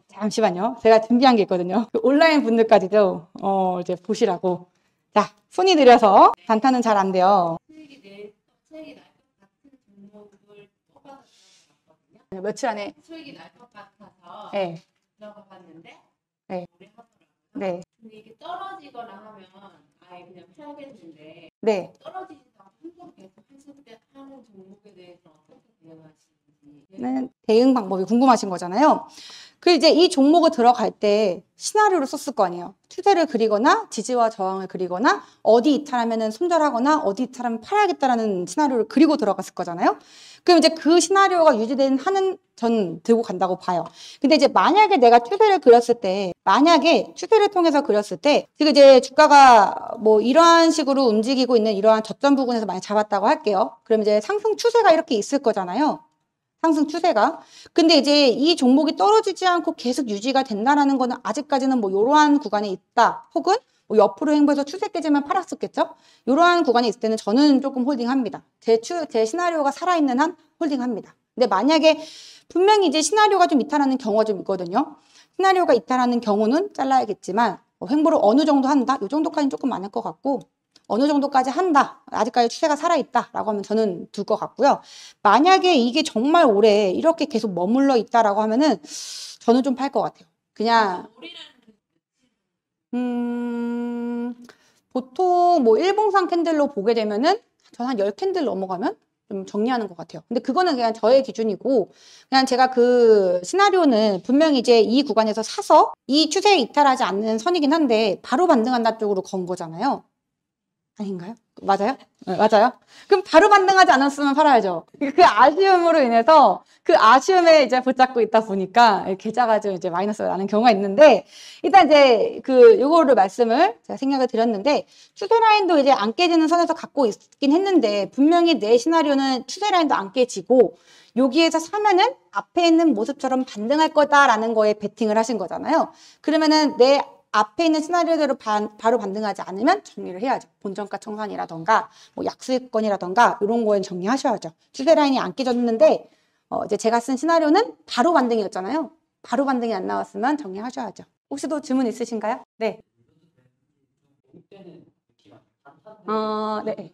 잠시만요. 제가 준비한 게 있거든요. 그 온라인 분들까지도 이제 보시라고. 자, 손이 느려서 단타는 잘 안 돼요. 수익이 날 것 같은 종목을 뽑아서 들어갔거든요. 며칠 안에. 수익이 날 것 같아서 네. 들어가 봤는데 네. 오래 하더라고요. 네. 근데 이게 떨어지거나 하면 아예 그냥 피하겠는데 네. 떨어지지도 않고 항상 계속 하실 때 하는 종목에 대해서 어떻게 대응하시는지. 는 대응 방법이 궁금하신 거잖아요. 그 이제 이 종목을 들어갈 때 시나리오를 썼을 거 아니에요. 추세를 그리거나 지지와 저항을 그리거나 어디 이탈하면은 손절하거나 어디 이탈하면 팔아야겠다라는 시나리오를 그리고 들어갔을 거잖아요. 그럼 이제 그 시나리오가 유지된 한은 전 들고 간다고 봐요. 근데 이제 만약에 내가 추세를 그렸을 때, 만약에 추세를 통해서 그렸을 때, 지금 이제 주가가 뭐 이러한 식으로 움직이고 있는 이러한 저점 부분에서 많이 잡았다고 할게요. 그럼 이제 상승 추세가 이렇게 있을 거잖아요. 상승 추세가. 근데 이제 이 종목이 떨어지지 않고 계속 유지가 된다라는 거는 아직까지는 뭐 이러한 구간에 있다. 혹은 뭐 옆으로 행보해서 추세 깨지면 팔았었겠죠? 이러한 구간에 있을 때는 저는 조금 홀딩합니다. 제 시나리오가 살아있는 한 홀딩합니다. 근데 만약에 분명히 이제 시나리오가 좀 이탈하는 경우가 좀 있거든요. 시나리오가 이탈하는 경우는 잘라야겠지만 횡보를 어느 정도 한다? 이 정도까지는 조금 많을 것 같고 어느 정도까지 한다. 아직까지 추세가 살아있다라고 하면 저는 둘 것 같고요. 만약에 이게 정말 오래 이렇게 계속 머물러 있다라고 하면은 저는 좀 팔 것 같아요. 그냥 보통 뭐 일봉상 캔들로 보게 되면은 전 한 10캔들 넘어가면 좀 정리하는 것 같아요. 근데 그거는 그냥 저의 기준이고 그냥 제가 그 시나리오는 분명히 이제 이 구간에서 사서 이 추세에 이탈하지 않는 선이긴 한데 바로 반등한다 쪽으로 건 거잖아요. 아닌가요? 맞아요? 네, 맞아요. 그럼 바로 반등하지 않았으면 팔아야죠. 그 아쉬움으로 인해서 그 아쉬움에 이제 붙잡고 있다 보니까 계좌가 좀 이제 마이너스가 나는 경우가 있는데 일단 이제 요거를 말씀을 제가 생각을 드렸는데 추세 라인도 이제 안 깨지는 선에서 갖고 있긴 했는데 분명히 내 시나리오는 추세 라인도 안 깨지고 여기에서 사면은 앞에 있는 모습처럼 반등할 거다라는 거에 베팅을 하신 거잖아요. 그러면은 내 앞에 있는 시나리오대로 바로 반등하지 않으면 정리를 해야죠. 본전가 청산이라던가 뭐 약수익권이라던가 이런 거엔 정리하셔야죠. 추세 라인이 안 깨졌는데 이제 제가 쓴 시나리오는 바로 반등이었잖아요. 바로 반등이 안 나왔으면 정리하셔야죠. 혹시 또 질문 있으신가요? 네. 네.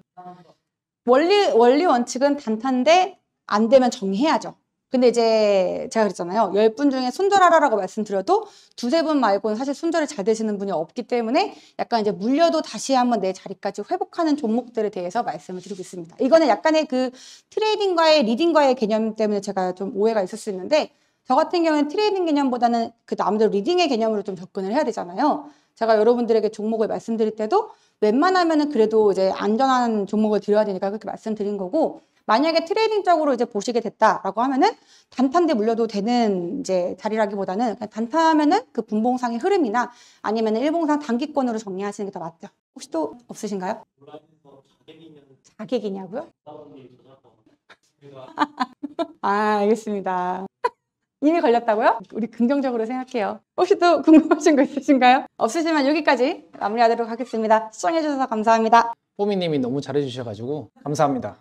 원리 원칙은 단타인데 안 되면 정리해야죠. 근데 이제 제가 그랬잖아요. 10분 중에 손절하라고 말씀드려도 두세 분 말고는 사실 손절이 잘 되시는 분이 없기 때문에 약간 이제 물려도 다시 한번 내 자리까지 회복하는 종목들에 대해서 말씀을 드리고 있습니다. 이거는 약간의 그 트레이딩과의 리딩과의 개념 때문에 제가 좀 오해가 있을 수 있는데 저 같은 경우는 트레이딩 개념보다는 그 나름대로 리딩의 개념으로 좀 접근을 해야 되잖아요. 제가 여러분들에게 종목을 말씀드릴 때도 웬만하면은 그래도 이제 안전한 종목을 드려야 되니까 그렇게 말씀드린 거고 만약에 트레이딩적으로 이제 보시게 됐다라고 하면은 단타인데 물려도 되는 이제 자리라기보다는 그냥 단타하면은 그 분봉상의 흐름이나 아니면은 일봉상 단기권으로 정리하시는 게 더 맞죠. 혹시 또 없으신가요? 자객이냐고요? 알겠습니다. 이미 걸렸다고요? 우리 긍정적으로 생각해요. 혹시 또 궁금하신 거 있으신가요? 없으시면 여기까지 마무리하도록 하겠습니다. 시청해주셔서 감사합니다. 뽀미님이 너무 잘해주셔가지고 감사합니다.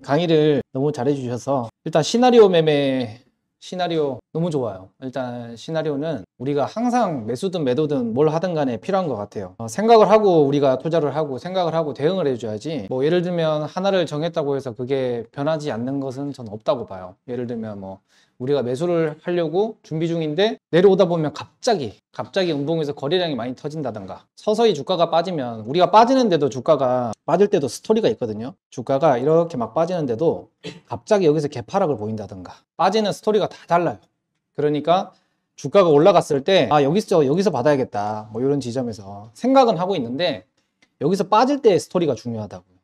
강의를 너무 잘해주셔서 일단 시나리오 매매 시나리오 너무 좋아요. 일단 시나리오는 우리가 항상 매수든 매도든 뭘 하든 간에 필요한 것 같아요. 생각을 하고 우리가 투자를 하고 생각을 하고 대응을 해줘야지, 뭐 예를 들면 하나를 정했다고 해서 그게 변하지 않는 것은 저는 없다고 봐요. 예를 들면 뭐 우리가 매수를 하려고 준비 중인데 내려오다 보면 갑자기 음봉에서 거래량이 많이 터진다든가, 서서히 주가가 빠지면, 우리가 빠지는데도 주가가 빠질 때도 스토리가 있거든요. 주가가 이렇게 막 빠지는데도 갑자기 여기서 개파락을 보인다든가, 빠지는 스토리가 다 달라요. 그러니까 주가가 올라갔을 때 여기서 받아야겠다, 뭐 이런 지점에서 생각은 하고 있는데, 여기서 빠질 때의 스토리가 중요하다고요.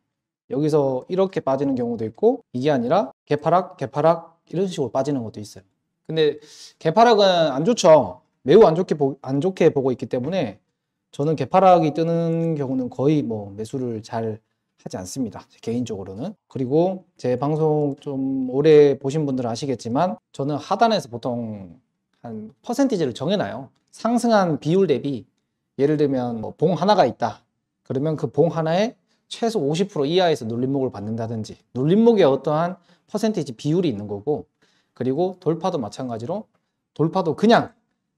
여기서 이렇게 빠지는 경우도 있고, 이게 아니라 개파락 이런 식으로 빠지는 것도 있어요. 근데 개파락은 안 좋죠. 매우 안 좋게 보고 있기 때문에 저는 개파락이 뜨는 경우는 거의 뭐 매수를 잘 하지 않습니다, 개인적으로는. 그리고 제 방송 좀 오래 보신 분들은 아시겠지만, 저는 하단에서 보통 한 퍼센티지를 정해놔요. 상승한 비율 대비, 예를 들면 뭐 봉 하나가 있다 그러면 그 봉 하나에 최소 50% 이하에서 눌림목을 받는다든지, 눌림목에 어떠한 퍼센티지 비율이 있는 거고, 그리고 돌파도 마찬가지로, 돌파도 그냥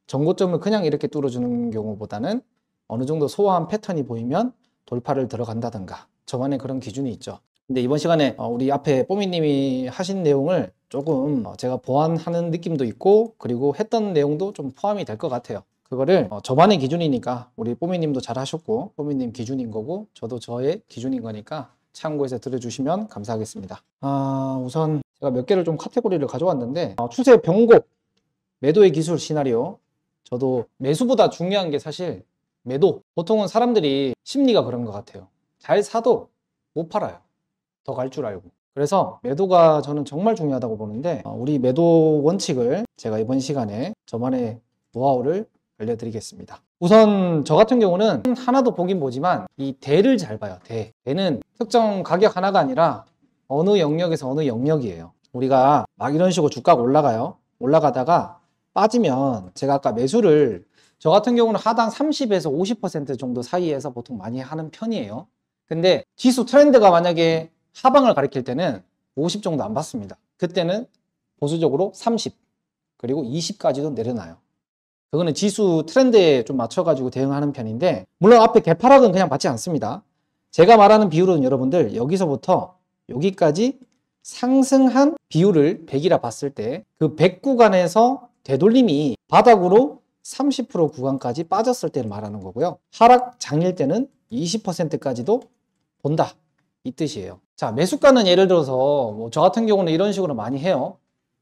전고점을 그냥 이렇게 뚫어주는 경우보다는 어느 정도 소화한 패턴이 보이면 돌파를 들어간다든가, 저만의 그런 기준이 있죠. 근데 이번 시간에 우리 앞에 뽀미님이 하신 내용을 조금 제가 보완하는 느낌도 있고, 그리고 했던 내용도 좀 포함이 될 것 같아요. 그거를 저만의 기준이니까, 우리 뽀미님도 잘 하셨고 뽀미님 기준인 거고 저도 저의 기준인 거니까 참고해서 들어주시면 감사하겠습니다. 우선 제가 몇 개를 좀 카테고리를 가져왔는데, 추세 변곡, 매도의 기술 시나리오. 저도 매수보다 중요한 게 사실 매도. 보통은 사람들이 심리가 그런 것 같아요. 잘 사도 못 팔아요, 더 갈 줄 알고. 그래서 매도가 저는 정말 중요하다고 보는데, 우리 매도 원칙을 제가 이번 시간에 저만의 노하우를 알려드리겠습니다. 우선 저 같은 경우는 하나도 보긴 보지만 이 대를 잘 봐요. 대는 특정 가격 하나가 아니라 어느 영역에서 어느 영역이에요. 우리가 막 이런 식으로 주가가 올라가요. 올라가다가 빠지면, 제가 아까 매수를 저 같은 경우는 하단 30에서 50% 정도 사이에서 보통 많이 하는 편이에요. 근데 지수 트렌드가 만약에 하방을 가리킬 때는 50 정도 안 받습니다. 그때는 보수적으로 30 그리고 20까지도 내려놔요. 그거는 지수 트렌드에 좀 맞춰가지고 대응하는 편인데, 물론 앞에 개파락은 그냥 받지 않습니다. 제가 말하는 비율은 여러분들 여기서부터 여기까지 상승한 비율을 100이라 봤을 때 그 100 구간에서 되돌림이 바닥으로 30% 구간까지 빠졌을 때를 말하는 거고요. 하락 장일 때는 20%까지도 본다, 이 뜻이에요. 자, 매수가는 예를 들어서 뭐 저 같은 경우는 이런 식으로 많이 해요.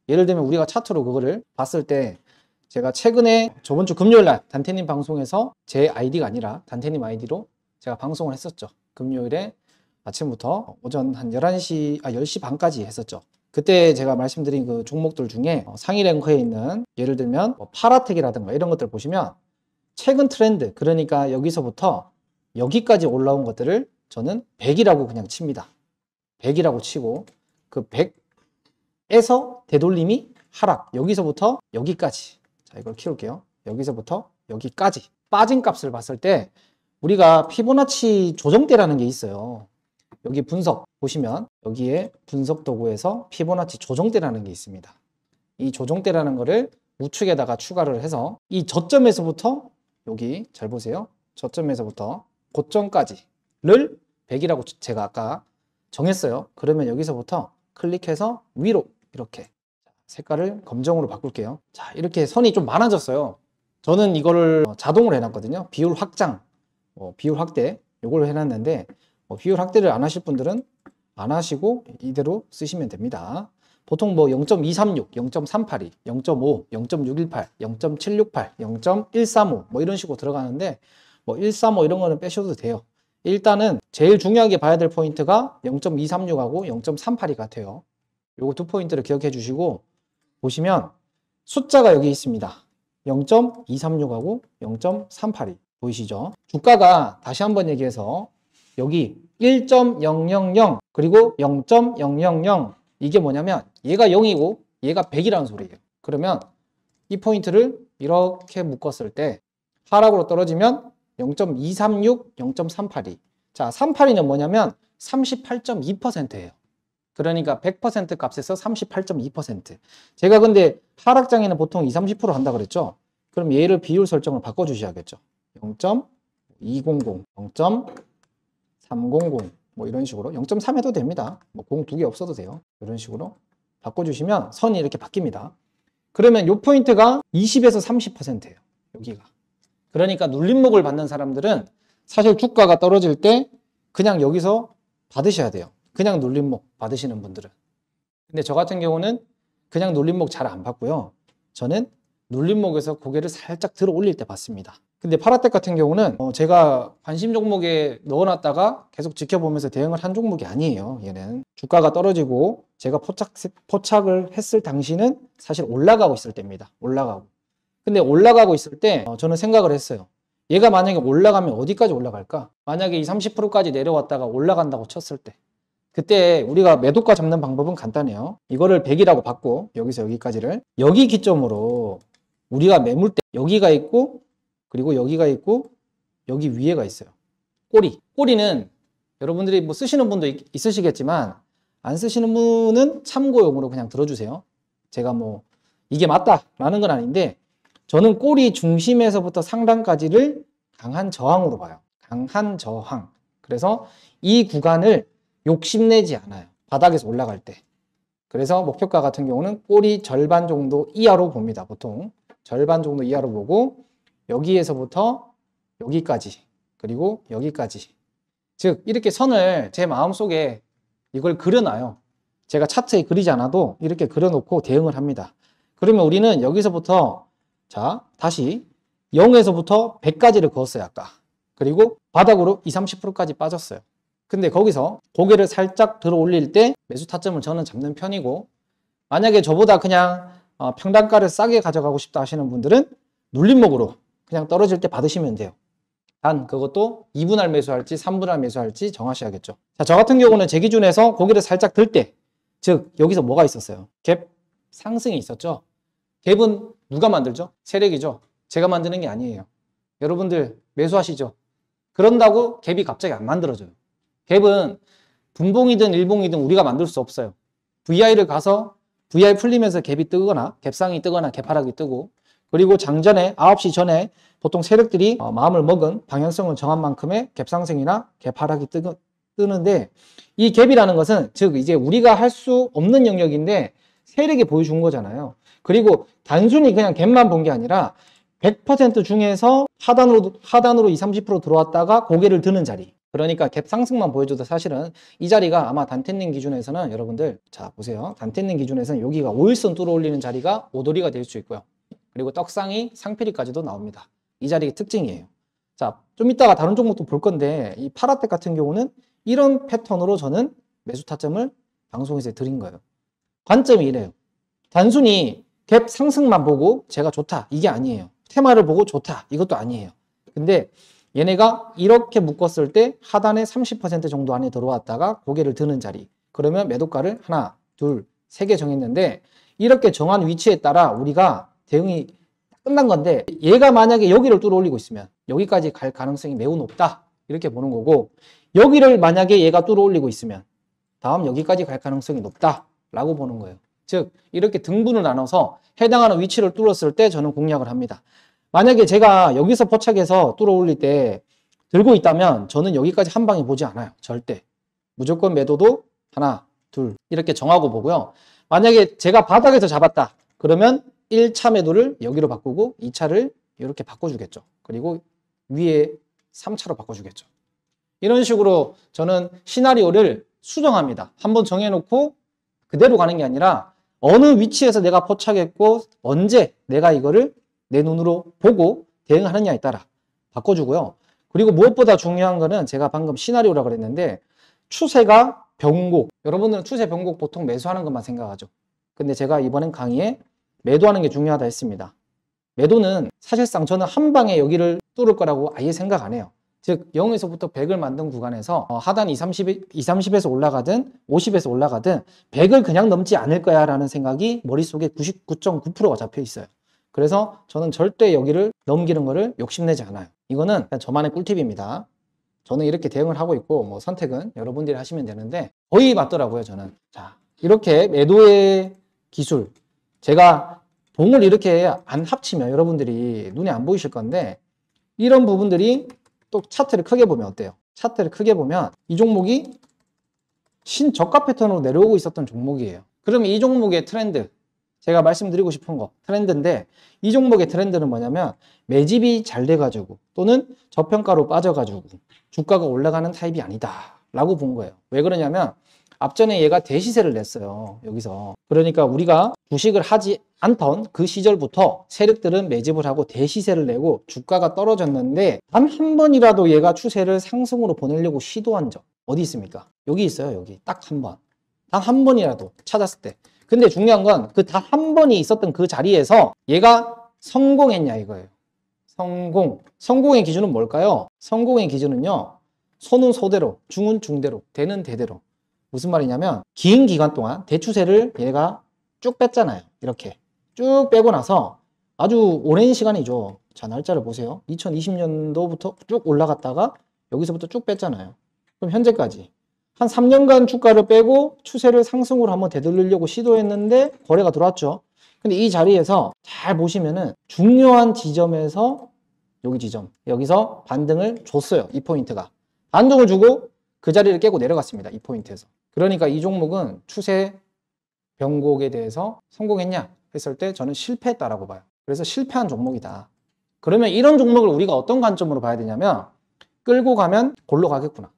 예를 들면 우리가 차트로 그거를 봤을 때, 제가 최근에 저번 주 금요일 날 단테님 방송에서 제 아이디가 아니라 단테님 아이디로 제가 방송을 했었죠. 금요일에 아침부터 오전 한 10시 반까지 했었죠. 그때 제가 말씀드린 그 종목들 중에 상위 랭크에 있는, 예를 들면 뭐 파라텍이라든가 이런 것들 보시면 최근 트렌드, 그러니까 여기서부터 여기까지 올라온 것들을 저는 100이라고 그냥 칩니다. 100이라고 치고, 그 100에서 되돌림이 하락, 여기서부터 여기까지. 자, 이걸 키울게요. 여기서부터 여기까지 빠진 값을 봤을 때 우리가 피보나치 조정대라는 게 있어요. 여기 분석 보시면 여기에 분석 도구에서 피보나치 조정대라는 게 있습니다. 이 조정대라는 거를 우측에다가 추가를 해서 이 저점에서부터, 여기 잘 보세요, 저점에서부터 고점까지를 100이라고 제가 아까 정했어요. 그러면 여기서부터 클릭해서 위로 이렇게 색깔을 검정으로 바꿀게요. 자, 이렇게 선이 좀 많아졌어요. 저는 이거를 자동으로 해놨거든요. 비율 확장, 비율 확대, 요걸 해놨는데, 비율 확대를 안 하실 분들은 안 하시고 이대로 쓰시면 됩니다. 보통 뭐 0.236, 0.382, 0.5, 0.618, 0.768, 0.135 뭐 이런 식으로 들어가는데, 뭐 135 이런 거는 빼셔도 돼요. 일단은 제일 중요하게 봐야 될 포인트가 0.236하고 0.382 같아요. 요거 두 포인트를 기억해 주시고, 보시면 숫자가 여기 있습니다. 0.236하고 0.382 보이시죠? 주가가 다시 한번 얘기해서 여기 1.000 그리고 0.000, 이게 뭐냐면 얘가 0이고 얘가 100이라는 소리예요. 그러면 이 포인트를 이렇게 묶었을 때 하락으로 떨어지면 0.236, 0.382. 자, 382는 뭐냐면 38.2%예요. 그러니까 100% 값에서 38.2%. 제가 근데 하락장에는 보통 20, 30% 한다 그랬죠. 그럼 얘를 비율 설정을 바꿔주셔야겠죠. 0.200, 0.300 뭐 이런 식으로 0.3 해도 됩니다. 뭐 0 두 개 없어도 돼요. 이런 식으로 바꿔주시면 선이 이렇게 바뀝니다. 그러면 요 포인트가 20에서 30%예요. 여기가. 그러니까 눌림목을 받는 사람들은 사실 주가가 떨어질 때 그냥 여기서 받으셔야 돼요. 그냥 눌림목 받으시는 분들은. 근데 저 같은 경우는 그냥 눌림목 잘 안 받고요. 저는 눌림목에서 고개를 살짝 들어 올릴 때 받습니다. 근데 파라텍 같은 경우는 제가 관심 종목에 넣어놨다가 계속 지켜보면서 대응을 한 종목이 아니에요. 얘는 주가가 떨어지고 제가 포착을 했을 당시는 사실 올라가고 있을 때입니다. 올라가고. 근데 올라가고 있을 때 저는 생각을 했어요. 얘가 만약에 올라가면 어디까지 올라갈까? 만약에 20, 30%까지 내려왔다가 올라간다고 쳤을 때 그때 우리가 매도가 잡는 방법은 간단해요. 이거를 100이라고 받고 여기서 여기까지를 여기 기점으로 우리가 매물 때 여기가 있고 그리고 여기가 있고 여기 위에가 있어요. 꼬리는 여러분들이 뭐 쓰시는 분도 있으시겠지만 안 쓰시는 분은 참고용으로 그냥 들어주세요. 제가 뭐 이게 맞다라는 건 아닌데 저는 꼬리 중심에서부터 상단까지를 강한 저항으로 봐요. 강한 저항. 그래서 이 구간을 욕심내지 않아요. 바닥에서 올라갈 때. 그래서 목표가 같은 경우는 꼬리 절반 정도 이하로 봅니다. 보통 절반 정도 이하로 보고 여기에서부터 여기까지 그리고 여기까지 즉 이렇게 선을 제 마음속에 이걸 그려놔요. 제가 차트에 그리지 않아도 이렇게 그려놓고 대응을 합니다. 그러면 우리는 여기서부터 자 다시 0에서부터 100까지를 그었어요. 아까. 그리고 바닥으로 20, 30%까지 빠졌어요. 근데 거기서 고개를 살짝 들어 올릴 때 매수 타점을 저는 잡는 편이고 만약에 저보다 그냥 평단가를 싸게 가져가고 싶다 하시는 분들은 눌림목으로 그냥 떨어질 때 받으시면 돼요. 단 그것도 2분할 매수할지 3분할 매수할지 정하셔야겠죠. 자, 저 같은 경우는 제 기준에서 고개를 살짝 들 때 즉 여기서 뭐가 있었어요? 갭 상승이 있었죠. 갭은 누가 만들죠? 세력이죠. 제가 만드는 게 아니에요. 여러분들 매수하시죠. 그런다고 갭이 갑자기 안 만들어져요. 갭은 분봉이든 일봉이든 우리가 만들 수 없어요. VI를 가서 VI 풀리면서 갭이 뜨거나 갭상이 뜨거나 갭하락이 뜨고 그리고 장전에 9시 전에 보통 세력들이 마음을 먹은 방향성을 정한 만큼의 갭상승이나 갭하락이 뜨는데 이 갭이라는 것은 즉 이제 우리가 할 수 없는 영역인데 세력이 보여준 거잖아요. 그리고 단순히 그냥 갭만 본 게 아니라 100% 중에서 하단으로 20, 30% 들어왔다가 고개를 드는 자리. 그러니까 갭 상승만 보여줘도 사실은 이 자리가 아마 단테님 기준에서는 여러분들 자 보세요. 단테님 기준에서는 여기가 5일선 뚫어 올리는 자리가 오도리가 될 수 있고요. 그리고 떡상이 상피리까지도 나옵니다. 이 자리의 특징이에요. 자, 좀 이따가 다른 종목도 볼 건데 이 파라텍 같은 경우는 이런 패턴으로 저는 매수 타점을 방송에서 드린 거예요. 관점이 이래요. 단순히 갭 상승만 보고 제가 좋다 이게 아니에요. 테마를 보고 좋다 이것도 아니에요. 근데 얘네가 이렇게 묶었을 때 하단에 30% 정도 안에 들어왔다가 고개를 드는 자리 그러면 매도가를 하나, 둘, 세 개 정했는데 이렇게 정한 위치에 따라 우리가 대응이 끝난 건데 얘가 만약에 여기를 뚫어 올리고 있으면 여기까지 갈 가능성이 매우 높다 이렇게 보는 거고 여기를 만약에 얘가 뚫어 올리고 있으면 다음 여기까지 갈 가능성이 높다 라고 보는 거예요. 즉 이렇게 등분을 나눠서 해당하는 위치를 뚫었을 때 저는 공략을 합니다. 만약에 제가 여기서 포착해서 뚫어 올릴 때 들고 있다면 저는 여기까지 한 방에 보지 않아요. 절대. 무조건 매도도 하나, 둘 이렇게 정하고 보고요. 만약에 제가 바닥에서 잡았다. 그러면 1차 매도를 여기로 바꾸고 2차를 이렇게 바꿔주겠죠. 그리고 위에 3차로 바꿔주겠죠. 이런 식으로 저는 시나리오를 수정합니다. 한번 정해놓고 그대로 가는 게 아니라 어느 위치에서 내가 포착했고 언제 내가 이거를 내 눈으로 보고 대응하느냐에 따라 바꿔주고요. 그리고 무엇보다 중요한 거는 제가 방금 시나리오라고 그랬는데 추세가 변곡. 여러분들은 추세 변곡 보통 매수하는 것만 생각하죠. 근데 제가 이번엔 강의에 매도하는 게 중요하다 했습니다. 매도는 사실상 저는 한 방에 여기를 뚫을 거라고 아예 생각 안 해요. 즉 0에서부터 100을 만든 구간에서 하단 30에서 올라가든 50에서 올라가든 100을 그냥 넘지 않을 거야 라는 생각이 머릿속에 99.9%가 잡혀 있어요. 그래서 저는 절대 여기를 넘기는 거를 욕심내지 않아요. 이거는 그냥 저만의 꿀팁입니다. 저는 이렇게 대응을 하고 있고 뭐 선택은 여러분들이 하시면 되는데 거의 맞더라고요. 저는 자 이렇게 매도의 기술 제가 봉을 이렇게 안 합치면 여러분들이 눈에 안 보이실 건데 이런 부분들이 또 차트를 크게 보면 어때요? 차트를 크게 보면 이 종목이 신저가 패턴으로 내려오고 있었던 종목이에요. 그러면 이 종목의 트렌드, 제가 말씀드리고 싶은 거 트렌드인데 이 종목의 트렌드는 뭐냐면 매집이 잘 돼가지고 또는 저평가로 빠져가지고 주가가 올라가는 타입이 아니다 라고 본 거예요. 왜 그러냐면 앞전에 얘가 대시세를 냈어요. 여기서. 그러니까 우리가 주식을 하지 않던 그 시절부터 세력들은 매집을 하고 대시세를 내고 주가가 떨어졌는데 단 한 번이라도 얘가 추세를 상승으로 보내려고 시도한 적 어디 있습니까? 여기 있어요. 여기 딱 한 번. 단 한 번이라도 찾았을 때. 근데 중요한 건 그 단 한 번이 있었던 그 자리에서 얘가 성공했냐 이거예요. 성공의 기준은 뭘까요? 성공의 기준은요. 소는 소대로, 중은 중대로, 대는 대대로. 무슨 말이냐면 긴 기간 동안 대추세를 얘가 쭉 뺐잖아요. 이렇게 쭉 빼고 나서 아주 오랜 시간이죠. 자, 날짜를 보세요. 2020년도부터 쭉 올라갔다가 여기서부터 쭉 뺐잖아요. 그럼 현재까지 한 3년간 주가를 빼고 추세를 상승으로 한번 되돌리려고 시도했는데 거래가 들어왔죠. 근데 이 자리에서 잘 보시면은 중요한 지점에서 여기 지점, 여기서 반등을 줬어요. 이 포인트가. 반등을 주고 그 자리를 깨고 내려갔습니다. 이 포인트에서. 그러니까 이 종목은 추세 변곡에 대해서 성공했냐 했을 때 저는 실패했다라고 봐요. 그래서 실패한 종목이다. 그러면 이런 종목을 우리가 어떤 관점으로 봐야 되냐면 끌고 가면 골로 가겠구나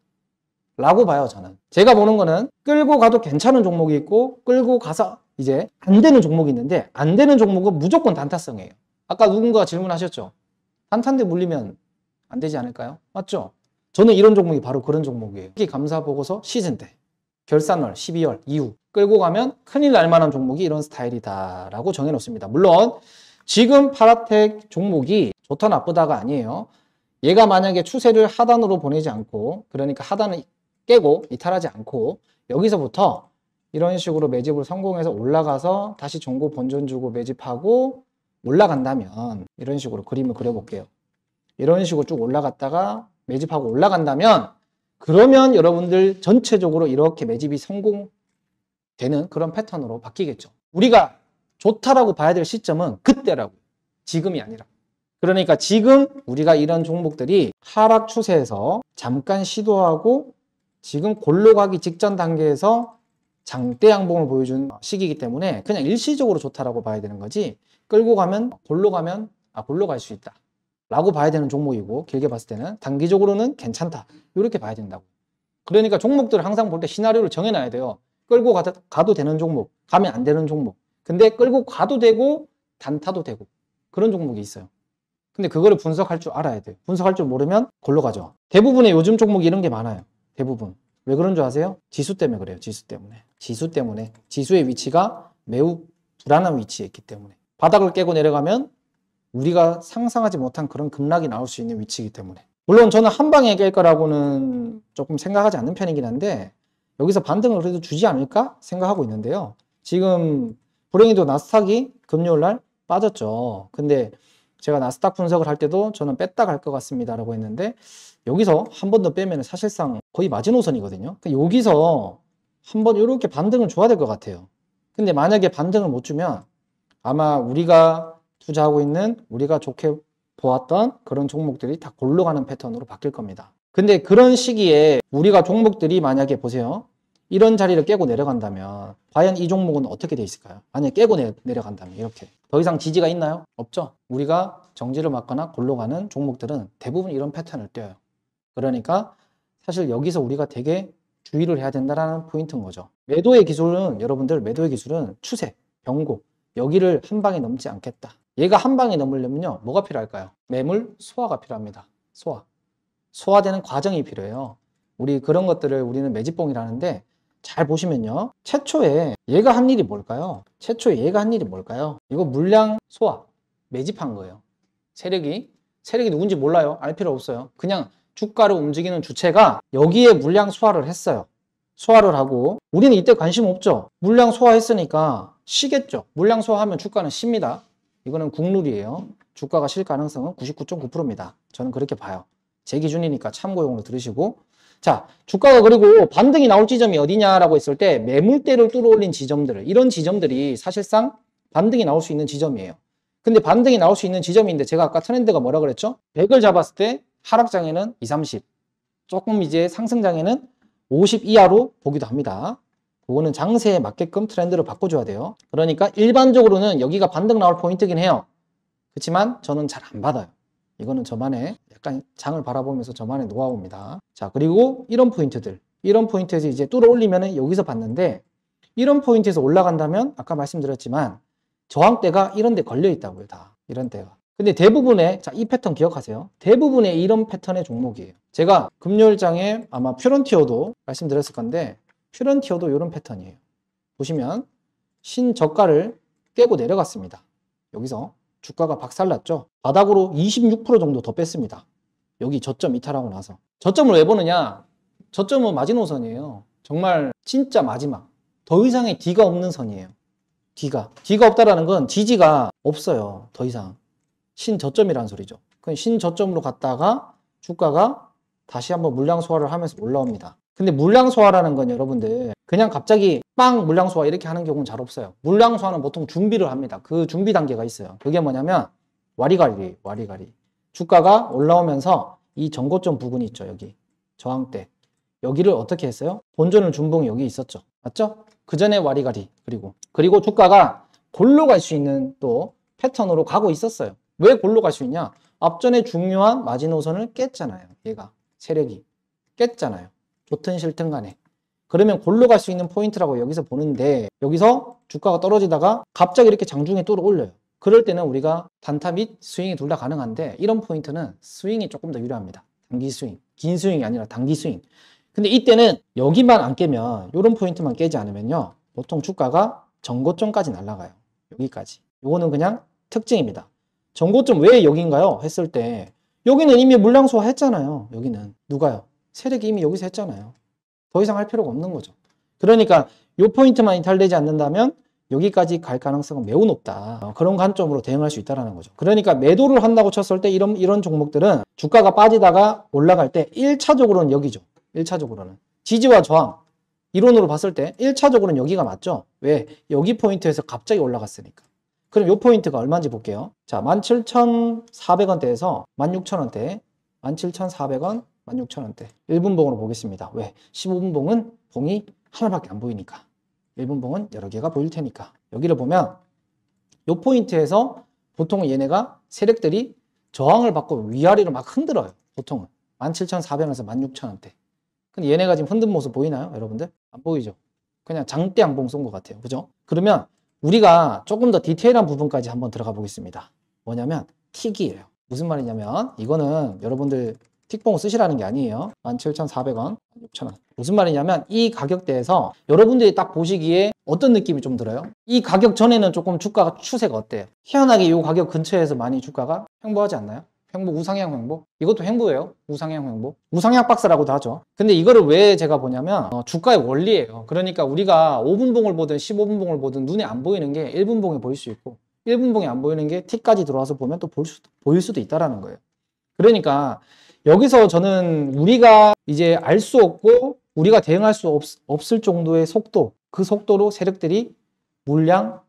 라고 봐요. 저는. 제가 보는 거는 끌고 가도 괜찮은 종목이 있고 끌고 가서 이제 안 되는 종목이 있는데 안 되는 종목은 무조건 단타성이에요. 아까 누군가 질문하셨죠. 단타인데 물리면 안 되지 않을까요? 맞죠? 저는 이런 종목이 바로 그런 종목이에요. 특히 감사보고서 시즌 때 결산월 12월 이후 끌고 가면 큰일 날 만한 종목이 이런 스타일이다 라고 정해놓습니다. 물론 지금 파라텍 종목이 좋다 나쁘다가 아니에요. 얘가 만약에 추세를 하단으로 보내지 않고 그러니까 하단을 깨고 이탈하지 않고 여기서부터 이런 식으로 매집을 성공해서 올라가서 다시 종고 본전 주고 매집하고 올라간다면 이런 식으로 그림을 그려볼게요. 이런 식으로 쭉 올라갔다가 매집하고 올라간다면 그러면 여러분들 전체적으로 이렇게 매집이 성공되는 그런 패턴으로 바뀌겠죠. 우리가 좋다라고 봐야 될 시점은 그때라고. 지금이 아니라. 그러니까 지금 우리가 이런 종목들이 하락 추세에서 잠깐 시도하고 지금 골로 가기 직전 단계에서 장대 양봉을 보여준 시기이기 때문에 그냥 일시적으로 좋다라고 봐야 되는 거지 끌고 가면 골로 갈 수 있다 라고 봐야 되는 종목이고 길게 봤을 때는 단기적으로는 괜찮다 이렇게 봐야 된다고. 그러니까 종목들을 항상 볼 때 시나리오를 정해놔야 돼요. 끌고 가도 되는 종목, 가면 안 되는 종목. 근데 끌고 가도 되고 단타도 되고 그런 종목이 있어요. 근데 그거를 분석할 줄 알아야 돼요. 분석할 줄 모르면 골로 가죠. 대부분의 요즘 종목이 이런 게 많아요. 대부분. 왜 그런 줄 아세요? 지수 때문에 그래요. 지수 때문에. 지수의 위치가 매우 불안한 위치에 있기 때문에. 바닥을 깨고 내려가면 우리가 상상하지 못한 그런 급락이 나올 수 있는 위치이기 때문에. 물론 저는 한 방에 깰 거라고는 조금 생각하지 않는 편이긴 한데 여기서 반등을 그래도 주지 않을까 생각하고 있는데요. 지금 불행히도 나스닥이 금요일 날 빠졌죠. 근데 제가 나스닥 분석을 할 때도 저는 뺐다 갈 것 같습니다 라고 했는데 여기서 한 번 더 빼면 사실상 거의 마지노선이거든요. 그러니까 여기서 한번 이렇게 반등을 줘야 될 것 같아요. 근데 만약에 반등을 못 주면 아마 우리가 투자하고 있는 우리가 좋게 보았던 그런 종목들이 다 골로 가는 패턴으로 바뀔 겁니다. 근데 그런 시기에 우리가 종목들이 만약에 보세요. 이런 자리를 깨고 내려간다면 과연 이 종목은 어떻게 돼 있을까요? 만약에 깨고 내려간다면 이렇게 더 이상 지지가 있나요? 없죠. 우리가 정지를 맞거나 골로 가는 종목들은 대부분 이런 패턴을 띄어요. 그러니까 사실 여기서 우리가 되게 주의를 해야 된다는 포인트인 거죠. 매도의 기술은 여러분들 매도의 기술은 추세, 변곡 여기를 한 방에 넘지 않겠다. 얘가 한 방에 넘으려면요 뭐가 필요할까요? 매물 소화가 필요합니다. 소화되는 과정이 필요해요. 우리 그런 것들을 우리는 매집봉이라는데 잘 보시면요 최초에 얘가 한 일이 뭘까요? 이거 물량 소화 매집한 거예요. 세력이 누군지 몰라요. 알 필요 없어요. 그냥 주가를 움직이는 주체가 여기에 물량 소화를 했어요. 소화를 하고 우리는 이때 관심 없죠. 물량 소화했으니까 쉬겠죠. 물량 소화하면 주가는 쉽니다. 이거는 국룰이에요. 주가가 쉴 가능성은 99.9%입니다. 저는 그렇게 봐요. 제 기준이니까 참고용으로 들으시고 자 주가가 그리고 반등이 나올 지점이 어디냐라고 했을 때 매물대를 뚫어올린 지점들 이런 지점들이 사실상 반등이 나올 수 있는 지점이에요. 근데 반등이 나올 수 있는 지점인데 제가 아까 트렌드가 뭐라 그랬죠? 100을 잡았을 때 하락장에는 2, 30, 조금 이제 상승장에는 50 이하로 보기도 합니다. 그거는 장세에 맞게끔 트렌드를 바꿔줘야 돼요. 그러니까 일반적으로는 여기가 반등 나올 포인트긴 해요. 그렇지만 저는 잘 안 받아요. 이거는 저만의 약간 장을 바라보면서 저만의 노하우입니다. 자, 그리고 이런 포인트들, 이런 포인트에서 이제 뚫어 올리면 여기서 봤는데 이런 포인트에서 올라간다면 아까 말씀드렸지만 저항대가 이런 데 걸려 있다고요. 다 이런 데가. 근데 대부분의, 자, 이 패턴 기억하세요. 대부분의 이런 패턴의 종목이에요. 제가 금요일장에 아마 퓨런티어도 말씀드렸을 건데 퓨런티어도 이런 패턴이에요. 보시면 신저가를 깨고 내려갔습니다. 여기서 주가가 박살났죠. 바닥으로 26% 정도 더 뺐습니다. 여기 저점 이탈하고 나서. 저점을 왜 보느냐? 저점은 마지노선이에요. 정말 진짜 마지막. 더 이상의 D가 없는 선이에요. D가 없다라는 건 지지가 없어요. 더 이상. 신저점이라는 소리죠. 그럼 신저점으로 갔다가 주가가 다시 한번 물량 소화를 하면서 올라옵니다. 근데 물량 소화라는 건 여러분들 그냥 갑자기 빵 물량 소화 이렇게 하는 경우는 잘 없어요. 물량 소화는 보통 준비를 합니다. 그 준비 단계가 있어요. 그게 뭐냐면 와리가리. 주가가 올라오면서 이 전고점 부분이 있죠. 여기 저항대. 여기를 어떻게 했어요? 본전을 준봉이 여기 있었죠. 맞죠? 그 전에 와리가리. 그리고 주가가 골로 갈 수 있는 또 패턴으로 가고 있었어요. 왜 골로 갈 수 있냐? 앞전에 중요한 마지노선을 깼잖아요. 얘가 세력이 깼잖아요. 좋든 싫든 간에. 그러면 골로 갈 수 있는 포인트라고 여기서 보는데 여기서 주가가 떨어지다가 갑자기 이렇게 장중에 뚫어 올려요. 그럴 때는 우리가 단타 및 스윙이 둘 다 가능한데 이런 포인트는 스윙이 조금 더 유리합니다. 단기 스윙. 긴 스윙이 아니라 단기 스윙. 근데 이때는 여기만 안 깨면 이런 포인트만 깨지 않으면요. 보통 주가가 전고점까지 날아가요. 여기까지. 이거는 그냥 특징입니다. 전고점 왜 여기인가요? 했을 때 여기는 이미 물량 소화했잖아요. 여기는 누가요? 세력이 이미 여기서 했잖아요. 더 이상 할 필요가 없는 거죠. 그러니까 이 포인트만 이탈되지 않는다면 여기까지 갈 가능성은 매우 높다. 그런 관점으로 대응할 수 있다는 거죠. 그러니까 매도를 한다고 쳤을 때 이런 종목들은 주가가 빠지다가 올라갈 때 1차적으로는 여기죠. 1차적으로는 지지와 저항 이론으로 봤을 때 1차적으로는 여기가 맞죠. 왜? 여기 포인트에서 갑자기 올라갔으니까. 그럼 이 포인트가 얼마인지 볼게요. 자, 17,400원대에서 16,000원대, 17,400원, 16,000원대. 1분봉으로 보겠습니다. 왜? 15분봉은 봉이 하나밖에 안 보이니까. 1분봉은 여러 개가 보일 테니까. 여기를 보면 이 포인트에서 보통은 얘네가 세력들이 저항을 받고 위아래로 막 흔들어요. 보통은. 17,400원에서 16,000원대. 근데 얘네가 지금 흔든 모습 보이나요? 여러분들? 안 보이죠? 그냥 장대 양봉 쏜 것 같아요. 그죠? 그러면 우리가 조금 더 디테일한 부분까지 한번 들어가 보겠습니다. 뭐냐면 틱이에요. 무슨 말이냐면 이거는 여러분들 틱봉 쓰시라는 게 아니에요. 17,400원, 16,000원. 무슨 말이냐면 이 가격대에서 여러분들이 딱 보시기에 어떤 느낌이 좀 들어요? 이 가격 전에는 조금 주가가 추세가 어때요? 희한하게 이 가격 근처에서 많이 주가가 횡보하지 않나요? 횡보, 우상향 횡보? 이것도 횡보예요. 우상향 횡보. 우상향 박스라고도 하죠. 근데 이거를 왜 제가 보냐면 주가의 원리예요. 그러니까 우리가 5분봉을 보든 15분봉을 보든 눈에 안 보이는 게 1분봉에 보일 수 있고 1분봉에 안 보이는 게 T까지 들어와서 보면 또 보일 수도 있다라는 거예요. 그러니까 여기서 저는 우리가 이제 알 수 없고 우리가 대응할 수 없을 정도의 속도, 그 속도로 세력들이 물량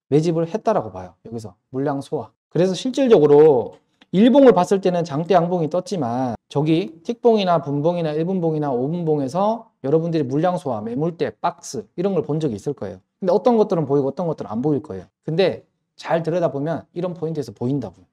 매집을 했다라고 봐요. 여기서 물량 소화. 그래서 실질적으로 일봉을 봤을 때는 장대 양봉이 떴지만 저기 틱봉이나 분봉이나 1분봉이나 5분봉에서 여러분들이 물량 소화, 매물대, 박스 이런 걸 본 적이 있을 거예요. 근데 어떤 것들은 보이고 어떤 것들은 안 보일 거예요. 근데 잘 들여다보면 이런 포인트에서 보인다고요.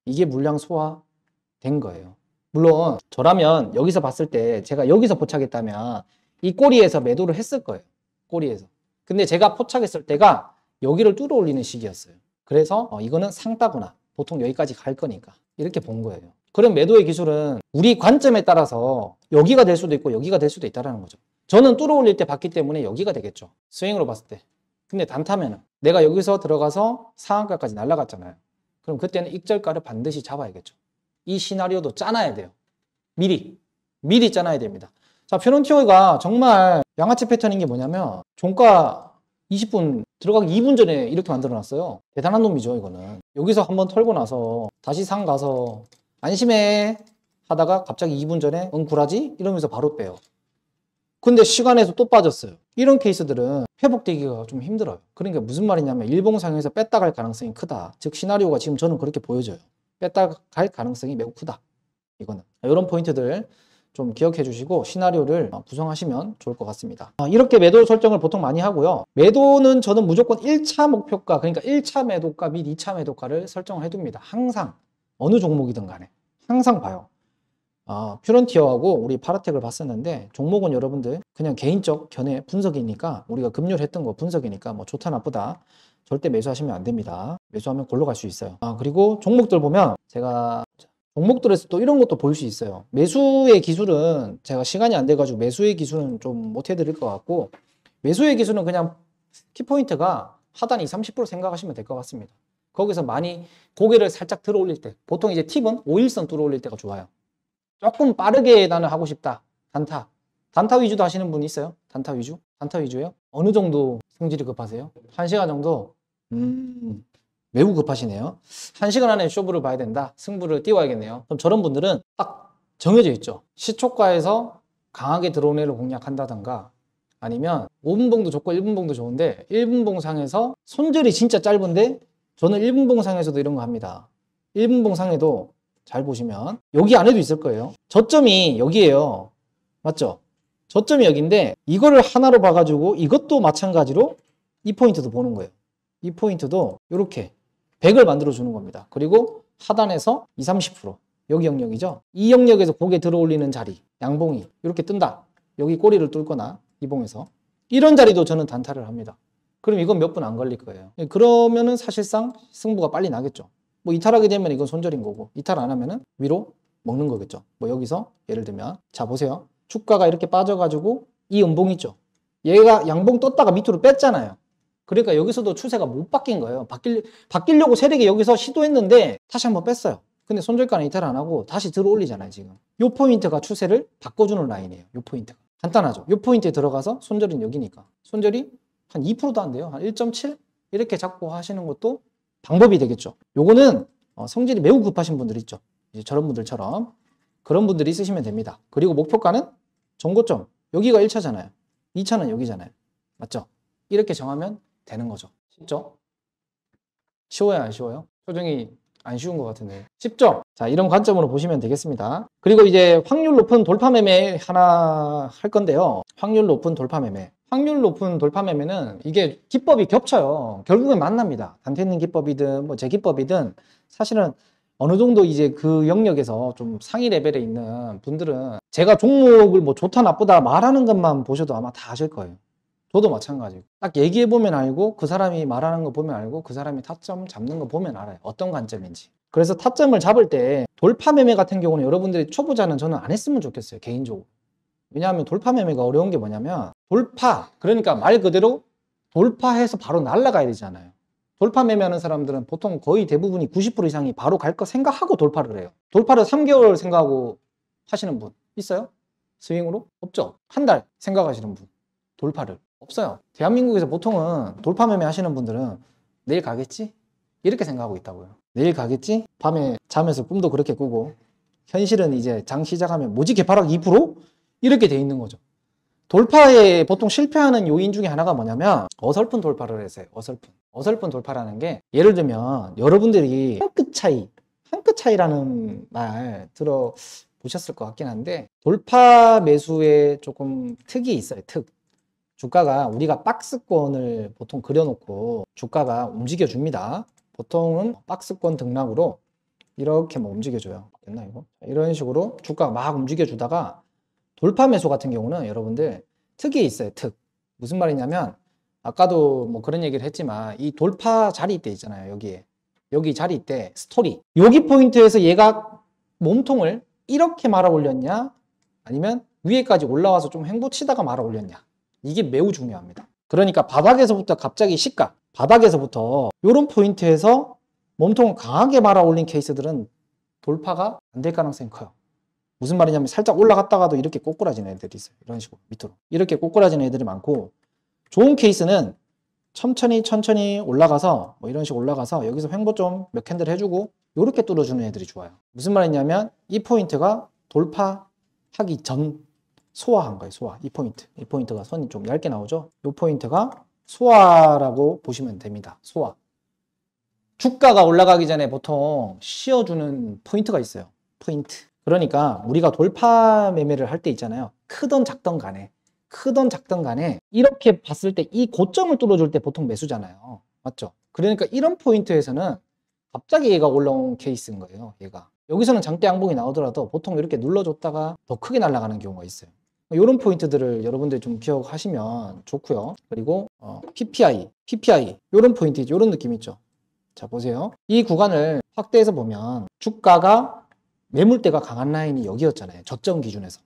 이게 물량 소화된 거예요. 물론 저라면 여기서 봤을 때 제가 여기서 포착했다면 이 꼬리에서 매도를 했을 거예요. 꼬리에서. 근데 제가 포착했을 때가 여기를 뚫어 올리는 시기였어요. 그래서 이거는 상따구나. 보통 여기까지 갈 거니까 이렇게 본 거예요. 그런 매도의 기술은 우리 관점에 따라서 여기가 될 수도 있고 여기가 될 수도 있다는 거죠. 저는 뚫어 올릴 때 봤기 때문에 여기가 되겠죠. 스윙으로 봤을 때. 근데 단타면은 내가 여기서 들어가서 상한가까지 날아갔잖아요. 그럼 그때는 익절가를 반드시 잡아야겠죠. 이 시나리오도 짜놔야 돼요. 미리 짜놔야 됩니다. 자, 퓨런티어가 정말 양아치 패턴인 게 뭐냐면 종가 20분 들어가기 2분 전에 이렇게 만들어 놨어요. 대단한 놈이죠, 이거는. 여기서 한번 털고 나서 다시 상 가서 안심해 하다가 갑자기 2분 전에 응 구라지? 이러면서 바로 빼요. 근데 시간에서 또 빠졌어요. 이런 케이스들은 회복되기가 좀 힘들어요. 그러니까 무슨 말이냐면 일봉상에서 뺐다 갈 가능성이 크다. 즉 시나리오가 지금 저는 그렇게 보여져요. 뺐다 갈 가능성이 매우 크다. 이거는 이런 포인트들 좀 기억해 주시고 시나리오를 구성하시면 좋을 것 같습니다. 이렇게 매도 설정을 보통 많이 하고요. 매도는 저는 무조건 1차 목표가, 그러니까 1차 매도가 및 2차 매도가를 설정을 해둡니다. 항상 어느 종목이든 간에 항상 봐요. 퓨런티어하고 우리 파라텍을 봤었는데 종목은 여러분들 그냥 개인적 견해 분석이니까, 우리가 금요일 했던 거 분석이니까 뭐 좋다 나쁘다 절대 매수하시면 안 됩니다. 매수하면 골로 갈 수 있어요. 그리고 종목들 보면 제가 종목들에서 또 이런 것도 볼 수 있어요. 매수의 기술은 제가 시간이 안 돼가지고 매수의 기술은 좀 못 해드릴 것 같고, 매수의 기술은 그냥 키포인트가 하단 20-30% 생각하시면 될 것 같습니다. 거기서 많이 고개를 살짝 들어 올릴 때, 보통 이제 팁은 5일선 뚫어 올릴 때가 좋아요. 조금 빠르게 나는 하고 싶다. 단타 위주도 하시는 분 있어요? 단타 위주? 단타 위주예요? 어느 정도 성질이 급하세요? 1시간 정도? 매우 급하시네요. 1시간 안에 쇼부를 봐야 된다. 승부를 띄워야겠네요. 그럼 저런 분들은 딱 정해져 있죠. 시초가에서 강하게 들어온 애를 공략한다던가, 아니면 5분봉도 좋고 1분봉도 좋은데 1분봉상에서 손절이 진짜 짧은데, 저는 1분봉상에서도 이런 거 합니다. 1분봉상에도 잘 보시면 여기 안에도 있을 거예요. 저점이 여기에요. 맞죠? 저점이 여기인데 이거를 하나로 봐가지고 이것도 마찬가지로 이 포인트도 보는 거예요. 이 포인트도 이렇게 100을 만들어 주는 겁니다. 그리고 하단에서 20-30% 여기 영역이죠. 이 영역에서 고개 들어 올리는 자리, 양봉이 이렇게 뜬다. 여기 꼬리를 뚫거나 이봉에서 이런 자리도 저는 단타를 합니다. 그럼 이건 몇 분 안 걸릴 거예요. 그러면은 사실상 승부가 빨리 나겠죠. 뭐 이탈하게 되면 이건 손절인 거고, 이탈 안 하면은 위로 먹는 거겠죠. 뭐 여기서 예를 들면 자 보세요. 주가가 이렇게 빠져가지고 이 음봉 있죠. 얘가 양봉 떴다가 밑으로 뺐잖아요. 그러니까 여기서도 추세가 못 바뀐 거예요. 바뀌려고 세력이 여기서 시도했는데 다시 한번 뺐어요. 근데 손절가는 이탈 안 하고 다시 들어 올리잖아요. 지금 요 포인트가 추세를 바꿔주는 라인이에요. 요 포인트가 간단하죠. 요 포인트에 들어가서 손절은 여기니까 손절이 한 2%도 안 돼요. 한 1.7 이렇게 잡고 하시는 것도 방법이 되겠죠. 요거는 성질이 매우 급하신 분들 있죠. 이제 저런 분들처럼 그런 분들이 쓰시면 됩니다. 그리고 목표가는 정고점 여기가 1차잖아요. 2차는 여기잖아요. 맞죠? 이렇게 정하면 되는 거죠. 쉽죠? 쉬워요, 안 쉬워요? 표정이 안 쉬운 것 같은데 쉽죠? 자, 이런 관점으로 보시면 되겠습니다. 그리고 이제 확률 높은 돌파 매매 하나 할 건데요. 확률 높은 돌파 매매. 확률 높은 돌파 매매는 이게 기법이 겹쳐요. 결국엔 만납니다. 단테님 기법이든 뭐 제 기법이든 사실은 어느 정도 이제 그 영역에서 좀 상위 레벨에 있는 분들은 제가 종목을 뭐 좋다 나쁘다 말하는 것만 보셔도 아마 다 아실 거예요. 저도 마찬가지고 딱 얘기해 보면 알고, 그 사람이 말하는 거 보면 알고, 그 사람이 타점 잡는 거 보면 알아요. 어떤 관점인지. 그래서 타점을 잡을 때 돌파 매매 같은 경우는 여러분들이 초보자는 저는 안 했으면 좋겠어요. 개인적으로. 왜냐하면 돌파 매매가 어려운 게 뭐냐면 돌파, 그러니까 말 그대로 돌파해서 바로 날아가야 되잖아요. 돌파 매매하는 사람들은 보통 거의 대부분이 90% 이상이 바로 갈 거 생각하고 돌파를 해요. 돌파를 3개월 생각하고 하시는 분 있어요? 스윙으로? 없죠. 한 달 생각하시는 분 돌파를 없어요. 대한민국에서 보통은 돌파 매매 하시는 분들은 내일 가겠지? 이렇게 생각하고 있다고요. 내일 가겠지? 밤에 잠에서 꿈도 그렇게 꾸고, 현실은 이제 장 시작하면 뭐지 개파락 2%? 이렇게 돼 있는 거죠. 돌파에 보통 실패하는 요인 중에 하나가 뭐냐면 어설픈 돌파를 해서 해요. 어설픈 돌파라는 게, 예를 들면 여러분들이 한 끗 차이라는 말 들어보셨을 것 같긴 한데, 돌파 매수에 조금 특이 있어요. 주가가 우리가 박스권을 보통 그려놓고 주가가 움직여줍니다. 보통은 박스권 등락으로 이렇게 뭐 움직여줘요. 됐나 이거? 이런 식으로 주가가 막 움직여주다가 돌파 매수 같은 경우는 여러분들 특이 있어요. 무슨 말이냐면 아까도 뭐 그런 얘기를 했지만 이 돌파 자리 때 있잖아요. 여기 자리 때 스토리, 여기 포인트에서 얘가 몸통을 이렇게 말아 올렸냐, 아니면 위에까지 올라와서 좀 횡보치다가 말아 올렸냐, 이게 매우 중요합니다. 그러니까 바닥에서부터 갑자기 바닥에서부터 이런 포인트에서 몸통을 강하게 말아 올린 케이스들은 돌파가 안 될 가능성이 커요. 무슨 말이냐면 살짝 올라갔다가도 이렇게 꼬꾸라지는 애들이 있어요. 이런 식으로 밑으로 이렇게 꼬꾸라지는 애들이 많고, 좋은 케이스는 천천히 올라가서 뭐 이런 식으로 올라가서 여기서 횡보 좀 몇 캔들 해주고 이렇게 뚫어주는 애들이 좋아요. 무슨 말이냐면 이 포인트가 돌파하기 소화한 거예요. 소화. 이 포인트. 이 포인트가 선이 좀 얇게 나오죠. 이 포인트가 소화라고 보시면 됩니다. 소화. 주가가 올라가기 전에 보통 씌워주는 포인트가 있어요. 포인트. 그러니까 우리가 돌파 매매를 할 때 있잖아요. 크던 작던 간에 이렇게 봤을 때 이 고점을 뚫어줄 때 보통 매수잖아요. 맞죠? 그러니까 이런 포인트에서는 갑자기 얘가 올라온 케이스인 거예요. 얘가. 여기서는 장대 양봉이 나오더라도 보통 이렇게 눌러줬다가 더 크게 날아가는 경우가 있어요. 이런 포인트들을 여러분들이 좀 기억하시면 좋고요. 그리고 PPI 이런 포인트, 이런 느낌 있죠. 자, 보세요. 이 구간을 확대해서 보면 주가가 매물대가 강한 라인이 여기였잖아요. 저점 기준에서.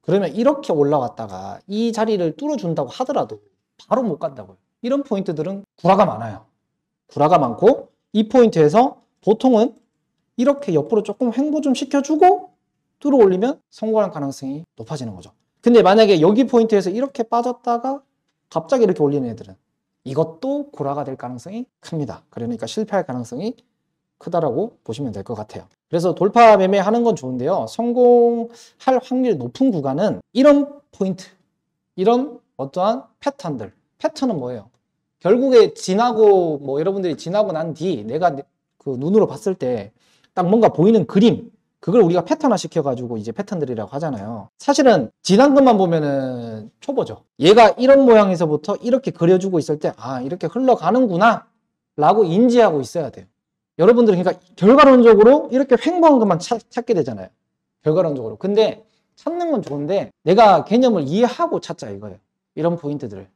그러면 이렇게 올라왔다가 이 자리를 뚫어준다고 하더라도 바로 못 간다고요. 이런 포인트들은 구라가 많아요. 구라가 많고 이 포인트에서 보통은 이렇게 옆으로 조금 횡보 좀 시켜주고 뚫어 올리면 성공할 가능성이 높아지는 거죠. 근데 만약에 여기 포인트에서 이렇게 빠졌다가 갑자기 이렇게 올리는 애들은 이것도 구라가 될 가능성이 큽니다. 그러니까 실패할 가능성이 크다라고 보시면 될 것 같아요. 그래서 돌파 매매하는 건 좋은데요. 성공할 확률이 높은 구간은 이런 포인트, 이런 어떠한 패턴들. 패턴은 뭐예요? 결국에 지나고 뭐 여러분들이 지나고 난 뒤 내가 그 눈으로 봤을 때 딱 뭔가 보이는 그림, 그걸 우리가 패턴화 시켜가지고 이제 패턴들이라고 하잖아요. 사실은 지난 것만 보면은 초보죠. 얘가 이런 모양에서부터 이렇게 그려주고 있을 때 아, 이렇게 흘러가는구나 라고 인지하고 있어야 돼요. 여러분들은 그러니까 결과론적으로 이렇게 횡보한 것만 찾게 되잖아요. 결과론적으로. 근데 찾는 건 좋은데 내가 개념을 이해하고 찾자 이거예요. 이런 포인트들을.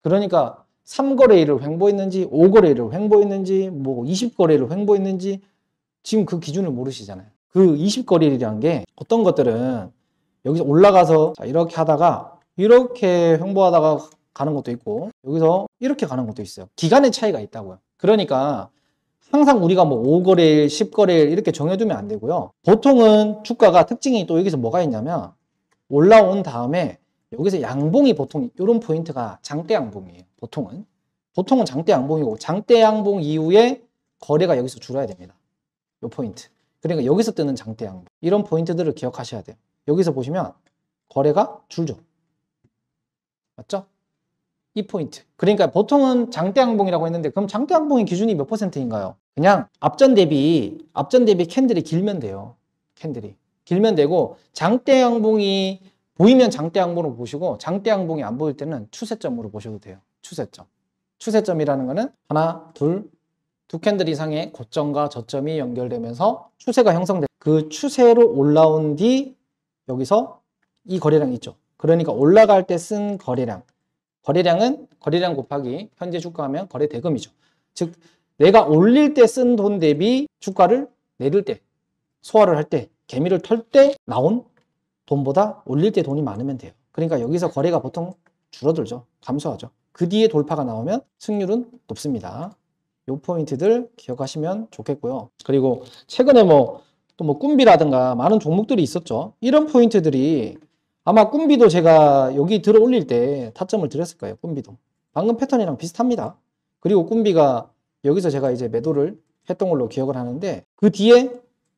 그러니까 3거래일을 횡보했는지 5거래일을 횡보했는지 뭐 20거래일을 횡보했는지 지금 그 기준을 모르시잖아요. 그 20거래일이라는 게 어떤 것들은 여기서 올라가서 이렇게 하다가 이렇게 횡보하다가 가는 것도 있고 여기서 이렇게 가는 것도 있어요. 기간의 차이가 있다고요. 그러니까 항상 우리가 뭐 5거래일, 10거래일 이렇게 정해두면 안 되고요. 보통은 주가가 특징이 또 여기서 뭐가 있냐면 올라온 다음에 여기서 양봉이 보통 이런 포인트가 장대 양봉이에요. 보통은 장대 양봉이고 장대 양봉 이후에 거래가 여기서 줄어야 됩니다. 이 포인트. 그러니까 여기서 뜨는 장대 양봉. 이런 포인트들을 기억하셔야 돼요. 여기서 보시면 거래가 줄죠. 맞죠? 이 포인트. 그러니까 보통은 장대 양봉이라고 했는데 그럼 장대 양봉의 기준이 몇 %인가요? 그냥 앞전 대비 캔들이 길면 돼요. 캔들이. 길면 되고 장대 양봉이 보이면 장대 양봉으로 보시고 장대 양봉이 안 보일 때는 추세점으로 보셔도 돼요. 추세점. 추세점이라는 거는 하나, 두 캔들 이상의 고점과 저점이 연결되면서 추세가 형성돼. 그 추세로 올라온 뒤 여기서 이 거래량 있죠. 그러니까 올라갈 때 쓴 거래량. 거래량은 거래량 곱하기 현재 주가하면 거래 대금이죠. 즉 내가 올릴 때 쓴 돈 대비 주가를 내릴 때 소화를 할 때 개미를 털 때 나온 돈보다 올릴 때 돈이 많으면 돼요. 그러니까 여기서 거래가 보통 줄어들죠. 감소하죠. 그 뒤에 돌파가 나오면 승률은 높습니다. 요 포인트들 기억하시면 좋겠고요. 그리고 최근에 또 꿈비라든가 많은 종목들이 있었죠. 이런 포인트들이 아마 꿈비도 제가 여기 들어 올릴 때 타점을 드렸을 거예요. 꿈비도. 방금 패턴이랑 비슷합니다. 그리고 꿈비가 여기서 제가 이제 매도를 했던 걸로 기억을 하는데 그 뒤에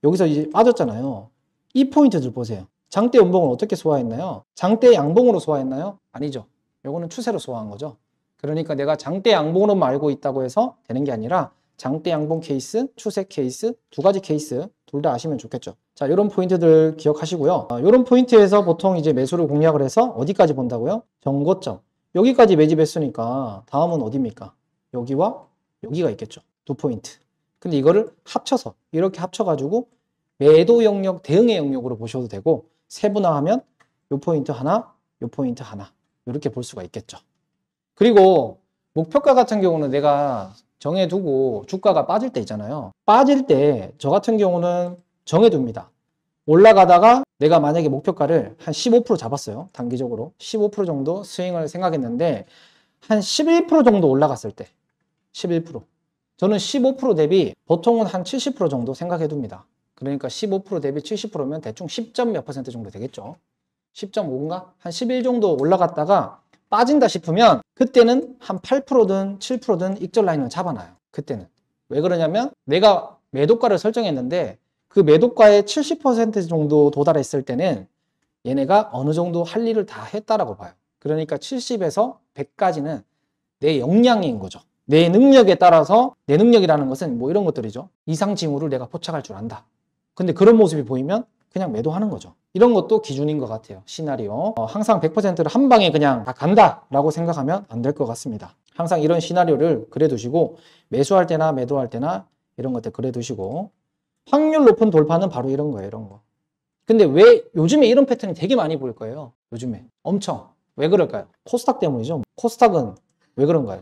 여기서 이제 빠졌잖아요. 이 포인트들 보세요. 장대 연봉을 어떻게 소화했나요? 장대 양봉으로 소화했나요? 아니죠. 요거는 추세로 소화한 거죠. 그러니까 내가 장대 양봉으로만 알고 있다고 해서 되는 게 아니라 장대 양봉 케이스, 추세 케이스, 두 가지 케이스 둘 다 아시면 좋겠죠. 자, 이런 포인트들 기억하시고요. 이런 포인트에서 보통 이제 매수를 공략을 해서 어디까지 본다고요? 정고점. 여기까지 매집했으니까 다음은 어디입니까? 여기와 여기가 있겠죠. 두 포인트. 근데 이거를 합쳐서 이렇게 합쳐가지고 매도 영역, 대응의 영역으로 보셔도 되고 세분화하면 요 포인트 하나, 요 포인트 하나 이렇게 볼 수가 있겠죠. 그리고 목표가 같은 경우는 내가 정해두고 주가가 빠질 때 있잖아요. 빠질 때 저 같은 경우는 정해둡니다. 올라가다가 내가 만약에 목표가를 한 15% 잡았어요. 단기적으로 15% 정도 스윙을 생각했는데 한 11% 정도 올라갔을 때 11% 저는 15% 대비 보통은 한 70% 정도 생각해둡니다. 그러니까 15% 대비 70%면 대충 10점 몇 % 정도 되겠죠. 10.5인가? 한 11 정도 올라갔다가 빠진다 싶으면 그때는 한 8%든 7%든 익절 라인을 잡아놔요. 그때는. 왜 그러냐면 내가 매도가를 설정했는데 그 매도가의 70% 정도 도달했을 때는 얘네가 어느 정도 할 일을 다 했다라고 봐요. 그러니까 70에서 100까지는 내 역량인 거죠. 내 능력에 따라서, 내 능력이라는 것은 뭐 이런 것들이죠. 이상 징후를 내가 포착할 줄 안다. 근데 그런 모습이 보이면 그냥 매도하는 거죠. 이런 것도 기준인 것 같아요. 시나리오. 항상 100%를 한 방에 그냥 다 간다라고 생각하면 안 될 것 같습니다. 항상 이런 시나리오를 그려 두시고 매수할 때나 매도할 때나 이런 것들 그려 두시고 확률 높은 돌파는 바로 이런 거예요. 이런 거. 근데 왜 요즘에 이런 패턴이 되게 많이 보일 거예요. 요즘에. 엄청. 왜 그럴까요? 코스닥 때문이죠. 코스닥은 왜 그런가요?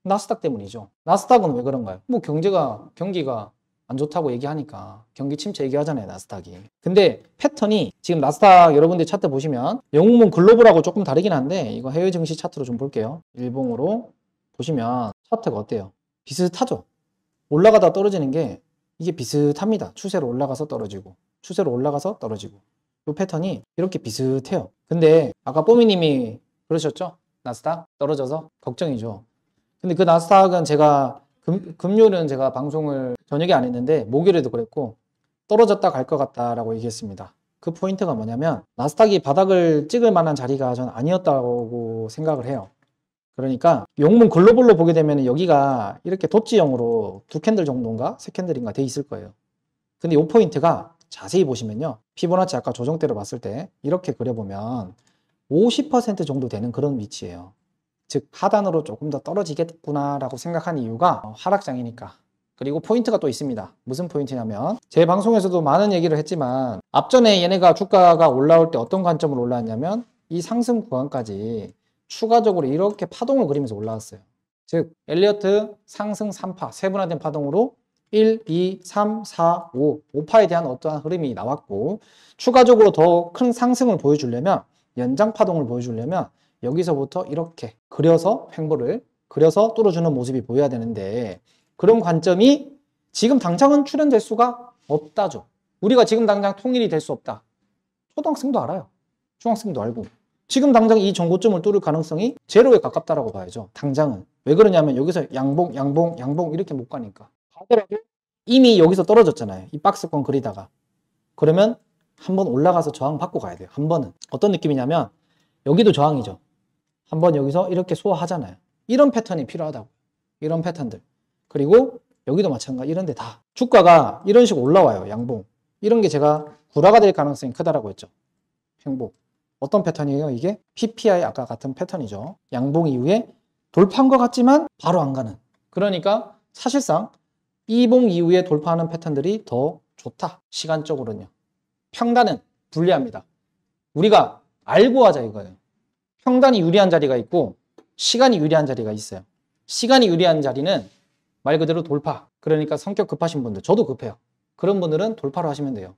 나스닥 때문이죠. 나스닥은 왜 그런가요? 뭐 경기가 안 좋다고 얘기하니까 경기 침체 얘기하잖아요, 나스닥이. 근데 패턴이 지금 나스닥 여러분들 차트 보시면 영웅문 글로벌하고 조금 다르긴 한데 이거 해외 증시 차트로 좀 볼게요. 일봉으로 보시면 차트가 어때요? 비슷하죠? 올라가다 떨어지는 게 이게 비슷합니다. 추세로 올라가서 떨어지고 추세로 올라가서 떨어지고 이 패턴이 이렇게 비슷해요. 근데 아까 뽀미님이 그러셨죠? 나스닥 떨어져서 걱정이죠. 근데 그 나스닥은 제가 금요일은 제가 방송을 저녁에 안 했는데 목요일에도 그랬고 떨어졌다 갈 것 같다라고 얘기했습니다. 그 포인트가 뭐냐면 나스닥이 바닥을 찍을 만한 자리가 전 아니었다고 생각을 해요. 그러니까 영문 글로벌로 보게 되면 여기가 이렇게 덧지형으로 두 캔들 정도인가 세 캔들인가 돼 있을 거예요. 근데 이 포인트가 자세히 보시면요. 피보나치 아까 조정대로 봤을 때 이렇게 그려보면 50% 정도 되는 그런 위치예요. 즉 하단으로 조금 더 떨어지겠구나라고 생각한 이유가 하락장이니까. 그리고 포인트가 또 있습니다. 무슨 포인트냐면 제 방송에서도 많은 얘기를 했지만 앞전에 얘네가 주가가 올라올 때 어떤 관점으로 올라왔냐면 이 상승 구간까지 추가적으로 이렇게 파동을 그리면서 올라왔어요. 즉 엘리어트 상승 3파 세분화된 파동으로 1, 2, 3, 4, 5 5파에 대한 어떠한 흐름이 나왔고 추가적으로 더 큰 상승을 보여주려면 연장 파동을 보여주려면 여기서부터 이렇게 그려서 횡보를 그려서 뚫어주는 모습이 보여야 되는데 그런 관점이 지금 당장은 출현될 수가 없다죠. 우리가 지금 당장 통일이 될 수 없다. 초등학생도 알아요. 중학생도 알고. 지금 당장 이 전고점을 뚫을 가능성이 제로에 가깝다라고 봐야죠. 당장은. 왜 그러냐면 여기서 양봉 이렇게 못 가니까. 가더라도 이미 여기서 떨어졌잖아요. 이 박스권 그리다가. 그러면 한번 올라가서 저항 받고 가야 돼요. 한 번은. 어떤 느낌이냐면 여기도 저항이죠. 한번 여기서 이렇게 소화하잖아요. 이런 패턴이 필요하다고. 이런 패턴들. 그리고 여기도 마찬가지. 이런 데 다. 주가가 이런 식으로 올라와요. 양봉. 이런 게 제가 구라가 될 가능성이 크다라고 했죠. 횡보. 어떤 패턴이에요? 이게 PPI 아까 같은 패턴이죠. 양봉 이후에 돌파한 것 같지만 바로 안 가는. 그러니까 사실상 이봉 이후에 돌파하는 패턴들이 더 좋다. 시간적으로는요. 평단은 불리합니다. 우리가 알고 하자 이거예요. 평단이 유리한 자리가 있고 시간이 유리한 자리가 있어요. 시간이 유리한 자리는 말 그대로 돌파. 그러니까 성격 급하신 분들, 저도 급해요. 그런 분들은 돌파로 하시면 돼요.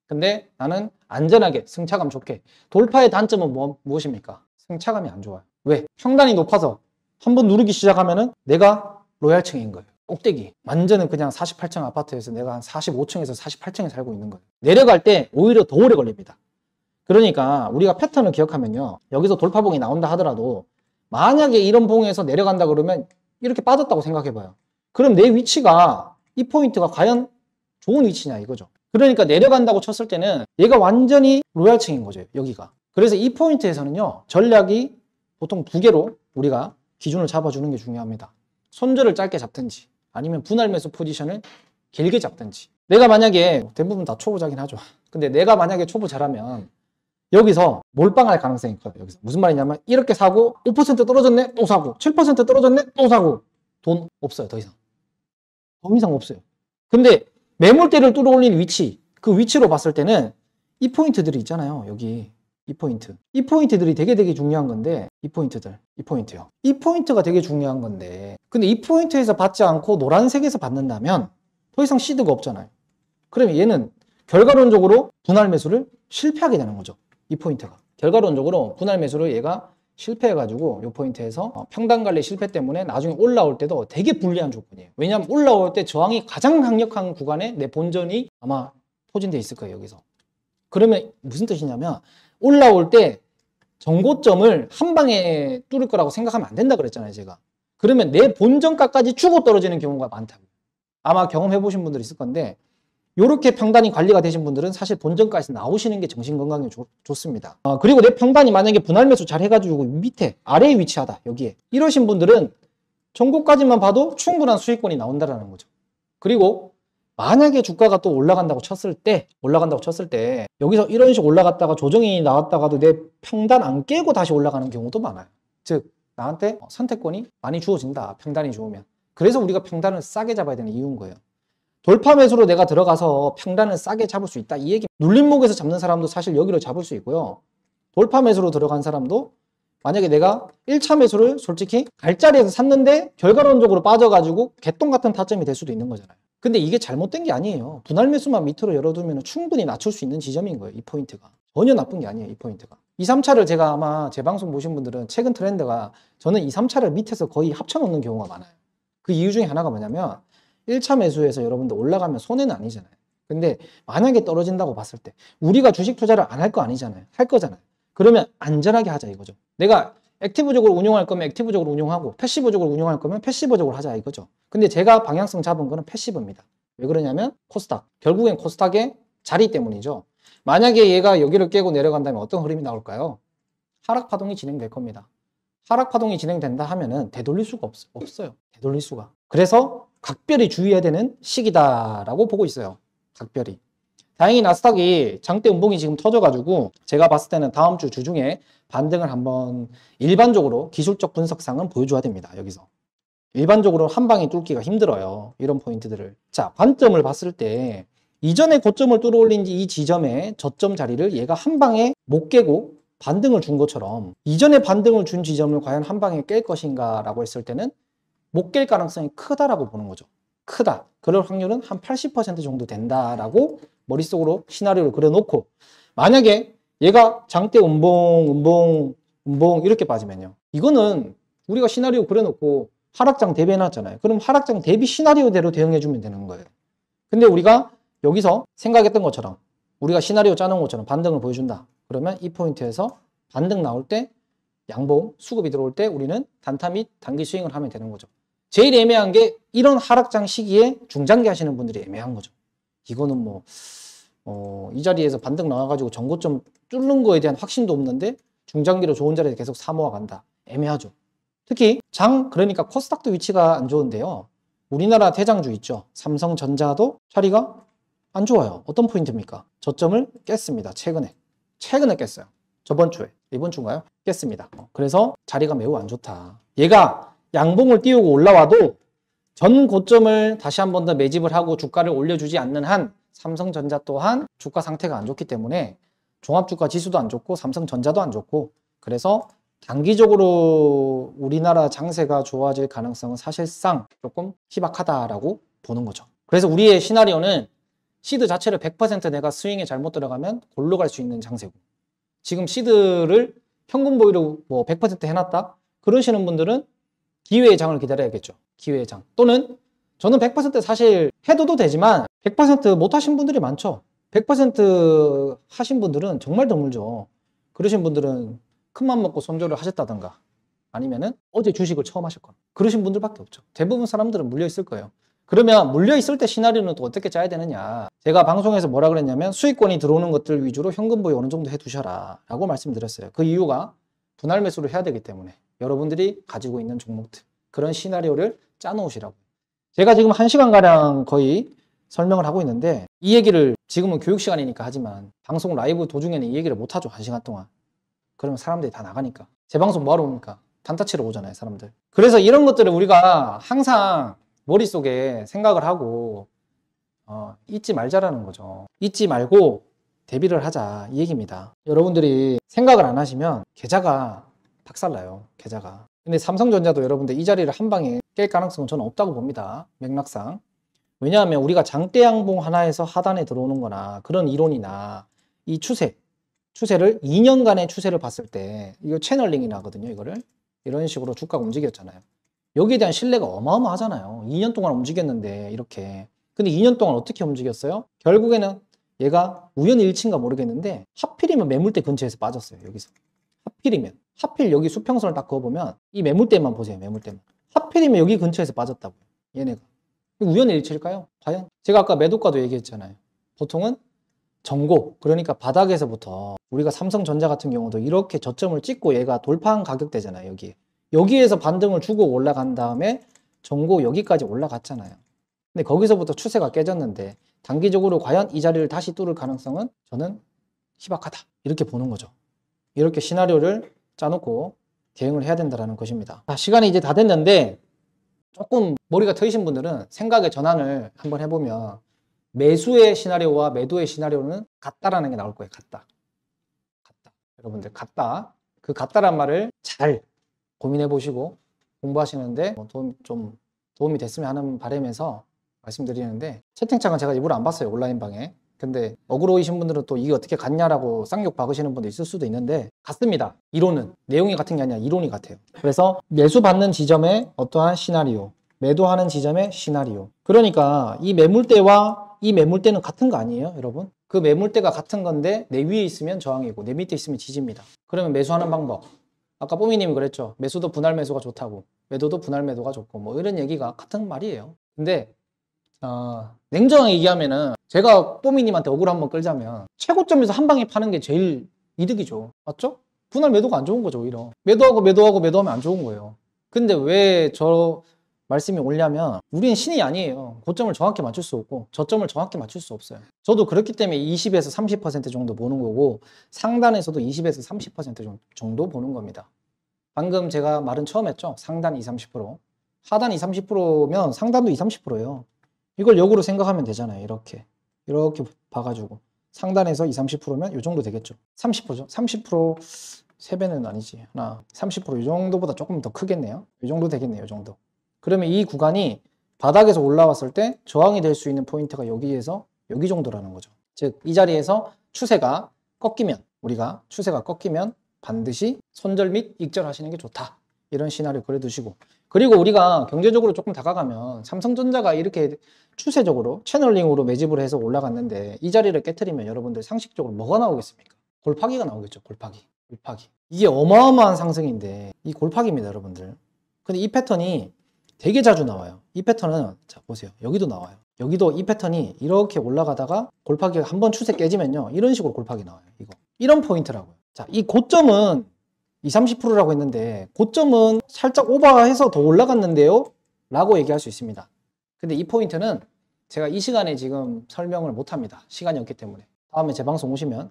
근데 나는 안전하게 승차감 좋게. 돌파의 단점은 무엇입니까? 승차감이 안 좋아요. 왜? 평단이 높아서 한번 누르기 시작하면은 내가 로얄층인 거예요. 꼭대기. 완전은 그냥 48층 아파트에서 내가 한 45층에서 48층에 살고 있는 거예요. 내려갈 때 오히려 더 오래 걸립니다. 그러니까 우리가 패턴을 기억하면요. 여기서 돌파봉이 나온다 하더라도 만약에 이런 봉에서 내려간다 그러면 이렇게 빠졌다고 생각해봐요. 그럼 내 위치가 이 포인트가 과연 좋은 위치냐 이거죠. 그러니까 내려간다고 쳤을 때는 얘가 완전히 로얄층인 거죠. 여기가. 그래서 이 포인트에서는요. 전략이 보통 두 개로 우리가 기준을 잡아주는 게 중요합니다. 손절을 짧게 잡든지 아니면 분할 매수 포지션을 길게 잡든지. 내가 만약에 대부분 다 초보자긴 하죠. 근데 내가 만약에 초보자라면 여기서 몰빵할 가능성이 커요. 여기서 무슨 말이냐면 이렇게 사고 5% 떨어졌네 또 사고 7% 떨어졌네 또 사고 돈 없어요. 더 이상. 더 이상 없어요. 근데 매물대를 뚫어올린 위치, 그 위치로 봤을 때는 이 포인트들이 있잖아요. 여기 이 포인트. 이 포인트들이 되게 중요한 건데 이 포인트들, 이 포인트요. 이 포인트가 되게 중요한 건데 근데 이 포인트에서 받지 않고 노란색에서 받는다면 더 이상 시드가 없잖아요. 그러면 얘는 결과론적으로 분할 매수를 실패하게 되는 거죠. 이 포인트가. 결과론적으로 분할 매수를 얘가 실패해가지고 이 포인트에서 평단 관리 실패 때문에 나중에 올라올 때도 되게 불리한 조건이에요. 왜냐하면 올라올 때 저항이 가장 강력한 구간에 내 본전이 아마 포진돼 있을 거예요. 여기서. 그러면 무슨 뜻이냐면 올라올 때 정고점을 한 방에 뚫을 거라고 생각하면 안 된다 그랬잖아요. 제가. 그러면 내 본전가까지 주고 떨어지는 경우가 많다고. 아마 경험해 보신 분들 있을 건데 요렇게 평단이 관리가 되신 분들은 사실 본전까지 나오시는 게 정신건강에 좋습니다. 그리고 내 평단이 만약에 분할 매수 잘 해가지고 밑에 아래에 위치하다 여기에 이러신 분들은 전고까지만 봐도 충분한 수익권이 나온다라는 거죠. 그리고 만약에 주가가 또 올라간다고 쳤을 때 여기서 이런 식으로 올라갔다가 조정이 나왔다가도 내 평단 안 깨고 다시 올라가는 경우도 많아요. 즉 나한테 선택권이 많이 주어진다. 평단이 좋으면. 그래서 우리가 평단을 싸게 잡아야 되는 이유인 거예요. 돌파 매수로 내가 들어가서 평단을 싸게 잡을 수 있다. 이 얘기. 눌림목에서 잡는 사람도 사실 여기로 잡을 수 있고요. 돌파 매수로 들어간 사람도 만약에 내가 1차 매수를 솔직히 갈자리에서 샀는데 결과론적으로 빠져가지고 개똥 같은 타점이 될 수도 있는 거잖아요. 근데 이게 잘못된 게 아니에요. 분할 매수만 밑으로 열어두면 충분히 낮출 수 있는 지점인 거예요. 이 포인트가. 전혀 나쁜 게 아니에요. 이 포인트가. 2, 3차를 제가 아마 제 방송 보신 분들은 최근 트렌드가 저는 2, 3차를 밑에서 거의 합쳐놓는 경우가 많아요. 그 이유 중에 하나가 뭐냐면 1차 매수에서 여러분들 올라가면 손해는 아니잖아요. 근데 만약에 떨어진다고 봤을 때 우리가 주식 투자를 안 할 거 아니잖아요. 할 거잖아요. 그러면 안전하게 하자 이거죠. 내가 액티브적으로 운용할 거면 액티브적으로 운용하고 패시브적으로 운용할 거면 패시브적으로 하자 이거죠. 근데 제가 방향성 잡은 거는 패시브입니다. 왜 그러냐면 코스닥. 결국엔 코스닥의 자리 때문이죠. 만약에 얘가 여기를 깨고 내려간다면 어떤 흐름이 나올까요? 하락 파동이 진행될 겁니다. 하락 파동이 진행된다 하면은 되돌릴 수가 없어요. 되돌릴 수가. 그래서 각별히 주의해야 되는 시기다라고 보고 있어요. 각별히. 다행히 나스닥이 장대 음봉이 지금 터져가지고 제가 봤을 때는 다음 주 주중에 반등을 한번 일반적으로 기술적 분석상은 보여줘야 됩니다. 여기서. 일반적으로 한 방에 뚫기가 힘들어요. 이런 포인트들을. 자, 관점을 봤을 때 이전에 고점을 뚫어올린 이 지점의 저점 자리를 얘가 한 방에 못 깨고 반등을 준 것처럼 이전에 반등을 준 지점을 과연 한 방에 깰 것인가 라고 했을 때는 못 깰 가능성이 크다라고 보는 거죠. 크다. 그럴 확률은 한 80% 정도 된다라고 머릿속으로 시나리오를 그려놓고 만약에 얘가 장대 음봉 이렇게 빠지면요. 이거는 우리가 시나리오 그려놓고 하락장 대비해놨잖아요. 그럼 하락장 대비 시나리오대로 대응해주면 되는 거예요. 근데 우리가 여기서 생각했던 것처럼 우리가 시나리오 짜놓은 것처럼 반등을 보여준다. 그러면 이 포인트에서 반등 나올 때 양봉, 수급이 들어올 때 우리는 단타 및 단기 스윙을 하면 되는 거죠. 제일 애매한 게 이런 하락장 시기에 중장기 하시는 분들이 애매한 거죠. 이거는 이 자리에서 반등 나와가지고 전고점 뚫는 거에 대한 확신도 없는데 중장기로 좋은 자리에 계속 사모아 간다. 애매하죠. 특히 그러니까 코스닥도 위치가 안 좋은데요. 우리나라 대장주 있죠. 삼성전자도 자리가 안 좋아요. 어떤 포인트입니까? 저점을 깼습니다. 최근에 깼어요. 저번 주에. 이번 주인가요? 깼습니다. 그래서 자리가 매우 안 좋다. 얘가 양봉을 띄우고 올라와도 전 고점을 다시 한 번 더 매집을 하고 주가를 올려주지 않는 한 삼성전자 또한 주가 상태가 안 좋기 때문에 종합주가 지수도 안 좋고 삼성전자도 안 좋고 그래서 단기적으로 우리나라 장세가 좋아질 가능성은 사실상 조금 희박하다라고 보는 거죠. 그래서 우리의 시나리오는 시드 자체를 100% 내가 스윙에 잘못 들어가면 골로 갈 수 있는 장세고 지금 시드를 현금 보유로 100% 해놨다? 그러시는 분들은 기회의 장을 기다려야겠죠. 기회의 장. 또는 저는 100% 사실 해둬도 되지만 100% 못 하신 분들이 많죠. 100% 하신 분들은 정말 드물죠. 그러신 분들은 큰맘 먹고 손절을 하셨다던가 아니면은 어제 주식을 처음 하셨거나 그러신 분들밖에 없죠. 대부분 사람들은 물려 있을 거예요. 그러면 물려 있을 때 시나리오는 또 어떻게 짜야 되느냐. 제가 방송에서 뭐라 그랬냐면 수익권이 들어오는 것들 위주로 현금 보유 어느 정도 해두셔라 라고 말씀드렸어요. 그 이유가 분할 매수를 해야 되기 때문에 여러분들이 가지고 있는 종목들 그런 시나리오를 짜놓으시라고. 제가 지금 1시간가량 거의 설명을 하고 있는데 이 얘기를 지금은 교육 시간이니까 하지만 방송 라이브 도중에는 이 얘기를 못하죠. 1시간 동안. 그러면 사람들이 다 나가니까. 제 방송 뭐하러 옵니까? 단타 치러 오잖아요. 사람들. 그래서 이런 것들을 우리가 항상 머릿속에 생각을 하고 잊지 말자라는 거죠. 잊지 말고 대비를 하자 이 얘기입니다. 여러분들이 생각을 안 하시면 계좌가 박살나요. 계좌가. 근데 삼성전자도 여러분들 이 자리를 한 방에 깰 가능성은 저는 없다고 봅니다. 맥락상. 왜냐하면 우리가 장대 양봉 하나에서 하단에 들어오는 거나 그런 이론이나 이 추세를 2년간의 추세를 봤을 때 이거 채널링이 나거든요. 이거를 이런 식으로 주가가 움직였잖아요. 여기에 대한 신뢰가 어마어마하잖아요. 2년 동안 움직였는데 이렇게. 근데 2년 동안 어떻게 움직였어요? 결국에는 얘가 우연일치인가 모르겠는데 하필이면 매물대 근처에서 빠졌어요. 여기서. 하필 여기 수평선을 딱 그어보면 이 매물대만 보세요. 매물대만. 하필이면 여기 근처에서 빠졌다고요. 얘네가. 우연의 일치일까요? 과연? 제가 아까 매도가도 얘기했잖아요. 보통은 전고, 그러니까 바닥에서부터 우리가 삼성전자 같은 경우도 이렇게 저점을 찍고 얘가 돌파한 가격대잖아요. 여기에서 반등을 주고 올라간 다음에 전고 여기까지 올라갔잖아요. 근데 거기서부터 추세가 깨졌는데 단기적으로 과연 이 자리를 다시 뚫을 가능성은 저는 희박하다, 이렇게 보는 거죠. 이렇게 시나리오를 짜놓고 대응을 해야 된다는 것입니다. 시간이 이제 다 됐는데 조금 머리가 트이신 분들은 생각의 전환을 한번 해보면 매수의 시나리오와 매도의 시나리오는 같다라는 게 나올 거예요. 같다. 여러분들 같다. 그 같다란 말을 잘 고민해 보시고 공부하시는데 좀 도움이 됐으면 하는 바람에서 말씀드리는데, 채팅창은 제가 일부러 안 봤어요. 온라인방에. 근데 어그로이신 분들은 또 이게 어떻게 같냐라고 쌍욕 박으시는 분도 있을 수도 있는데, 같습니다. 이론은 내용이 같은 게 아니라 이론이 같아요. 그래서 매수 받는 지점에 어떠한 시나리오, 매도하는 지점의 시나리오, 그러니까 이 매물대와 이 매물대는 같은 거 아니에요, 여러분? 그 매물대가 같은 건데 내 위에 있으면 저항이고 내 밑에 있으면 지지입니다. 그러면 매수하는 방법, 아까 뽀미님이 그랬죠. 매수도 분할 매수가 좋다고, 매도도 분할 매도가 좋고, 뭐 이런 얘기가 같은 말이에요. 근데 냉정하게 얘기하면은, 제가 뽀미님한테 억울 한번 끌자면 최고점에서 한 방에 파는 게 제일 이득이죠. 맞죠? 분할 매도가 안 좋은 거죠. 오히려 매도하면 안 좋은 거예요. 근데 왜 저 말씀이 오냐면, 우리는 신이 아니에요. 고점을 정확히 맞출 수 없고 저점을 정확히 맞출 수 없어요. 저도 그렇기 때문에 20에서 30% 정도 보는 거고, 상단에서도 20에서 30% 정도 보는 겁니다. 방금 제가 말은 처음 했죠. 상단 20, 30%, 하단 20, 30%면 상단도 20, 30%예요. 이걸 역으로 생각하면 되잖아요. 이렇게 봐가지고 상단에서 20, 30%면 이 정도 되겠죠. 30%죠. 30% 3배는 아니지. 30% 이 정도보다 조금 더 크겠네요. 이 정도 되겠네요. 이 정도. 그러면 이 구간이 바닥에서 올라왔을 때 저항이 될 수 있는 포인트가 여기에서 여기 정도라는 거죠. 즉 이 자리에서 추세가 꺾이면 반드시 손절 및 익절하시는 게 좋다. 이런 시나리오 그려두시고, 그리고 우리가 경제적으로 조금 다가가면 삼성전자가 이렇게 추세적으로 채널링으로 매집을 해서 올라갔는데 이 자리를 깨트리면 여러분들 상식적으로 뭐가 나오겠습니까? 골파기가 나오겠죠. 골파기. 이게 어마어마한 상승인데 이 골파기입니다, 여러분들. 근데 이 패턴이 되게 자주 나와요. 이 패턴은, 자 보세요. 여기도 나와요. 여기도 이 패턴이 이렇게 올라가다가 골파기가 한번 추세 깨지면요, 이런 식으로 골파기 나와요. 이런 포인트라고요. 자, 이 고점은 20, 30%라고 했는데 고점은 살짝 오버해서 더 올라갔는데요? 라고 얘기할 수 있습니다. 근데 이 포인트는 제가 이 시간에 지금 설명을 못합니다. 시간이 없기 때문에. 다음에 제 방송 오시면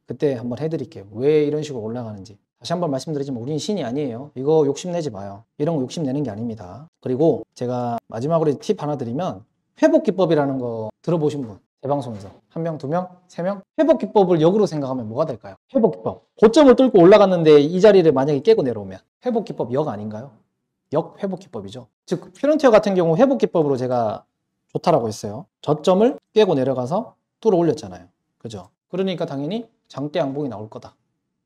그때 한번 해드릴게요. 왜 이런 식으로 올라가는지. 다시 한번 말씀드리지만 우리는 신이 아니에요. 이거 욕심내지 마요. 이런 거 욕심내는 게 아닙니다. 그리고 제가 마지막으로 팁 하나 드리면, 회복기법이라는 거 들어보신 분, 제 방송에서 1명, 2명, 3명? 회복기법을 역으로 생각하면 뭐가 될까요? 회복기법. 고점을 뚫고 올라갔는데 이 자리를 만약에 깨고 내려오면 회복기법 역 아닌가요? 역 회복기법이죠. 즉 퓨런티어 같은 경우 회복기법으로 제가 좋다라고 했어요. 저점을 깨고 내려가서 뚫어 올렸잖아요. 그죠? 그러니까 당연히 장대 양봉이 나올 거다.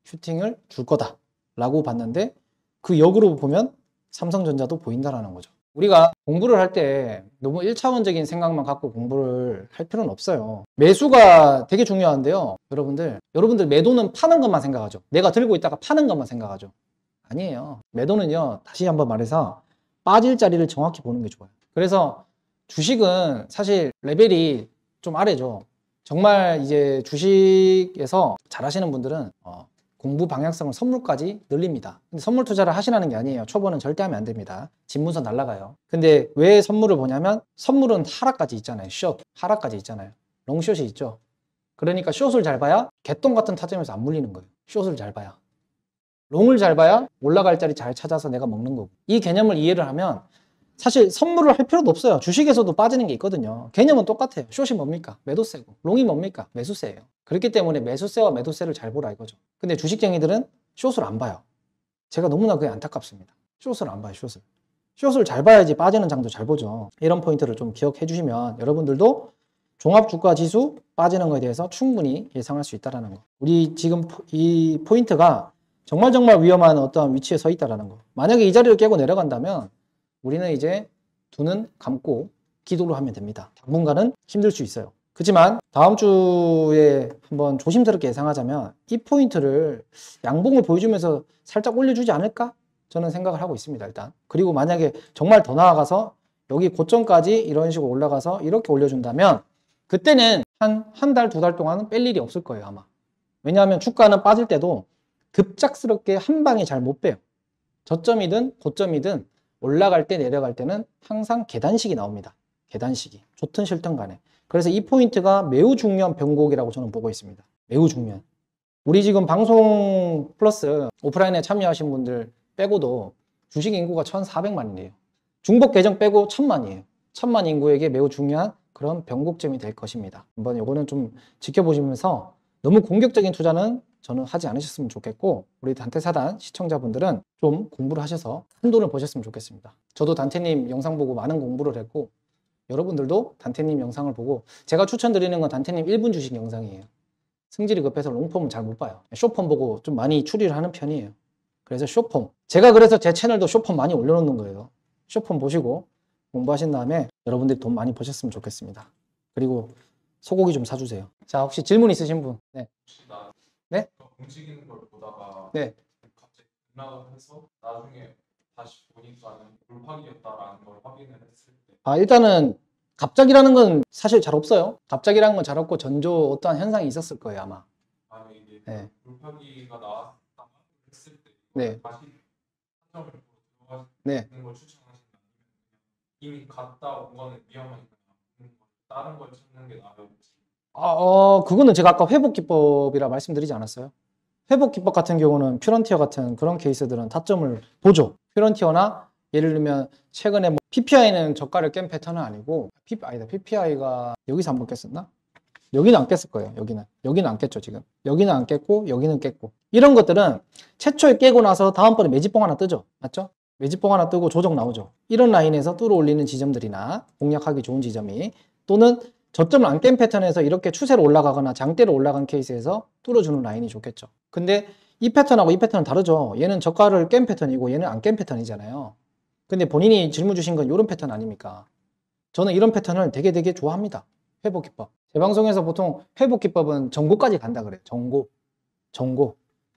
슈팅을 줄 거다 라고 봤는데, 그 역으로 보면 삼성전자도 보인다라는 거죠. 우리가 공부를 할 때 너무 1차원적인 생각만 갖고 공부를 할 필요는 없어요. 매수가 되게 중요한데요. 여러분들 매도는 파는 것만 생각하죠. 내가 들고 있다가 파는 것만 생각하죠. 아니에요. 매도는요, 다시 한번 말해서 빠질 자리를 정확히 보는 게 좋아요. 그래서 주식은 사실 레벨이 좀 아래죠. 정말 이제 주식에서 잘하시는 분들은 공부 방향성을 선물까지 늘립니다. 근데 선물 투자를 하시라는 게 아니에요. 초보는 절대 하면 안 됩니다. 집문서 날라가요. 근데 왜 선물을 보냐면, 선물은 하락까지 있잖아요. 숏, 하락까지 있잖아요. 롱숏이 있죠. 그러니까 숏을 잘 봐야 개똥 같은 타점에서 안 물리는 거예요. 숏을 잘 봐야. 롱을 잘 봐야 올라갈 자리 잘 찾아서 내가 먹는 거고. 이 개념을 이해를 하면 사실 선물을 할 필요도 없어요. 주식에서도 빠지는 게 있거든요. 개념은 똑같아요. 숏이 뭡니까? 매도세고, 롱이 뭡니까? 매수세예요. 그렇기 때문에 매수세와 매도세를 잘 보라 이거죠. 근데 주식쟁이들은 숏을 안 봐요. 제가 너무나 그게 안타깝습니다. 숏을 안 봐요. 숏을 잘 봐야지 빠지는 장도 잘 보죠. 이런 포인트를 좀 기억해 주시면 여러분들도 종합주가지수 빠지는 거에 대해서 충분히 예상할 수 있다는 거. 우리 지금 이 포인트가 정말 위험한 어떤 위치에 서 있다는 거. 만약에 이 자리를 깨고 내려간다면 우리는 이제 두 눈 감고 기도를 하면 됩니다. 당분간은 힘들 수 있어요. 그렇지만 다음 주에 한번 조심스럽게 예상하자면 이 포인트를 양봉을 보여주면서 살짝 올려주지 않을까? 저는 생각을 하고 있습니다. 일단. 그리고 만약에 정말 더 나아가서 여기 고점까지 이런 식으로 올라가서 이렇게 올려준다면, 그때는 한 달, 두 달 동안은 뺄 일이 없을 거예요, 아마. 왜냐하면 주가는 빠질 때도 급작스럽게 한 방에 잘 못 빼요. 저점이든 고점이든 올라갈 때 내려갈 때는 항상 계단식이 나옵니다. 계단식이. 좋든 싫든 간에. 그래서 이 포인트가 매우 중요한 변곡이라고 저는 보고 있습니다. 매우 중요한. 우리 지금 방송 플러스 오프라인에 참여하신 분들 빼고도 주식 인구가 1,400만이에요. 중복 계정 빼고 1,000만이에요. 1,000만 인구에게 매우 중요한 그런 변곡점이 될 것입니다. 한번 요거는 좀 지켜보시면서 너무 공격적인 투자는 저는 하지 않으셨으면 좋겠고, 우리 단테사단 시청자분들은 좀 공부를 하셔서 큰 돈을 버셨으면 좋겠습니다. 저도 단테님 영상 보고 많은 공부를 했고, 여러분들도 단테님 영상을 보고, 제가 추천드리는 건 단테님 1분 주식 영상이에요. 승질이 급해서 롱폼은 잘 못 봐요. 숏폼 보고 좀 많이 추리를 하는 편이에요. 그래서 숏폼. 제가 그래서 제 채널도 숏폼 많이 올려놓는 거예요. 숏폼 보시고 공부하신 다음에 여러분들이 돈 많이 버셨으면 좋겠습니다. 그리고 소고기 좀 사주세요. 자, 혹시 질문 있으신 분? 네. 네? 움직이는 걸 보다가 네. 갑자기 급락을 해서 나중에 다시 보니까는 돌파기였다라는 걸 확인을 했을 때 일단은 갑작이라는 건 사실 잘 없어요. 갑작이라는 건 잘 없고 전조 어떠한 현상이 있었을 거예요, 아마. 만약에 이게 네. 돌파기가 나왔다 했을 때 네. 다시 한점을 보러 들어가는 네. 걸 추천하신다, 아니면 이미 갔다 온 거는 위험하니까 다른 걸 찾는 게 나을지. 그거는 제가 아까 회복 기법이라 말씀드리지 않았어요? 회복 기법 같은 경우는 퓨런티어 같은 그런 케이스들은 타점을 보죠. 퓨런티어나 예를 들면 최근에 뭐 PPI는 저가를 깬 패턴은 아니고, PPI가 여기서 한번 깼었나? 여기는 안 깼을 거예요. 여기는 안 깼죠, 지금. 여기는 안 깼고 여기는 깼고, 이런 것들은 최초에 깨고 나서 다음번에 매집봉 하나 뜨죠, 맞죠? 매집봉 하나 뜨고 조정 나오죠. 이런 라인에서 뚫어 올리는 지점들이나 공략하기 좋은 지점이, 또는 저점을 안 깬 패턴에서 이렇게 추세로 올라가거나 장대로 올라간 케이스에서 뚫어주는 라인이 좋겠죠. 근데 이 패턴하고 이 패턴은 다르죠. 얘는 저가를 깬 패턴이고 얘는 안 깬 패턴이잖아요. 근데 본인이 질문 주신 건 이런 패턴 아닙니까? 저는 이런 패턴을 되게 좋아합니다. 회복 기법. 제 방송에서 보통 회복 기법은 정고까지 간다 그래요.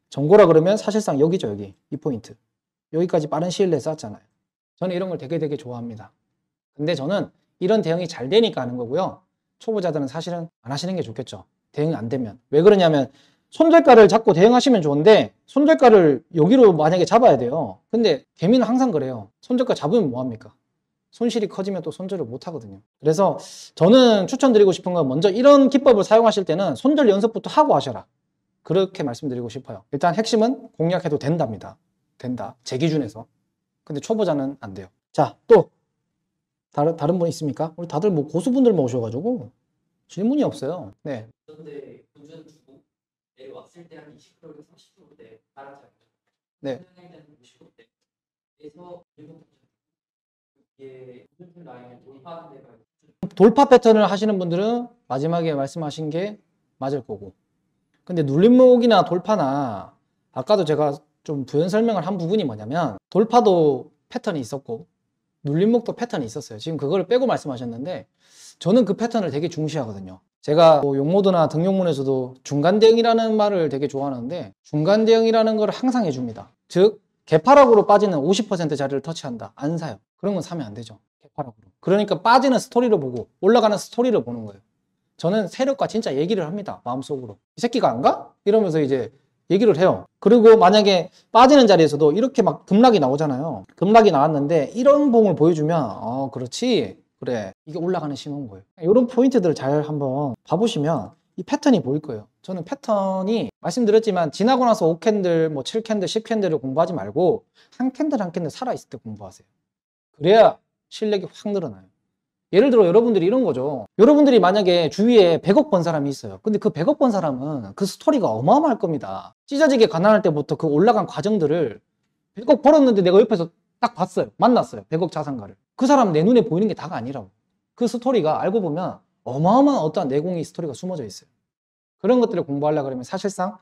정고라 그러면 사실상 여기죠, 여기. 이 포인트. 여기까지 빠른 시일 내에 쐈잖아요. 저는 이런 걸 되게 좋아합니다. 근데 저는 이런 대응이 잘 되니까 하는 거고요. 초보자들은 사실은 안 하시는 게 좋겠죠. 대응이 안 되면. 왜 그러냐면 손절가를 잡고 대응하시면 좋은데, 손절가를 여기로 만약에 잡아야 돼요. 근데 개미는 항상 그래요. 손절가 잡으면 뭐합니까? 손실이 커지면 또 손절을 못 하거든요. 그래서 저는 추천드리고 싶은 건, 먼저 이런 기법을 사용하실 때는 손절 연습부터 하고 하셔라. 그렇게 말씀드리고 싶어요. 일단 핵심은 공략해도 된답니다. 된다. 제 기준에서. 근데 초보자는 안 돼요. 자, 또 다른 분 있습니까? 우리 다들 뭐 고수분들만 오셔가지고 질문이 없어요. 네. 그런데 운전 주고 내려왔을 때 한 20%에서 30%대 따라잡죠. 네. 50%대에서 이게 무슨 라인을 돌파하는 데가 돌파 패턴을 하시는 분들은 마지막에 말씀하신 게 맞을 거고, 근데 눌림목이나 돌파나, 아까도 제가 좀 부연 설명을 한 부분이 뭐냐면, 돌파도 패턴이 있었고 눌림목도 패턴이 있었어요. 지금 그거를 빼고 말씀하셨는데, 저는 그 패턴을 되게 중시하거든요. 제가 뭐 용모드나 등용문에서도 중간 대응이라는 말을 되게 좋아하는데, 중간 대응이라는 걸 항상 해줍니다. 즉 개파락으로 빠지는 50% 자리를 터치한다, 안 사요. 그런 건 사면 안 되죠, 개파락으로. 그러니까 빠지는 스토리를 보고 올라가는 스토리를 보는 거예요. 저는 세력과 진짜 얘기를 합니다, 마음속으로. 이 새끼가 안 가? 이러면서 이제 얘기를 해요. 그리고 만약에 빠지는 자리에서도 이렇게 막 급락이 나오잖아요. 급락이 나왔는데 이런 봉을 보여주면 그렇지, 그래, 이게 올라가는 신호인 거예요. 이런 포인트들을 잘 한번 봐보시면 이 패턴이 보일 거예요. 저는 패턴이, 말씀드렸지만 지나고 나서 5캔들, 뭐 7캔들, 10캔들을 공부하지 말고 한 캔들 한 캔들 살아있을 때 공부하세요. 그래야 실력이 확 늘어나요. 예를 들어 여러분들이 이런 거죠. 여러분들이 만약에 주위에 100억 번 사람이 있어요. 근데 그 100억 번 사람은 그 스토리가 어마어마할 겁니다. 찢어지게 가난할 때부터 그 올라간 과정들을, 100억 벌었는데 내가 옆에서 딱 봤어요. 만났어요. 100억 자산가를. 그 사람 내 눈에 보이는 게 다가 아니라고. 그 스토리가 알고 보면 어마어마한 어떠한 내공의 스토리가 숨어져 있어요. 그런 것들을 공부하려고 그러면 사실상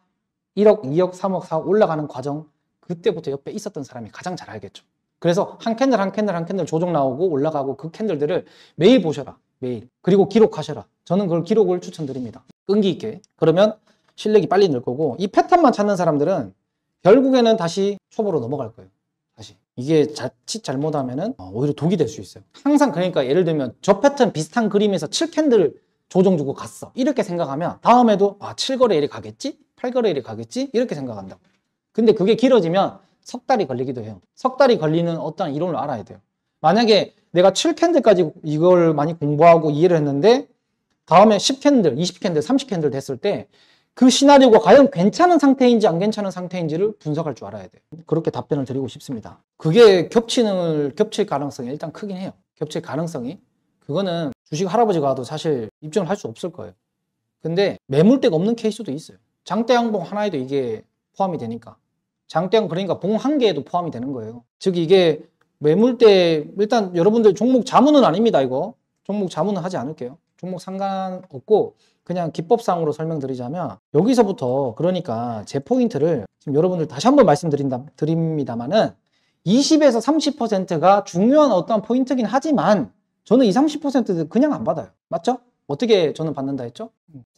1억, 2억, 3억, 4억 올라가는 과정, 그때부터 옆에 있었던 사람이 가장 잘 알겠죠. 그래서 한 캔들 한 캔들 한 캔들 조정 나오고 올라가고, 그 캔들들을 매일 보셔라. 매일. 그리고 기록하셔라. 저는 그걸 기록을 추천드립니다. 끈기 있게. 그러면 실력이 빨리 늘 거고, 이 패턴만 찾는 사람들은 결국에는 다시 초보로 넘어갈 거예요. 다시. 이게 자칫 잘못하면은 오히려 독이 될 수 있어요. 항상, 그러니까 예를 들면 저 패턴 비슷한 그림에서 7캔들 조정 주고 갔어. 이렇게 생각하면 다음에도 7거래 일이 가겠지? 8거래 일이 가겠지? 이렇게 생각한다고. 근데 그게 길어지면 석 달이 걸리기도 해요. 석 달이 걸리는 어떤 이론을 알아야 돼요. 만약에 내가 7캔들까지 이걸 많이 공부하고 이해를 했는데 다음에 10캔들, 20캔들, 30캔들 됐을 때 그 시나리오가 과연 괜찮은 상태인지 안 괜찮은 상태인지를 분석할 줄 알아야 돼요. 그렇게 답변을 드리고 싶습니다. 그게 겹칠 가능성이 일단 크긴 해요. 겹칠 가능성이. 그거는 주식 할아버지가 와도 사실 입증을 할 수 없을 거예요. 근데 매물대가 없는 케이스도 있어요. 장대양봉 하나에도 이게 포함이 되니까. 장대양 그러니까 봉 한 개에도 포함이 되는 거예요. 즉 이게 매물대 일단 여러분들 종목 자문은 아닙니다. 이거 종목 자문은 하지 않을게요. 종목 상관없고 그냥 기법상으로 설명드리자면 여기서부터 그러니까 제 포인트를 지금 여러분들 다시 한번 말씀드립니다만은 20에서 30%가 중요한 어떤 포인트긴 하지만 저는 이 30%를 그냥 안 받아요. 맞죠? 어떻게 저는 받는다 했죠?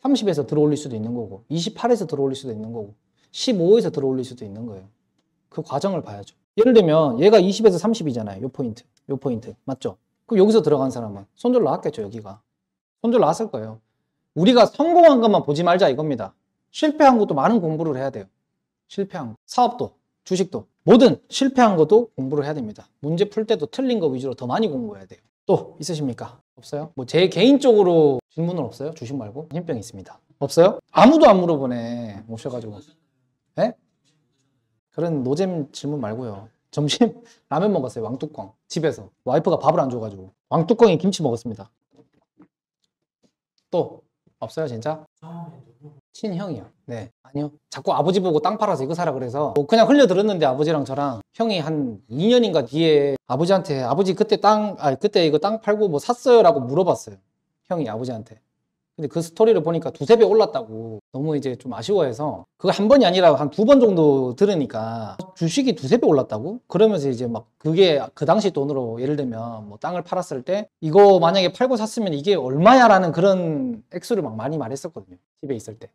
30에서 들어올릴 수도 있는 거고 28에서 들어올릴 수도 있는 거고 15에서 들어올릴 수도 있는 거예요. 그 과정을 봐야죠. 예를 들면 얘가 20에서 30이잖아요. 요 포인트 맞죠? 그럼 여기서 들어간 사람은 손절 나왔겠죠. 여기가 손절 나왔을 거예요. 우리가 성공한 것만 보지 말자 이겁니다. 실패한 것도 많은 공부를 해야 돼요. 실패한 거. 사업도 주식도 뭐든 실패한 것도 공부를 해야 됩니다. 문제 풀 때도 틀린 거 위주로 더 많이 공부해야 돼요. 또 있으십니까? 없어요? 뭐 제 개인적으로 질문은 없어요? 주식 말고? 힘병이 있습니다. 없어요? 아무도 안 물어보네. 오셔가지고. 예? 그런 노잼 질문 말고요. 점심 라면 먹었어요. 왕뚜껑. 집에서. 와이프가 밥을 안 줘가지고. 왕뚜껑에 김치 먹었습니다. 또 없어요 진짜? 친형이요. 네. 아니요. 자꾸 아버지 보고 땅 팔아서 이거 사라 그래서 뭐 그냥 흘려들었는데 아버지랑 저랑 형이 한 2년인가 뒤에 아버지한테 아버지 그때 그때 이거 땅 팔고 뭐 샀어요? 라고 물어봤어요. 형이 아버지한테. 근데 그 스토리를 보니까 2~3배 올랐다고 너무 이제 좀 아쉬워해서 그거 한 번이 아니라 한 2번 정도 들으니까 주식이 2~3배 올랐다고? 그러면서 이제 막 그게 그 당시 돈으로 예를 들면 뭐 땅을 팔았을 때 이거 만약에 팔고 샀으면 이게 얼마야 라는 그런 액수를 막 많이 말했었거든요. 집에 있을 때.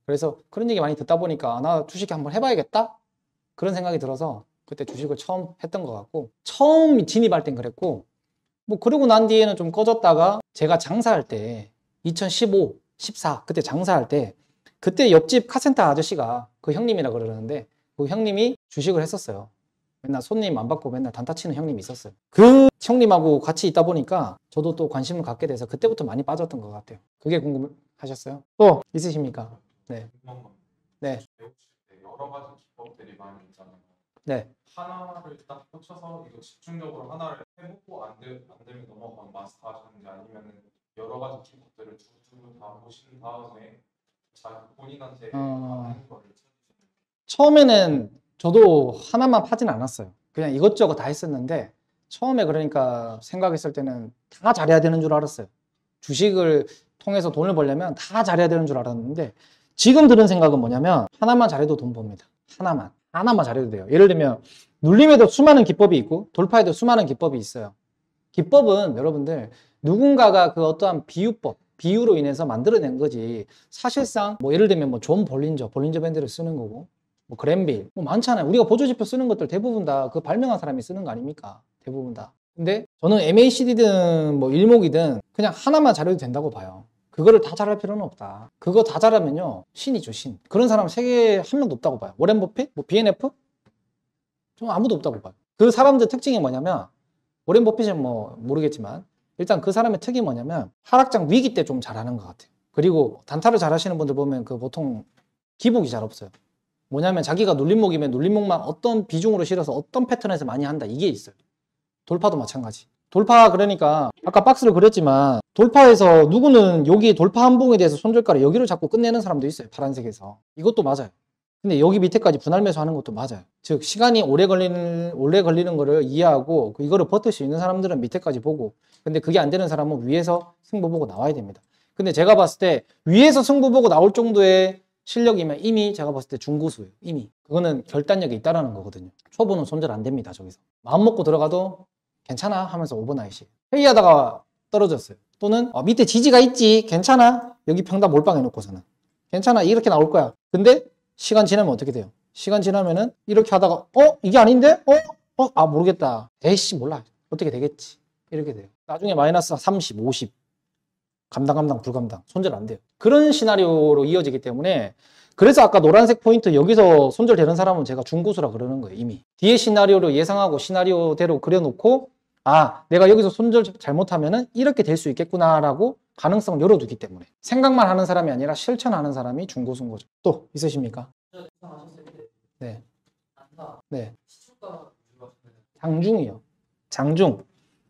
그래서 그런 얘기 많이 듣다 보니까 나 주식 한번 해봐야겠다? 그런 생각이 들어서 그때 주식을 처음 했던 것 같고 처음 진입할 땐 그랬고 뭐 그러고 난 뒤에는 좀 꺼졌다가 제가 장사할 때 2015, 14 그때 장사할 때 그때 옆집 카센터 아저씨가 그 형님이라 그러는데 그 형님이 주식을 했었어요. 맨날 손님 안 받고 맨날 단타 치는 형님이 있었어요. 그 형님하고 같이 있다 보니까 저도 또 관심을 갖게 돼서 그때부터 많이 빠졌던 것 같아요. 그게 궁금하셨어요? 또 있으십니까? 네. 궁금한 건 네. 배우실 때 여러 가지 기법들이 많이 있잖아요. 네. 하나를 딱 꽂혀서 이거 집중적으로 하나를 해보고 안 되면 넘어가면 마스터 하시는지 아니면 여러 가지 기법들을 두루두루 다 보신 다음에 자기 본인한테 맞는 거를 찾으시는 처음에는 저도 하나만 파진 않았어요. 그냥 이것저것 다 했었는데 처음에 그러니까 생각했을 때는 다 잘해야 되는 줄 알았어요. 주식을 통해서 돈을 벌려면 다 잘해야 되는 줄 알았는데 지금 드는 생각은 뭐냐면 하나만 잘해도 돈 법니다. 하나만 잘해도 돼요. 예를 들면 눌림에도 수많은 기법이 있고 돌파에도 수많은 기법이 있어요. 기법은 여러분들 누군가가 그 어떠한 비유로 인해서 만들어낸 거지 사실상 뭐 예를 들면 뭐 존 볼린저 밴드를 쓰는 거고 뭐 그랜빌 뭐 많잖아요. 우리가 보조지표 쓰는 것들 대부분 다 그 발명한 사람이 쓰는 거 아닙니까? 대부분 다. 근데 저는 MACD든 뭐 일목이든 그냥 하나만 잘해도 된다고 봐요. 그거를 다 잘할 필요는 없다. 그거 다 잘하면요 신이죠 신. 그런 사람 세계에 한 명도 없다고 봐요. 워렌 버핏? 뭐 BNF? 좀 아무도 없다고 봐요. 그 사람들 특징이 뭐냐면 워렌 버핏은 뭐 모르겠지만 일단 그 사람의 특이 뭐냐면 하락장 위기 때 좀 잘하는 것 같아요. 그리고 단타를 잘하시는 분들 보면 그 보통 기복이 잘 없어요. 뭐냐면 자기가 눌림목이면 눌림목만 어떤 비중으로 실어서 어떤 패턴에서 많이 한다 이게 있어요. 돌파도 마찬가지. 돌파 그러니까 아까 박스를 그렸지만 돌파에서 누구는 여기 돌파 한 봉에 대해서 손절가를 여기로 잡고 끝내는 사람도 있어요. 파란색에서. 이것도 맞아요. 근데 여기 밑에까지 분할 매수하는 것도 맞아요. 즉 시간이 오래 걸리는 거를 이해하고 이거를 버틸 수 있는 사람들은 밑에까지 보고 근데 그게 안 되는 사람은 위에서 승부 보고 나와야 됩니다. 근데 제가 봤을 때 위에서 승부 보고 나올 정도의 실력이면 이미 제가 봤을 때 중고수예요. 이미. 그거는 결단력이 있다라는 거거든요. 초보는 손절 안 됩니다. 저기서. 마음 먹고 들어가도 괜찮아 하면서 오버나잇이. 회의하다가 떨어졌어요. 또는 밑에 지지가 있지 괜찮아. 여기 평단 몰빵해 놓고서는. 괜찮아 이렇게 나올 거야. 근데 시간 지나면 어떻게 돼요? 시간 지나면은 이렇게 하다가 이게 아닌데? 모르겠다. 에이씨 몰라. 어떻게 되겠지. 이렇게 돼요. 나중에 마이너스 30, 50 감당, 불감당. 손절 안 돼요. 그런 시나리오로 이어지기 때문에 그래서 아까 노란색 포인트 여기서 손절되는 사람은 제가 중고수라 그러는 거예요, 이미. 뒤에 시나리오를 예상하고 시나리오대로 그려놓고 아, 내가 여기서 손절 잘못하면은 이렇게 될 수 있겠구나라고 가능성을 열어두기 때문에 생각만 하는 사람이 아니라 실천하는 사람이 중고수인 거죠. 또 있으십니까? 구상하셨을 때 네. 단타 네. 시초가 유효하시면 장중이요. 장중.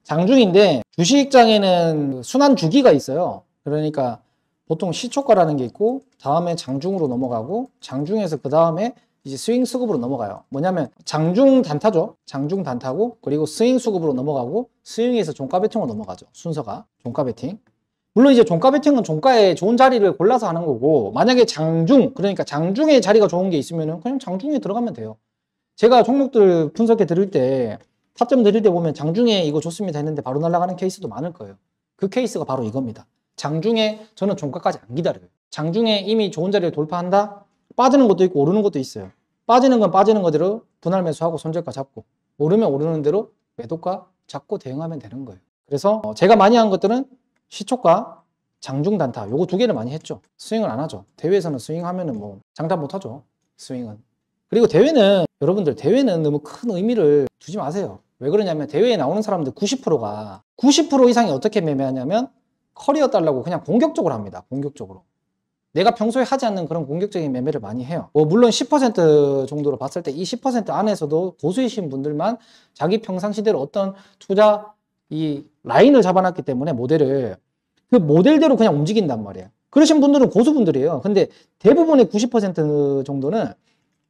장중인데 주식장에는 순환 주기가 있어요. 그러니까 보통 시초가라는 게 있고 다음에 장중으로 넘어가고 장중에서 그 다음에 이제 스윙 수급으로 넘어가요. 뭐냐면 장중 단타죠. 장중 단타고 그리고 스윙 수급으로 넘어가고 스윙에서 종가 베팅으로 넘어가죠. 순서가 종가 베팅. 물론 이제 종가 베팅은 종가에 좋은 자리를 골라서 하는 거고 만약에 장중 그러니까 장중에 자리가 좋은 게 있으면 그냥 장중에 들어가면 돼요. 제가 종목들 분석해 드릴 때 타점 드릴 때 보면 장중에 이거 좋습니다 했는데 바로 날아가는 케이스도 많을 거예요. 그 케이스가 바로 이겁니다. 장중에 저는 종가까지 안 기다려요. 장중에 이미 좋은 자리를 돌파한다? 빠지는 것도 있고 오르는 것도 있어요. 빠지는 건 빠지는 거대로 분할 매수하고 손절가 잡고 오르면 오르는 대로 매도가 잡고 대응하면 되는 거예요. 그래서 제가 많이 한 것들은 시초가, 장중 단타 요거 두 개를 많이 했죠. 스윙을 안 하죠. 대회에서는 스윙하면은 뭐 장담 못 하죠. 스윙은. 그리고 대회는 여러분들 대회는 너무 큰 의미를 두지 마세요. 왜 그러냐면 대회에 나오는 사람들 90%가 90% 이상이 어떻게 매매하냐면 커리어 달라고 그냥 공격적으로 합니다. 공격적으로. 내가 평소에 하지 않는 그런 공격적인 매매를 많이 해요. 뭐 물론 10% 정도로 봤을 때 이 10% 안에서도 고수이신 분들만 자기 평상시대로 어떤 투자 이 라인을 잡아놨기 때문에 모델을 그 모델대로 그냥 움직인단 말이에요. 그러신 분들은 고수분들이에요. 근데 대부분의 90% 정도는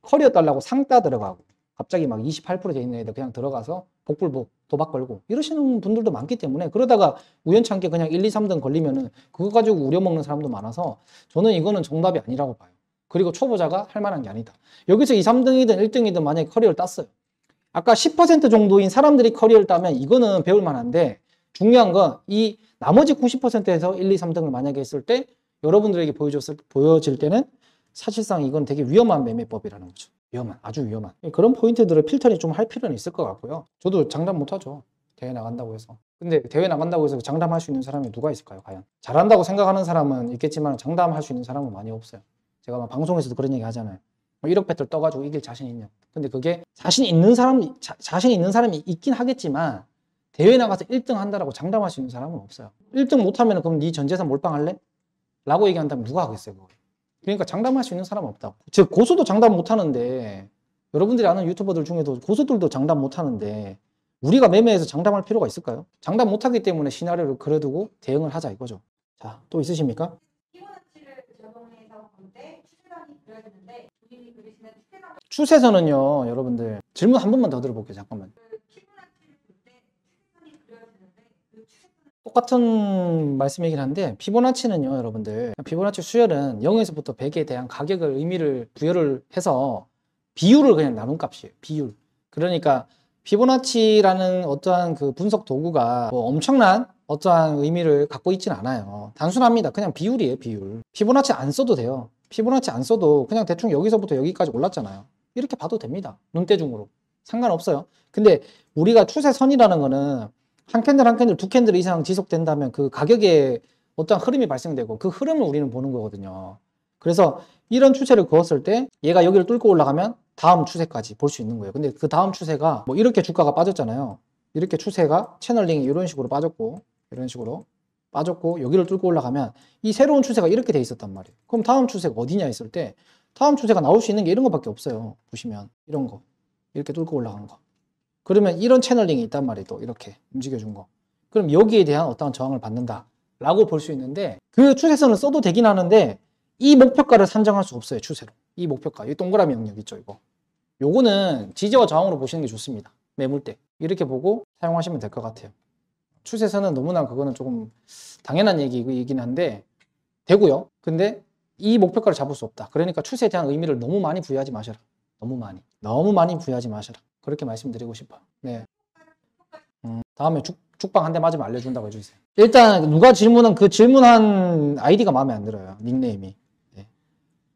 커리어 달라고 상따 들어가고 갑자기 막 28%돼 있는 애들 그냥 들어가서 복불복 도박 걸고 이러시는 분들도 많기 때문에 그러다가 우연찮게 그냥 1, 2, 3등 걸리면은 그거 가지고 우려먹는 사람도 많아서 저는 이거는 정답이 아니라고 봐요. 그리고 초보자가 할 만한 게 아니다. 여기서 2, 3등이든 1등이든 만약에 커리어를 땄어요. 아까 10% 정도인 사람들이 커리어를 따면 이거는 배울 만한데 중요한 건 이 나머지 90%에서 1, 2, 3등을 만약에 했을 때 여러분들에게 보여질 때는 사실상 이건 되게 위험한 매매법이라는 거죠. 아주 위험한. 그런 포인트들을 필터링 좀 할 필요는 있을 것 같고요. 저도 장담 못 하죠. 대회 나간다고 해서. 근데 대회 나간다고 해서 장담할 수 있는 사람이 누가 있을까요, 과연? 잘한다고 생각하는 사람은 있겠지만 장담할 수 있는 사람은 많이 없어요. 제가 막 방송에서도 그런 얘기 하잖아요. 1억 배틀 떠가지고 이길 자신 있냐. 근데 그게 자신 있는 사람이 있긴 하겠지만 대회 나가서 1등 한다라고 장담할 수 있는 사람은 없어요. 1등 못하면 그럼 네 전 재산 몰빵할래? 라고 얘기한다면 누가 하겠어요, 그걸. 그러니까 장담할 수 있는 사람은 없다고. 즉 고수도 장담 못하는데 여러분들이 아는 유튜버들 중에도 고수들도 장담 못하는데 우리가 매매해서 장담할 필요가 있을까요? 장담 못하기 때문에 시나리오를 그려두고 대응을 하자 이거죠. 자, 또 있으십니까? 피보나치를 적용해서 볼 때 추세선이 그려지는데 본인이 그리시는 추세선 추세선은요, 여러분들 질문 한 번만 더 들어볼게요. 잠깐만. 피보나치를 볼 때 추세선이 그려지는데 그 추세선은 똑같은 말씀이긴 한데 피보나치는요, 여러분들 피보나치 수열은 0에서부터 100에 대한 가격을 의미를 부여를 해서 비율을 그냥 나눈 값이에요. 비율. 그러니까 피보나치라는 어떠한 그 분석 도구가 뭐 엄청난 어떠한 의미를 갖고 있진 않아요. 단순합니다. 그냥 비율이에요, 비율. 피보나치 안 써도 돼요. 피보나치 안 써도 그냥 대충 여기서부터 여기까지 올랐잖아요. 이렇게 봐도 됩니다. 눈대중으로. 상관없어요. 근데 우리가 추세선이라는 거는 한 캔들 한 캔들 두 캔들 이상 지속된다면 그 가격에 어떠한 흐름이 발생되고 그 흐름을 우리는 보는 거거든요. 그래서 이런 추세를 그었을 때 얘가 여기를 뚫고 올라가면 다음 추세까지 볼 수 있는 거예요. 근데 그 다음 추세가 뭐 이렇게 주가가 빠졌잖아요. 이렇게 추세가 채널링이 이런 식으로 빠졌고 이런 식으로 빠졌고 여기를 뚫고 올라가면 이 새로운 추세가 이렇게 돼 있었단 말이에요. 그럼 다음 추세가 어디냐 했을 때 다음 추세가 나올 수 있는 게 이런 거밖에 없어요. 보시면 이런 거 이렇게 뚫고 올라간 거. 그러면 이런 채널링이 있단 말이에요. 또 이렇게 움직여준 거. 그럼 여기에 대한 어떠한 저항을 받는다 라고 볼 수 있는데 그 추세선을 써도 되긴 하는데 이 목표가를 산정할 수 없어요. 추세로. 이 목표가. 이 동그라미 영역 있죠. 이거. 요거는 지지와 저항으로 보시는 게 좋습니다. 매물 때. 이렇게 보고 사용하시면 될 것 같아요. 추세선은 너무나 그거는 조금 당연한 얘기이긴 한데 되고요. 근데 이 목표가를 잡을 수 없다. 그러니까 추세에 대한 의미를 너무 많이 부여하지 마셔라. 너무 많이 부여하지 마셔라. 그렇게 말씀드리고 싶어요. 네. 다음에 죽방 한 대 맞으면 알려준다고 해주세요. 일단 누가 질문한 그 질문한 아이디가 마음에 안 들어요. 닉네임이. 네.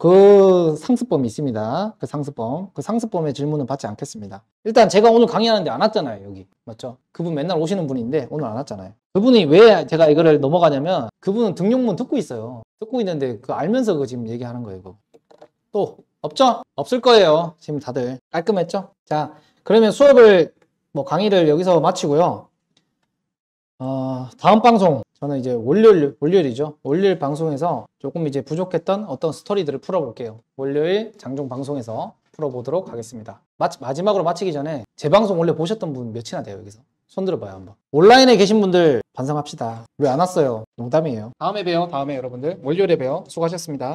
그 상습범이 있습니다. 그 상습범의 질문은 받지 않겠습니다. 일단 제가 오늘 강의하는데 안 왔잖아요, 여기. 맞죠? 그분 맨날 오시는 분인데 오늘 안 왔잖아요. 그분이 왜 제가 이거를 넘어가냐면 그분은 등용문 듣고 있어요. 듣고 있는데 그 알면서 그 지금 얘기하는 거예요, 이거. 또 없죠? 없을 거예요. 지금 다들 깔끔했죠? 자, 그러면 수업을 강의를 여기서 마치고요. 다음 방송 저는 이제 월요일이죠. 월요일 방송에서 조금 이제 부족했던 어떤 스토리들을 풀어볼게요. 월요일 장중 방송에서 풀어보도록 하겠습니다. 마지막으로 마치기 전에 제 방송 원래 보셨던 분 몇이나 돼요, 여기서? 손 들어봐요, 한번. 온라인에 계신 분들 반성합시다. 왜 안 왔어요? 농담이에요. 다음에 봬요, 다음에 여러분들. 월요일에 봬요. 수고하셨습니다.